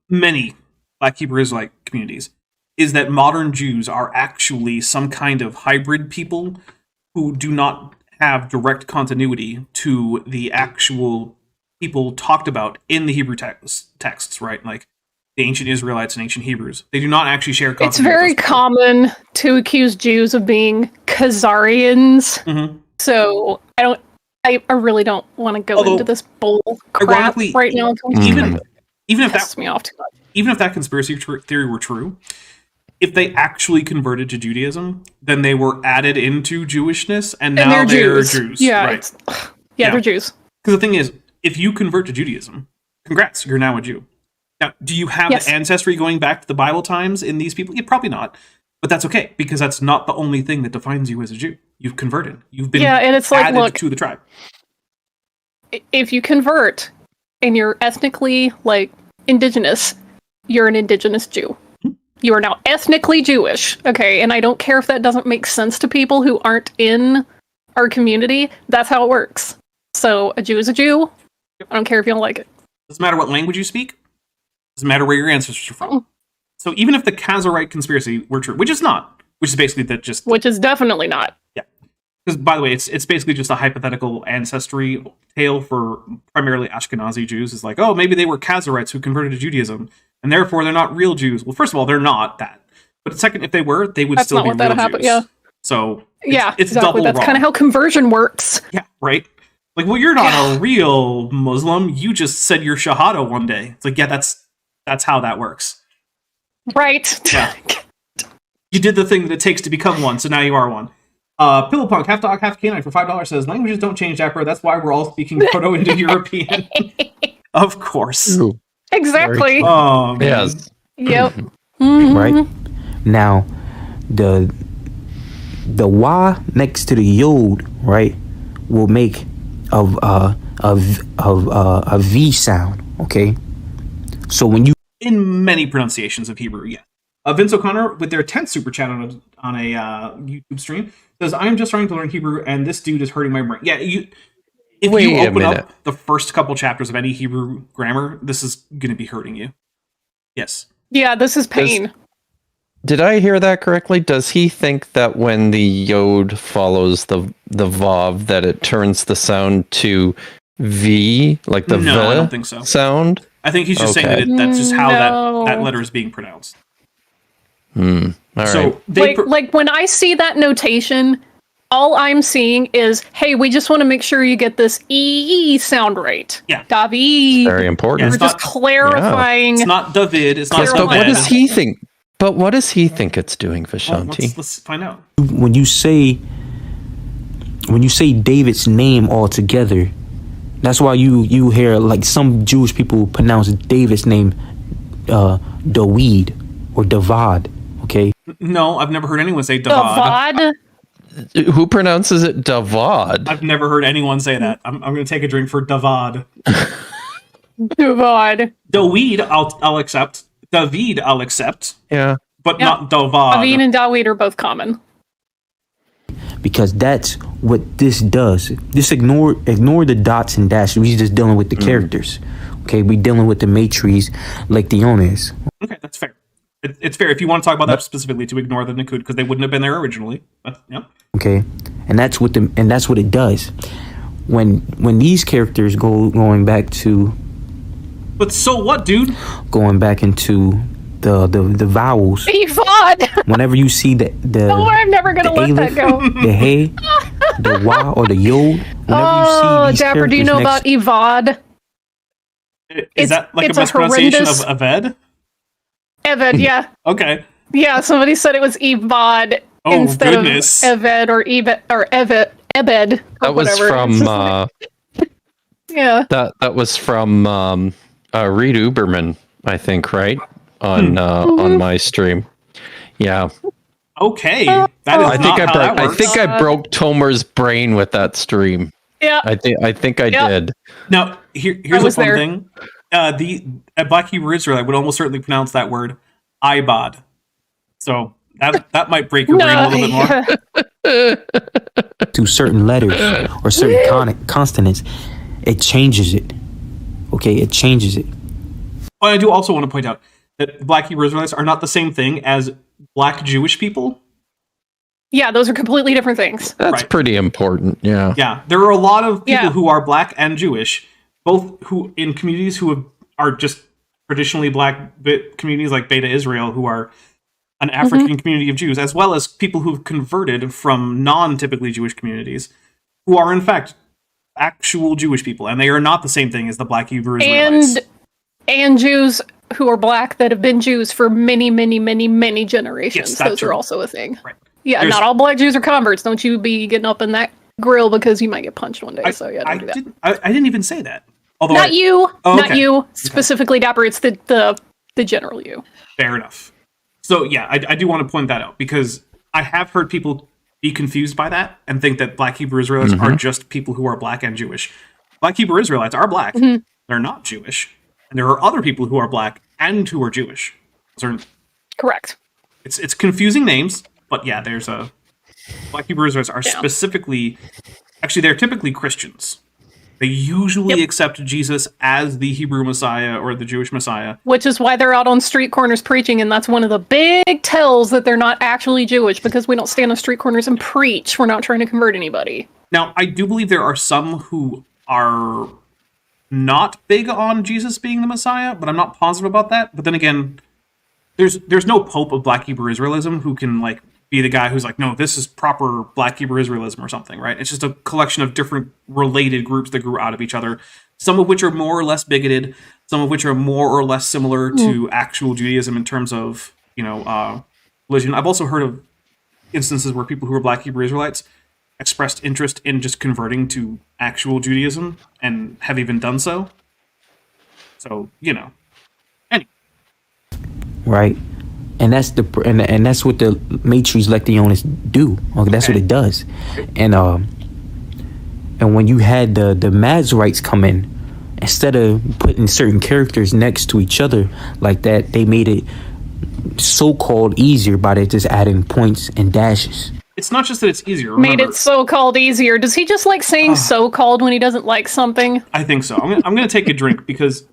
A: many Black Hebrew Israelite communities is that modern Jews are actually some kind of hybrid people who do not have direct continuity to the actual people talked about in the Hebrew texts, right? Like the ancient Israelites and ancient Hebrews. They do not actually share continuity.
D: It's very
A: with those people.
D: common to accuse Jews of being Khazarians.
A: Mhm.
D: So I really don't want to go
A: Although,
D: into this bull crap
A: ironically,
D: right now.
A: Even if
D: Pisses
A: that
D: me off too much.
A: even if that conspiracy theory were true, if they actually converted to Judaism, then they were added into Jewishness, and
D: And
A: now they're
D: Jews.
A: Jews.
D: Yeah,
A: right.
D: yeah, they're Jews.
A: Because the thing is, if you convert to Judaism, congrats, you're now a Jew. Now, do you have
D: Yes.
A: the ancestry going back to the Bible times in these people? Yeah, probably not. But that's okay, because that's not the only thing that defines you as a Jew. You've converted. You've been
D: And it's like,
A: added
D: look,
A: to the tribe.
D: if you convert and you're ethnically like indigenous, you're an indigenous Jew. You are now ethnically Jewish, okay? And I don't care if that doesn't make sense to people who aren't in our community. That's how it works. So a Jew is a Jew. I don't care if you don't like it.
A: Doesn't matter what language you speak. Doesn't matter where your ancestors are from. So even if the Kazarite conspiracy were true, which is not, which is basically that just...
D: Which is definitely not.
A: Yeah. Because, by the way, it's basically just a hypothetical ancestry tale for primarily Ashkenazi Jews. It's like, oh, maybe they were Kazarites who converted to Judaism, and therefore they're not real Jews. Well, first of all, they're not that. But second, if they were, they would
D: That's
A: still
D: not
A: be
D: what
A: real
D: that happened,
A: Jews.
D: yeah.
A: So,
D: Yeah,
A: it's
D: exactly.
A: double
D: That's
A: wrong.
D: kind of how conversion works.
A: Yeah, right? Like, well, you're not a real Muslim. You just said your Shahada one day. It's like, yeah, that's how that works.
D: Right.
A: Yeah. You did the thing that it takes to become one, so now you are one. Pillowpunk, half dog, half canine for $5 says, languages don't change, Dapper. That's why we're all speaking Proto-Indo-European. Of course.
C: Ooh,
D: Exactly.
A: Oh, man.
C: yes.
D: Yep.
E: Right? Now, the Y next to the Yod, right, will make a V sound, okay? So when you
A: In many pronunciations of Hebrew, yeah. Vince O'Connor, with their 10th super chat on a YouTube stream, says, I'm just starting to learn Hebrew, and this dude is hurting my brain. Yeah, if
C: Wait
A: you
C: a
A: open
C: minute.
A: up the first couple chapters of any Hebrew grammar, this is going to be hurting you. Yes.
D: Yeah, this is pain.
C: Did I hear that correctly? Does he think that when the Yod follows the Vav, that it turns the sound to V, like the
A: No,
C: V
A: I don't think so.
C: sound?
A: I think he's just saying
C: Okay.
A: that that's just how
D: No.
A: that letter is being pronounced.
C: All right.
A: So they
D: Like when I see that notation, all I'm seeing is, hey, we just want to make sure you get this E sound right.
A: Yeah.
D: David.
C: Very important.
A: Yeah,
D: We're
A: it's
D: just clarifying.
A: it's not David. It's not
C: Yes, but
A: David.
C: what does he think? But what does he think it's doing,
A: Well,
C: Vishanti?
A: let's find out.
E: when you say David's name all together, that's why you hear like some Jewish people pronounce David's name Dawid or Davad. Okay,
A: No, I've never heard anyone say Davad.
D: Davad.
C: Who pronounces it Davad?
A: I've never heard anyone say that. I'm going to take a drink for Davad.
D: Davad.
A: Daweed, I'll accept. David, I'll accept,
C: Yeah.
A: but
D: Yeah.
A: not Davad.
D: David and David are both common.
E: because that's what this does. Just ignore the dots and dashes. We just dealing with the characters. Okay, we dealing with the matrices like Dion is.
A: Okay, that's fair. It's fair if you want to talk about that specifically to ignore the Nakud because they wouldn't have been there originally. Yep.
E: Okay, and that's what it does. When these characters going back into
A: But so what, dude?
E: the vowels.
D: Evad!
E: Whenever you see the
D: Oh, I'm never gonna
E: the
D: let that
E: aleph,
D: go.
E: the hey, the y or the yod. Whenever
D: Oh,
E: you see these
D: Dapper, do you know about
E: characters
D: Evad?
A: Is that like a
D: it's a
A: mispronunciation
D: horrendous-
A: of Aved?
D: Evad, yeah.
A: Okay.
D: Yeah, somebody said it was Evad
A: Oh,
D: instead
A: goodness.
D: of Eved or Ebed or Ebed. Or
C: That was
D: whatever.
C: from
D: It's just like- yeah.
C: that was from Reed Uberman, I think, right? On my stream. Yeah.
A: Okay. That is
C: I think
A: not how that
C: I
A: works.
C: think I broke Tomer's brain with that stream.
D: Yeah.
C: I think I
D: Yeah.
C: did.
A: Now, here's
D: I
A: a
D: was
A: fun
D: there.
A: thing. A Black Hebrew Israelite would almost certainly pronounce that word Ibad. So that might break your brain a little bit more.
E: to certain letters or certain consonants, it changes it. Okay, it changes it.
A: But I do also want to point out that Black Hebrew Israelites are not the same thing as Black Jewish people.
D: Yeah, those are completely different things.
C: That's
A: Right.
C: pretty important. Yeah.
A: Yeah, there are a lot of people
D: Yeah.
A: who are Black and Jewish, both who in communities who are just traditionally Black communities like Beta Israel, who are an African community of Jews, as well as people who've converted from non-typically Jewish communities, who are in fact actual Jewish people, and they are not the same thing as the Black Hebrew Israelites.
D: And Jews who are black that have been Jews for many, many, many, many generations.
A: Yes, that's
D: Those
A: true.
D: are also a thing.
A: Right.
D: Yeah,
A: There's-
D: not all black Jews are converts. Don't you be getting up in that grill because you might get punched one day.
A: I,
D: so yeah,
A: I
D: don't do that.
A: didn't even say that. Although
D: Not you.
A: Oh,
D: Not
A: okay.
D: you. Specifically, Dapper. It's the general you.
A: Fair enough. So yeah, I do want to point that out because I have heard people be confused by that and think that Black Hebrew Israelites are just people who are black and Jewish. Black Hebrew Israelites are black. They're not Jewish. And there are other people who are black and who are Jewish. Those are,
D: Correct.
A: it's confusing names, but yeah, there's a Black Hebrew Israelites are specifically, actually, they're typically Christians. They usually accept Jesus as the Hebrew Messiah or the Jewish Messiah.
D: Which is why they're out on street corners preaching, and that's one of the big tells that they're not actually Jewish, because we don't stand on street corners and preach. We're not trying to convert anybody.
A: Now, I do believe there are some who are not big on Jesus being the Messiah, but I'm not positive about that. But then again, there's no Pope of Black Hebrew Israelism who can like be the guy who's like, no, this is proper Black Hebrew Israelism or something, right? It's just a collection of different related groups that grew out of each other, some of which are more or less bigoted, some of which are more or less similar to actual Judaism in terms of, religion. I've also heard of instances where people who are Black Hebrew Israelites expressed interest in just converting to actual Judaism and have even done so. So, anyway.
E: Right. And that's and that's what the Matrix Lectionis do. Okay, that's what it does. And when you had the Masoretes come in, instead of putting certain characters next to each other like that, they made it so-called easier by just adding points and dashes.
A: It's not just that it's easier.
D: Made
A: Remember,
D: it so-called easier. Does he just like saying so-called when he doesn't like something?
A: I think so. I'm going to take a drink because,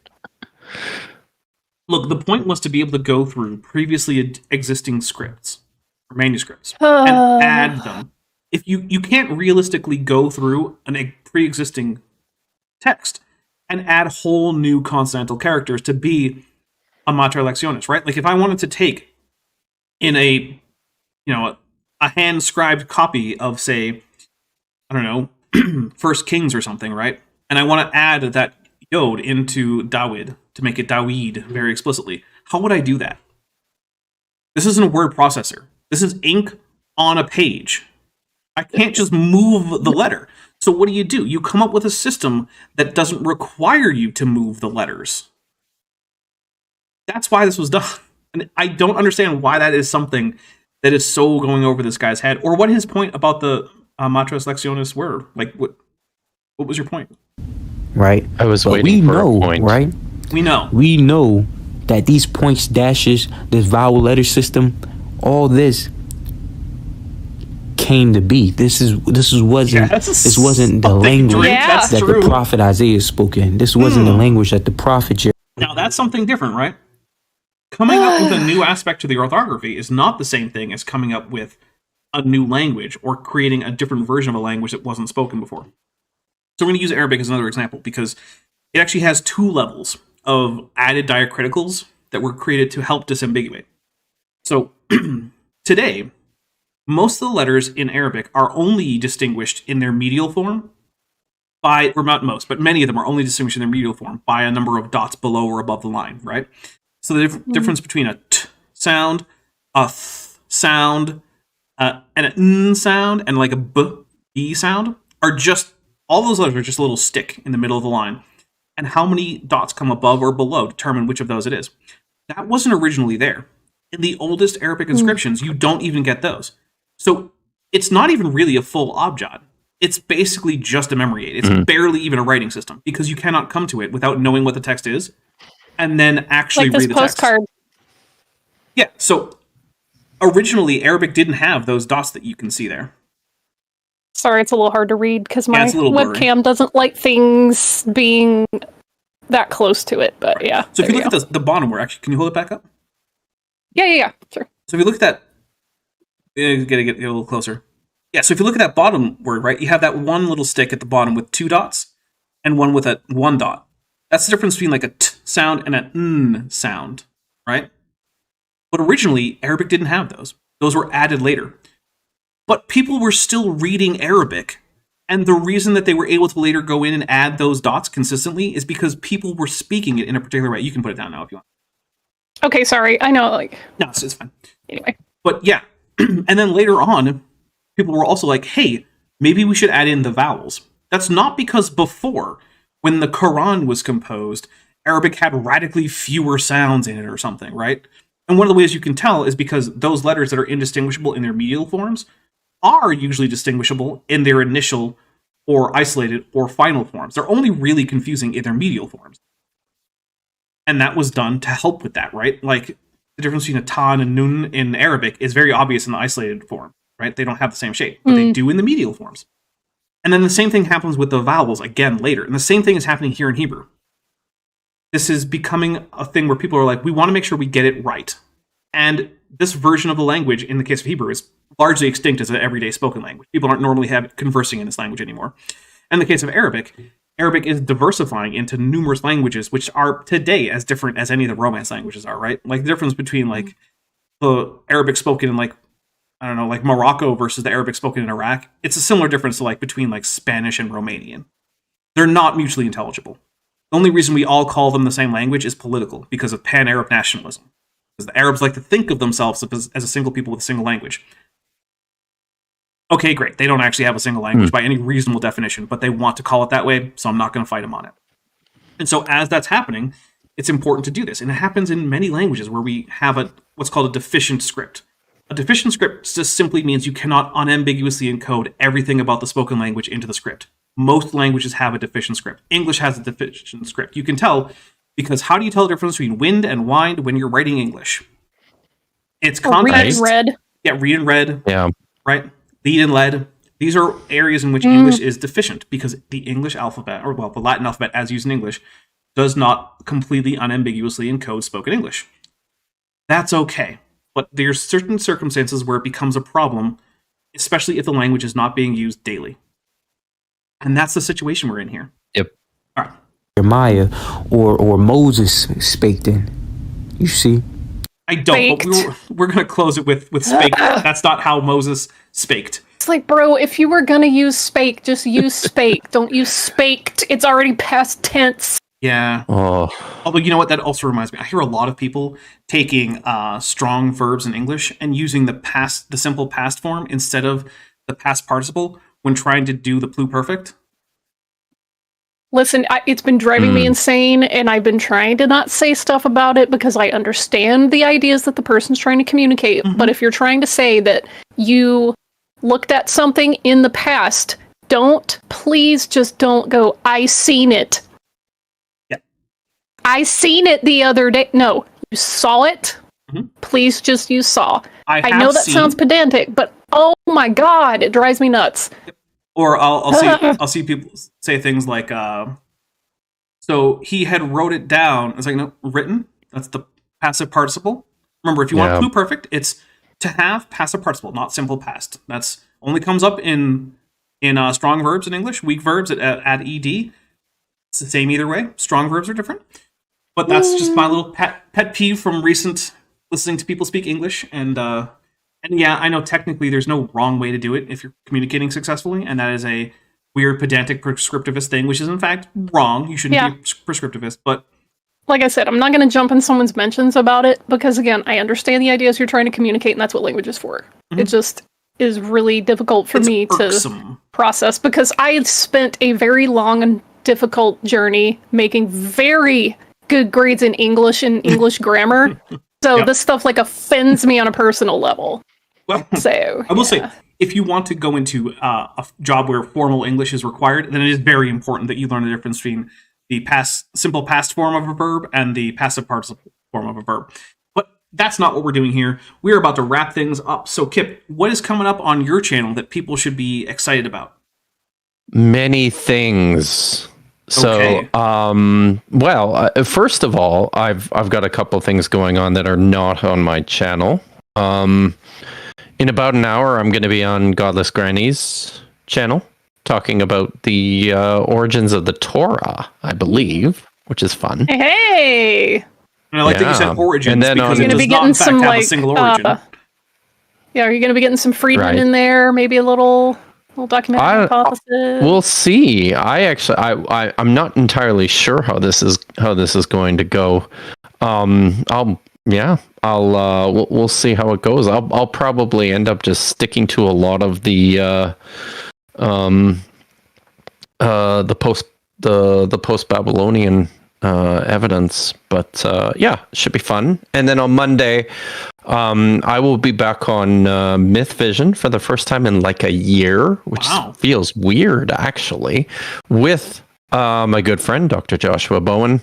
A: look, the point was to be able to go through previously existing scripts or manuscripts and add them. If you can't realistically go through a pre-existing text and add whole new consonantal characters to be a mater lectionis, right? Like if I wanted to take in a hand-scribed copy of, say, I don't know, First Kings or something, right? And I want to add that yod into Dawid to make it Dawid very explicitly. How would I do that? This isn't a word processor. This is ink on a page. I can't just move the letter. So what do? You come up with a system that doesn't require you to move the letters. That's why this was done. And I don't understand why that is something that is so going over this guy's head, or what his point about the matras lectionis were. Like, what was your point?
E: Right.
C: I was
E: But
C: waiting
E: we
C: for
E: know,
C: a point.
E: right?
A: We know.
E: We know that these points, dashes, this vowel letter system, all this came to be. This wasn't the language
D: Yeah.
E: that the prophet Isaiah spoke in. This wasn't the language that the prophet
A: Now that's something different, right? Coming up with a new aspect to the orthography is not the same thing as coming up with a new language or creating a different version of a language that wasn't spoken before. So we're going to use Arabic as another example because it actually has two levels of added diacriticals that were created to help disambiguate. So today, most of the letters in Arabic are only distinguished in their medial form by, or not most, but many of them are only distinguished in their medial form by a number of dots below or above the line, right? So the difference between a t sound, a th sound, and an n sound, and like a b sound are just, all those letters are just a little stick in the middle of the line. And how many dots come above or below determine which of those it is. That wasn't originally there. In the oldest Arabic inscriptions, you don't even get those. So it's not even really a full abjad. It's basically just a memory aid. It's barely even a writing system because you cannot come to it without knowing what the text is and then actually
D: Like this
A: read the text.
D: postcard.
A: Yeah, so originally Arabic didn't have those dots that you can see there.
D: Sorry, it's a little hard to read because my
A: it's a little blurry.
D: webcam doesn't like things being that close to it. But yeah.
A: So if you
D: there
A: look at the bottom where, actually, can you hold it back up?
D: Yeah, sure.
A: So if you look at that, get a little closer. Yeah, so if you look at that bottom word, right, you have that one little stick at the bottom with two dots and one with a one dot. That's the difference between like a t sound and an n sound, right? But originally, Arabic didn't have those. Those were added later. But people were still reading Arabic, and the reason that they were able to later go in and add those dots consistently is because people were speaking it in a particular way. You can put it down now if you want.
D: Okay, sorry. I know, like,
A: No, it's fine.
D: anyway.
A: But yeah, and then later on, people were also like, hey, maybe we should add in the vowels. That's not because before, when the Quran was composed, Arabic had radically fewer sounds in it or something, right? And one of the ways you can tell is because those letters that are indistinguishable in their medial forms are usually distinguishable in their initial or isolated or final forms. They're only really confusing in their medial forms. And that was done to help with that, right? Like, the difference between a ta and a nun in Arabic is very obvious in the isolated form, right? They don't have the same shape, but they do in the medial forms. And then the same thing happens with the vowels again later. And the same thing is happening here in Hebrew. This is becoming a thing where people are like, we want to make sure we get it right. And this version of the language, in the case of Hebrew, is largely extinct as an everyday spoken language. People aren't normally conversing in this language anymore. In the case of Arabic, Arabic is diversifying into numerous languages, which are today as different as any of the Romance languages are, right? Like the difference between like the Arabic spoken in like, I don't know, like Morocco versus the Arabic spoken in Iraq. It's a similar difference to like between like Spanish and Romanian. They're not mutually intelligible. The only reason we all call them the same language is political, because of pan-Arab nationalism. Because the Arabs like to think of themselves as a single people with a single language. Okay, great. They don't actually have a single language by any reasonable definition, but they want to call it that way, so I'm not going to fight them on it. And so as that's happening, it's important to do this. And it happens in many languages where we have what's called a deficient script. A deficient script just simply means you cannot unambiguously encode everything about the spoken language into the script. Most languages have a deficient script. English has a deficient script. You can tell, because how do you tell the difference between wind and wind when you're writing English? It's context.
D: Read and read.
A: Yeah, read and read.
C: Yeah.
A: Right? Lead and led. These are areas in which English is deficient, because the English alphabet, or well, the Latin alphabet as used in English, does not completely unambiguously encode spoken English. That's okay. But there's certain circumstances where it becomes a problem, especially if the language is not being used daily. And that's the situation we're in here.
C: Yep.
A: All right.
E: Jeremiah or Moses spake then. You see.
A: I don't, but we're going to close it with spake. That's not how Moses spaked.
D: It's like, bro, if you were gonna use spake, just use spake. Don't use spaked. It's already past tense.
A: Yeah.
C: Oh.
A: Although, you know what? That also reminds me. I hear a lot of people taking strong verbs in English and using the simple past form instead of the past participle when trying to do the pluperfect.
D: Listen, it's been driving me insane, and I've been trying to not say stuff about it because I understand the ideas that the person's trying to communicate. But if you're trying to say that you looked at something in the past, please just don't go, I seen it.
A: Yeah.
D: I seen it the other day. No, you saw it. Please just use saw. I know that sounds pedantic, but oh my god, it drives me nuts.
A: Or I'll see people say things like, so he had wrote it down. It's like, no, written. That's the passive participle. Remember, if you want pluperfect, it's to have passive participle, not simple past. That's only comes up in strong verbs in English. Weak verbs add ed. It's the same either way. Strong verbs are different. But that's just my little pet peeve from recent listening to people speak English. And yeah, I know technically there's no wrong way to do it if you're communicating successfully, and that is a weird pedantic prescriptivist thing, which is in fact wrong. You shouldn't be prescriptivist, but
D: like I said, I'm not going to jump in someone's mentions about it because, again, I understand the ideas you're trying to communicate, and that's what language is for. It just is really difficult for me to process because I spent a very long and difficult journey making very good grades in English and English grammar. So this stuff like offends me on a personal level.
A: Well,
D: so
A: I will say, if you want to go into a job where formal English is required, then it is very important that you learn the difference between the simple past form of a verb and the passive participle form of a verb. But that's not what we're doing here. We're about to wrap things up. So, Kip, what is coming up on your channel that people should be excited about?
C: Many things. So, well, first of all, I've got a couple things going on that are not on my channel. In about an hour, I'm going to be on Godless Granny's channel, talking about the origins of the Torah, I believe, which is fun.
D: Hey!
A: And I like that you said origins,
C: and then
A: because it does not, in fact, have a single origin.
D: Are you going to be getting some Friedman in there? Maybe a little documentary hypothesis?
C: We'll see. I'm not entirely sure how this is going to go. I'll yeah, we'll see how it goes. I'll probably end up just sticking to a lot of the post Babylonian evidence, but yeah, it should be fun. And then on Monday, I will be back on Myth Vision for the first time in like a year, which feels weird actually, with my good friend Dr. Joshua Bowen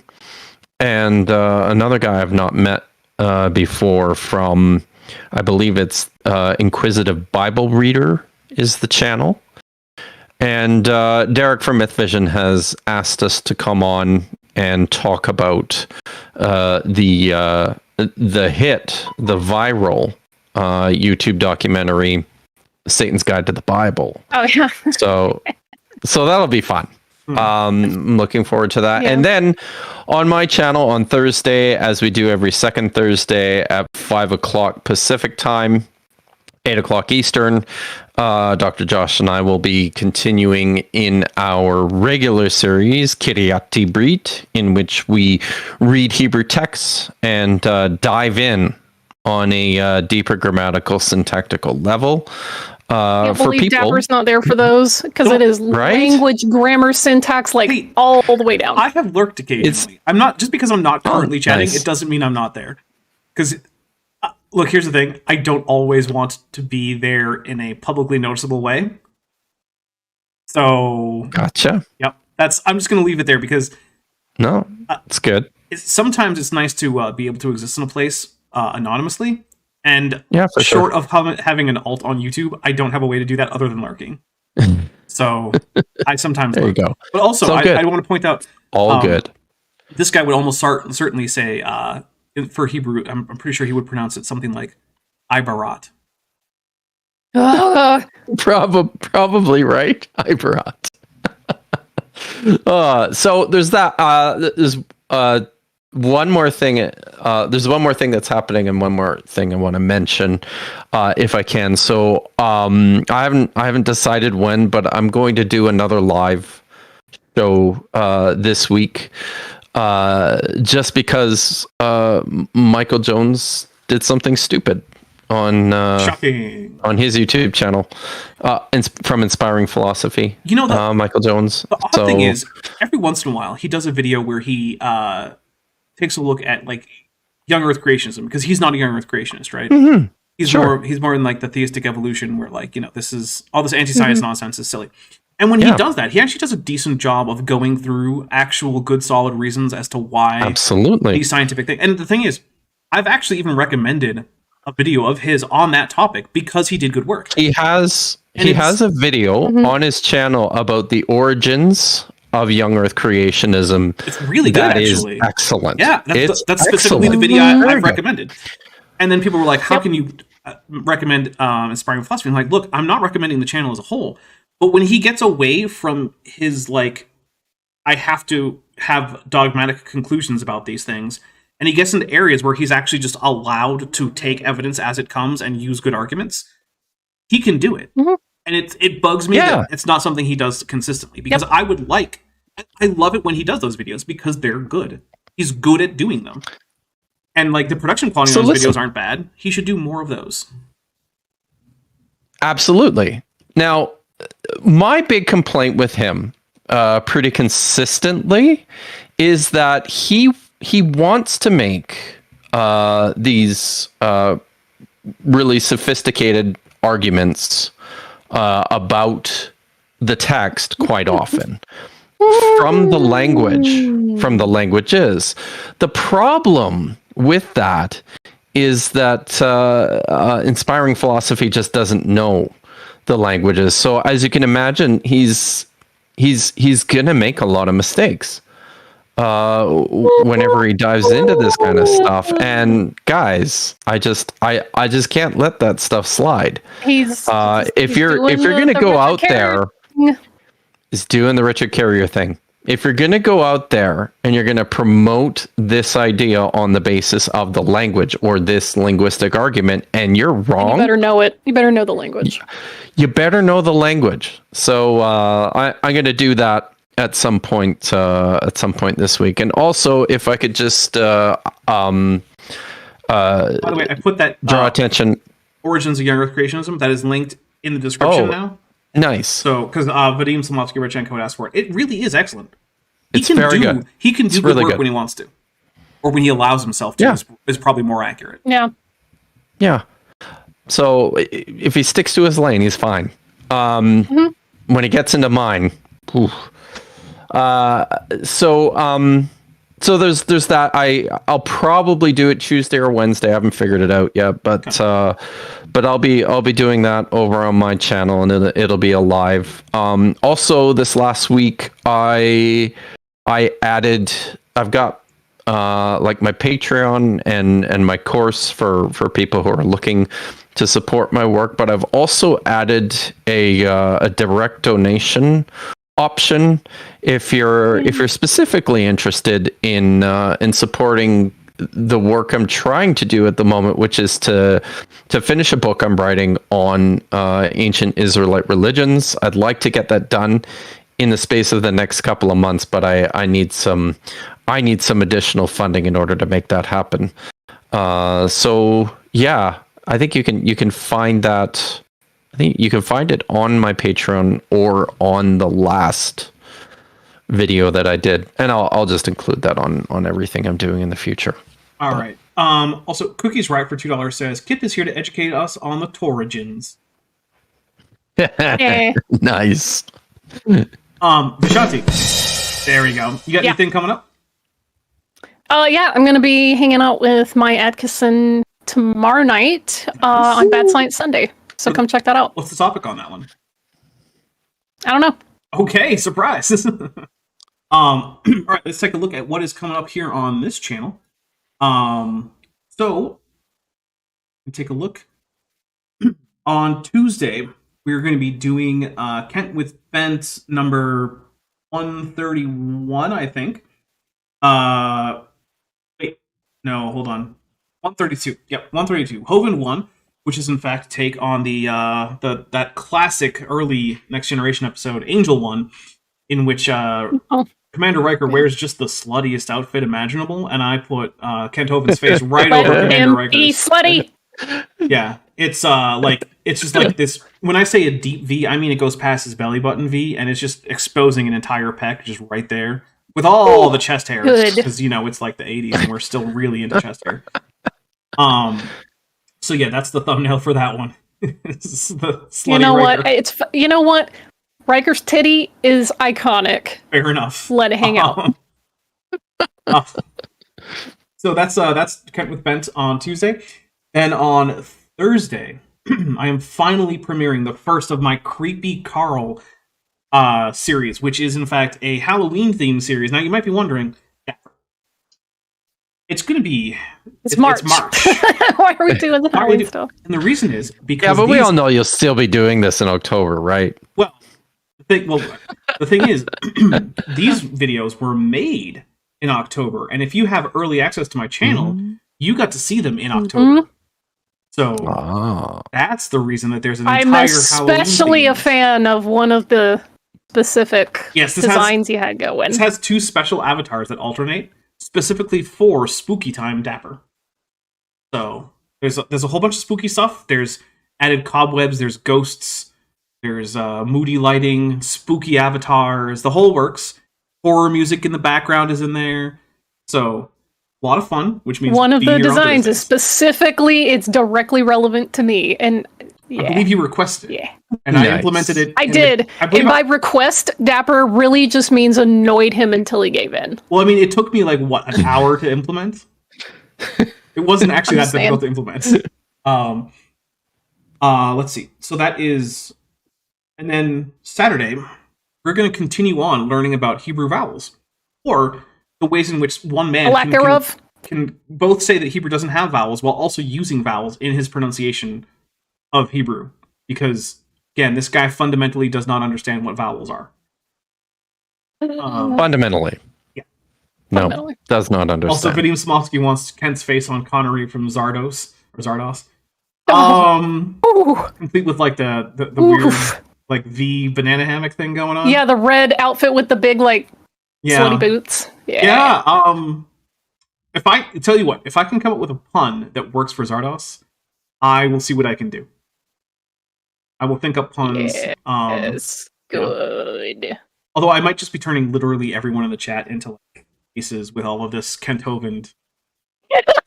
C: and another guy I've not met before from, I believe it's Inquisitive Bible Reader is the channel. And Derek from Myth Vision has asked us to come on and talk about the viral YouTube documentary, Satan's Guide to the Bible.
D: Oh yeah.
C: So that'll be fun. I'm looking forward to that. Yeah. And then on my channel on Thursday, as we do every second Thursday at 5 o'clock Pacific time, 8 o'clock Eastern, Dr. Josh and I will be continuing in our regular series, Kiryat Brit, in which we read Hebrew texts and dive in on a deeper grammatical syntactical level.
D: I can't believe Dapper's not there for those, because it is language, grammar, syntax, all the way down.
A: I have lurked occasionally. I'm not, just because I'm not currently chatting, it doesn't mean I'm not there. Because, look, here's the thing. I don't always want to be there in a publicly noticeable way. So...
C: Gotcha.
A: Yep. I'm just going to leave it there because...
C: No, it's good.
A: Sometimes it's nice to be able to exist in a place anonymously. And
C: for
A: short of having an alt on YouTube, I don't have a way to do that other than lurking. So I sometimes
C: there
A: lurk.
C: You go.
A: But also, I want to point out...
C: All good.
A: This guy would almost certainly say, for Hebrew, I'm pretty sure he would pronounce it something like Ibarat.
C: Probably right. Ibarat. So there's that. There's one more thing. There's one more thing that's happening, and one more thing I want to mention, if I can. So I haven't decided when, but I'm going to do another live show this week, just because Michael Jones did something stupid on his YouTube channel from Inspiring Philosophy.
A: You know,
C: Michael Jones.
A: The odd thing is, every once in a while, he does a video where he takes a look at young Earth creationism, because he's not a young Earth creationist, right?
C: Mm-hmm.
A: He's more in the theistic evolution, where this is all this anti-science nonsense is silly. And when he does that, he actually does a decent job of going through actual good, solid reasons as to why these scientific things. And the thing is, I've actually even recommended a video of his on that topic because he did good work.
C: He has a video on his channel about the origins of young Earth creationism.
A: It's really good, actually.
C: Is excellent.
A: Yeah, that's specifically the video I've recommended. And then people were like, how can you recommend Inspiring Philosophy? I'm like, look, I'm not recommending the channel as a whole. But when he gets away from his, I have to have dogmatic conclusions about these things, and he gets into areas where he's actually just allowed to take evidence as it comes and use good arguments, he can do it. Mm-hmm. And it bugs me that it's not something he does consistently, because I love it when he does those videos because they're good. He's good at doing them. And the production quality of those videos aren't bad. He should do more of those.
C: Absolutely. Now, my big complaint with him pretty consistently is that he wants to make these really sophisticated arguments about the text quite often from the languages. The problem with that is that Inspiring Philosophy just doesn't know the languages. So as you can imagine, he's gonna make a lot of mistakes whenever he dives into this kind of stuff. And guys, I just can't let that stuff slide. If you're gonna go out there, is doing the Richard Carrier thing. If you're going to go out there and you're going to promote this idea on the basis of the language or this linguistic argument, and you're wrong, you
D: better know it. You better know the language.
C: You better know the language. So I'm going to do that at some point this week. And also, if I could just
A: By the way, I put that
C: draw attention.
A: Origins of Young Earth Creationism that is linked in the description now.
C: Nice.
A: So, because Vadim Slomovsky-Radchenko had asked for it. It really is excellent.
C: It's very good.
A: He can do good
C: really
A: work
C: good.
A: when he wants to. Or when he allows himself to, is probably more accurate.
D: Yeah.
C: Yeah. So if he sticks to his lane, he's fine. When he gets into mine, oof. So there's that. I'll probably do it Tuesday or Wednesday. I haven't figured it out yet, but I'll be doing that over on my channel, and it'll be a live. Also, this last week I've got like my Patreon and my course for people who are looking to support my work, but I've also added a direct donation option if you're specifically interested in supporting the work I'm trying to do at the moment, which is to finish a book I'm writing on ancient Israelite religions. I'd like to get that done in the space of the next couple of months, but I need some additional funding in order to make that happen. So yeah, I think you can find that. I think you can find it on my Patreon or on the last video that I did, and I'll just include that on everything I'm doing in the future.
A: All right. Also, Cookies Right for $2 says Kip is here to educate us on the Torigins.
C: Nice.
A: Vishanti. There we go. You got anything coming up?
D: Yeah, I'm gonna be hanging out with my Atkinson tomorrow night on Bad Science Sunday. So come check that out.
A: What's the topic on that one?
D: I don't know.
A: Okay, surprise. All right, let's take a look at what is coming up here on this channel. So take a look. On Tuesday, we're going to be doing Kent with Bent number 131, I think. Wait, no, hold on. 132. Yep, 132. Hoven 1, which is in fact take on the that classic early Next Generation episode, Angel 1, in which Commander Riker wears just the sluttiest outfit imaginable, and I put Kent Hoven's face right over Commander Riker's.
D: Be slutty.
A: Yeah, it's it's just like this. When I say a deep V, I mean it goes past his belly button V, and it's just exposing an entire pec just right there with all the chest hairs, because it's like the 80s and we're still really into chest hair. So yeah, that's the thumbnail for that one. It's the slutty
D: you know what? Riker's titty is iconic.
A: Fair enough.
D: Let it hang out.
A: So that's Kent with Bent on Tuesday. Then on Thursday, I am finally premiering the first of my Creepy Carl series, which is in fact a Halloween-themed series. Now you might be wondering, it's going to be...
D: It's March. Why are we doing the Halloween stuff?
A: And the reason is because...
C: Yeah, but we all know you'll still be doing this in October, right?
A: Well, the thing is, these videos were made in October, and if you have early access to my channel, you got to see them in October. So that's the reason that there's an entire
D: I'm especially a fan of one of the specific designs you had going.
A: This has 2 special avatars that alternate, specifically for Spooky Time Dapper. So there's a whole bunch of spooky stuff. There's added cobwebs, there's ghosts, there's moody lighting, spooky avatars, the whole works. Horror music in the background is in there. So a lot of fun, which means
D: one of the designs is specifically, it's directly relevant to me. And
A: I believe you requested it. And I implemented it.
D: I did. And by request, Dapper really just means annoyed him until he gave in.
A: Well, I mean, it took me like, what, an hour to implement? It wasn't actually that difficult to implement. Let's see. So that is... And then Saturday, we're going to continue on learning about Hebrew vowels. Or the ways in which one man can both say that Hebrew doesn't have vowels while also using vowels in his pronunciation of Hebrew. Because, again, this guy fundamentally does not understand what vowels are.
C: Fundamentally.
A: Yeah.
C: No, does not understand.
A: Also, Vadim Smolovsky wants Kent's face on Connery from Zardos. Complete with like the weird like V banana hammock thing going on.
D: Yeah, the red outfit with the big slutty boots. Yeah.
A: If I tell you what, if I can come up with a pun that works for Zardos, I will see what I can do. I will think up puns.
D: Yes, good.
A: Although I might just be turning literally everyone in the chat into like faces with all of this Kenthoven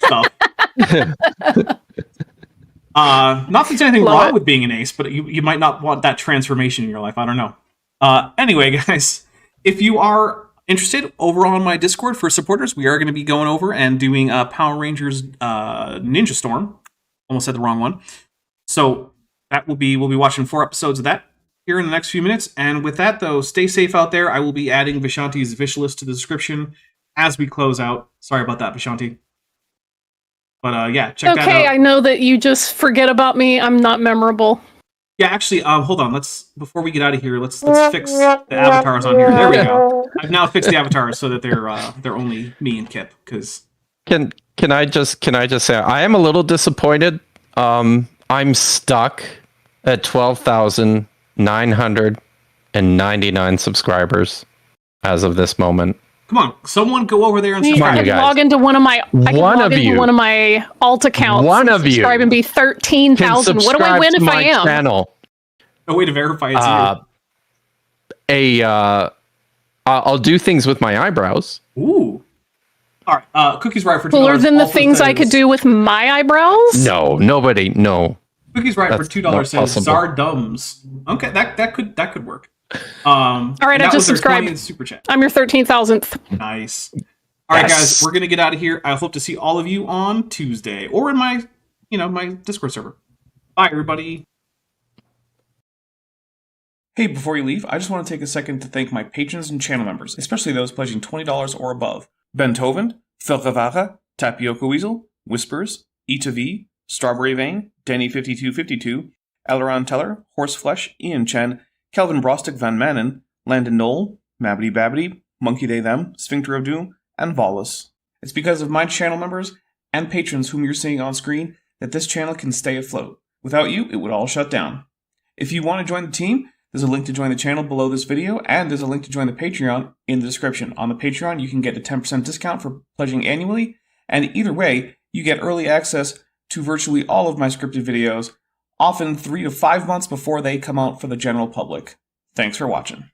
A: stuff. Not that there's anything wrong with being an ace, but you might not want that transformation in your life. I don't know. Anyway, guys, if you are interested, over on my Discord for supporters, we are going to be going over and doing Power Rangers Ninja Storm. Almost said the wrong one. So we'll be watching 4 episodes of that here in the next few minutes. And with that, though, stay safe out there. I will be adding Vishanti's wish list to the description as we close out. Sorry about that, Vishanti. But yeah, check that out.
D: Okay, I know that you just forget about me. I'm not memorable.
A: Yeah, actually, hold on. Before we get out of here, let's fix the avatars on here. There we go. I've now fixed the avatars so that they're only me and Kip. Because
C: can I just say I am a little disappointed. I'm stuck at 12,999 subscribers as of this moment.
A: Come on, someone go over there and
D: I
A: subscribe.
D: can log into one of my alt accounts.
C: One of you
D: subscribe and be 13,000. What do I win if I am?
C: Channel.
A: No way to verify it's you.
C: I'll do things with my eyebrows.
A: Ooh. All right. Cookie's right for $2.
D: Cooler than the things I could do with my eyebrows?
C: No, nobody. No.
A: Cookie's right
C: That's
A: for $2. Says
C: possible.
A: Zardums. Okay, that could work.
D: All right, I just subscribed.
A: Super chat.
D: I'm your 13,000th.
A: Nice. All right, guys, we're gonna get out of here. I hope to see all of you on Tuesday or in my Discord server. Bye, everybody. Hey, before you leave, I just want to take a second to thank my patrons and channel members, especially those pledging $20 or above. Ben Tovend, Felgavaga, Tapioca Weasel, Whispers, E2V, Strawberry Vein, Denny5252, Aileron Teller, Horseflesh, Ian Chen, Kelvin Brostick Van Manen, Landon Knoll, Mabbity Babbity, Monkey Day Them, Sphincter of Doom, and Volus. It's because of my channel members and patrons whom you're seeing on screen that this channel can stay afloat. Without you, it would all shut down. If you want to join the team, there's a link to join the channel below this video, and there's a link to join the Patreon in the description. On the Patreon, you can get a 10% discount for pledging annually, and either way, you get early access to virtually all of my scripted videos, often 3 to 5 months before they come out for the general public. Thanks for watching.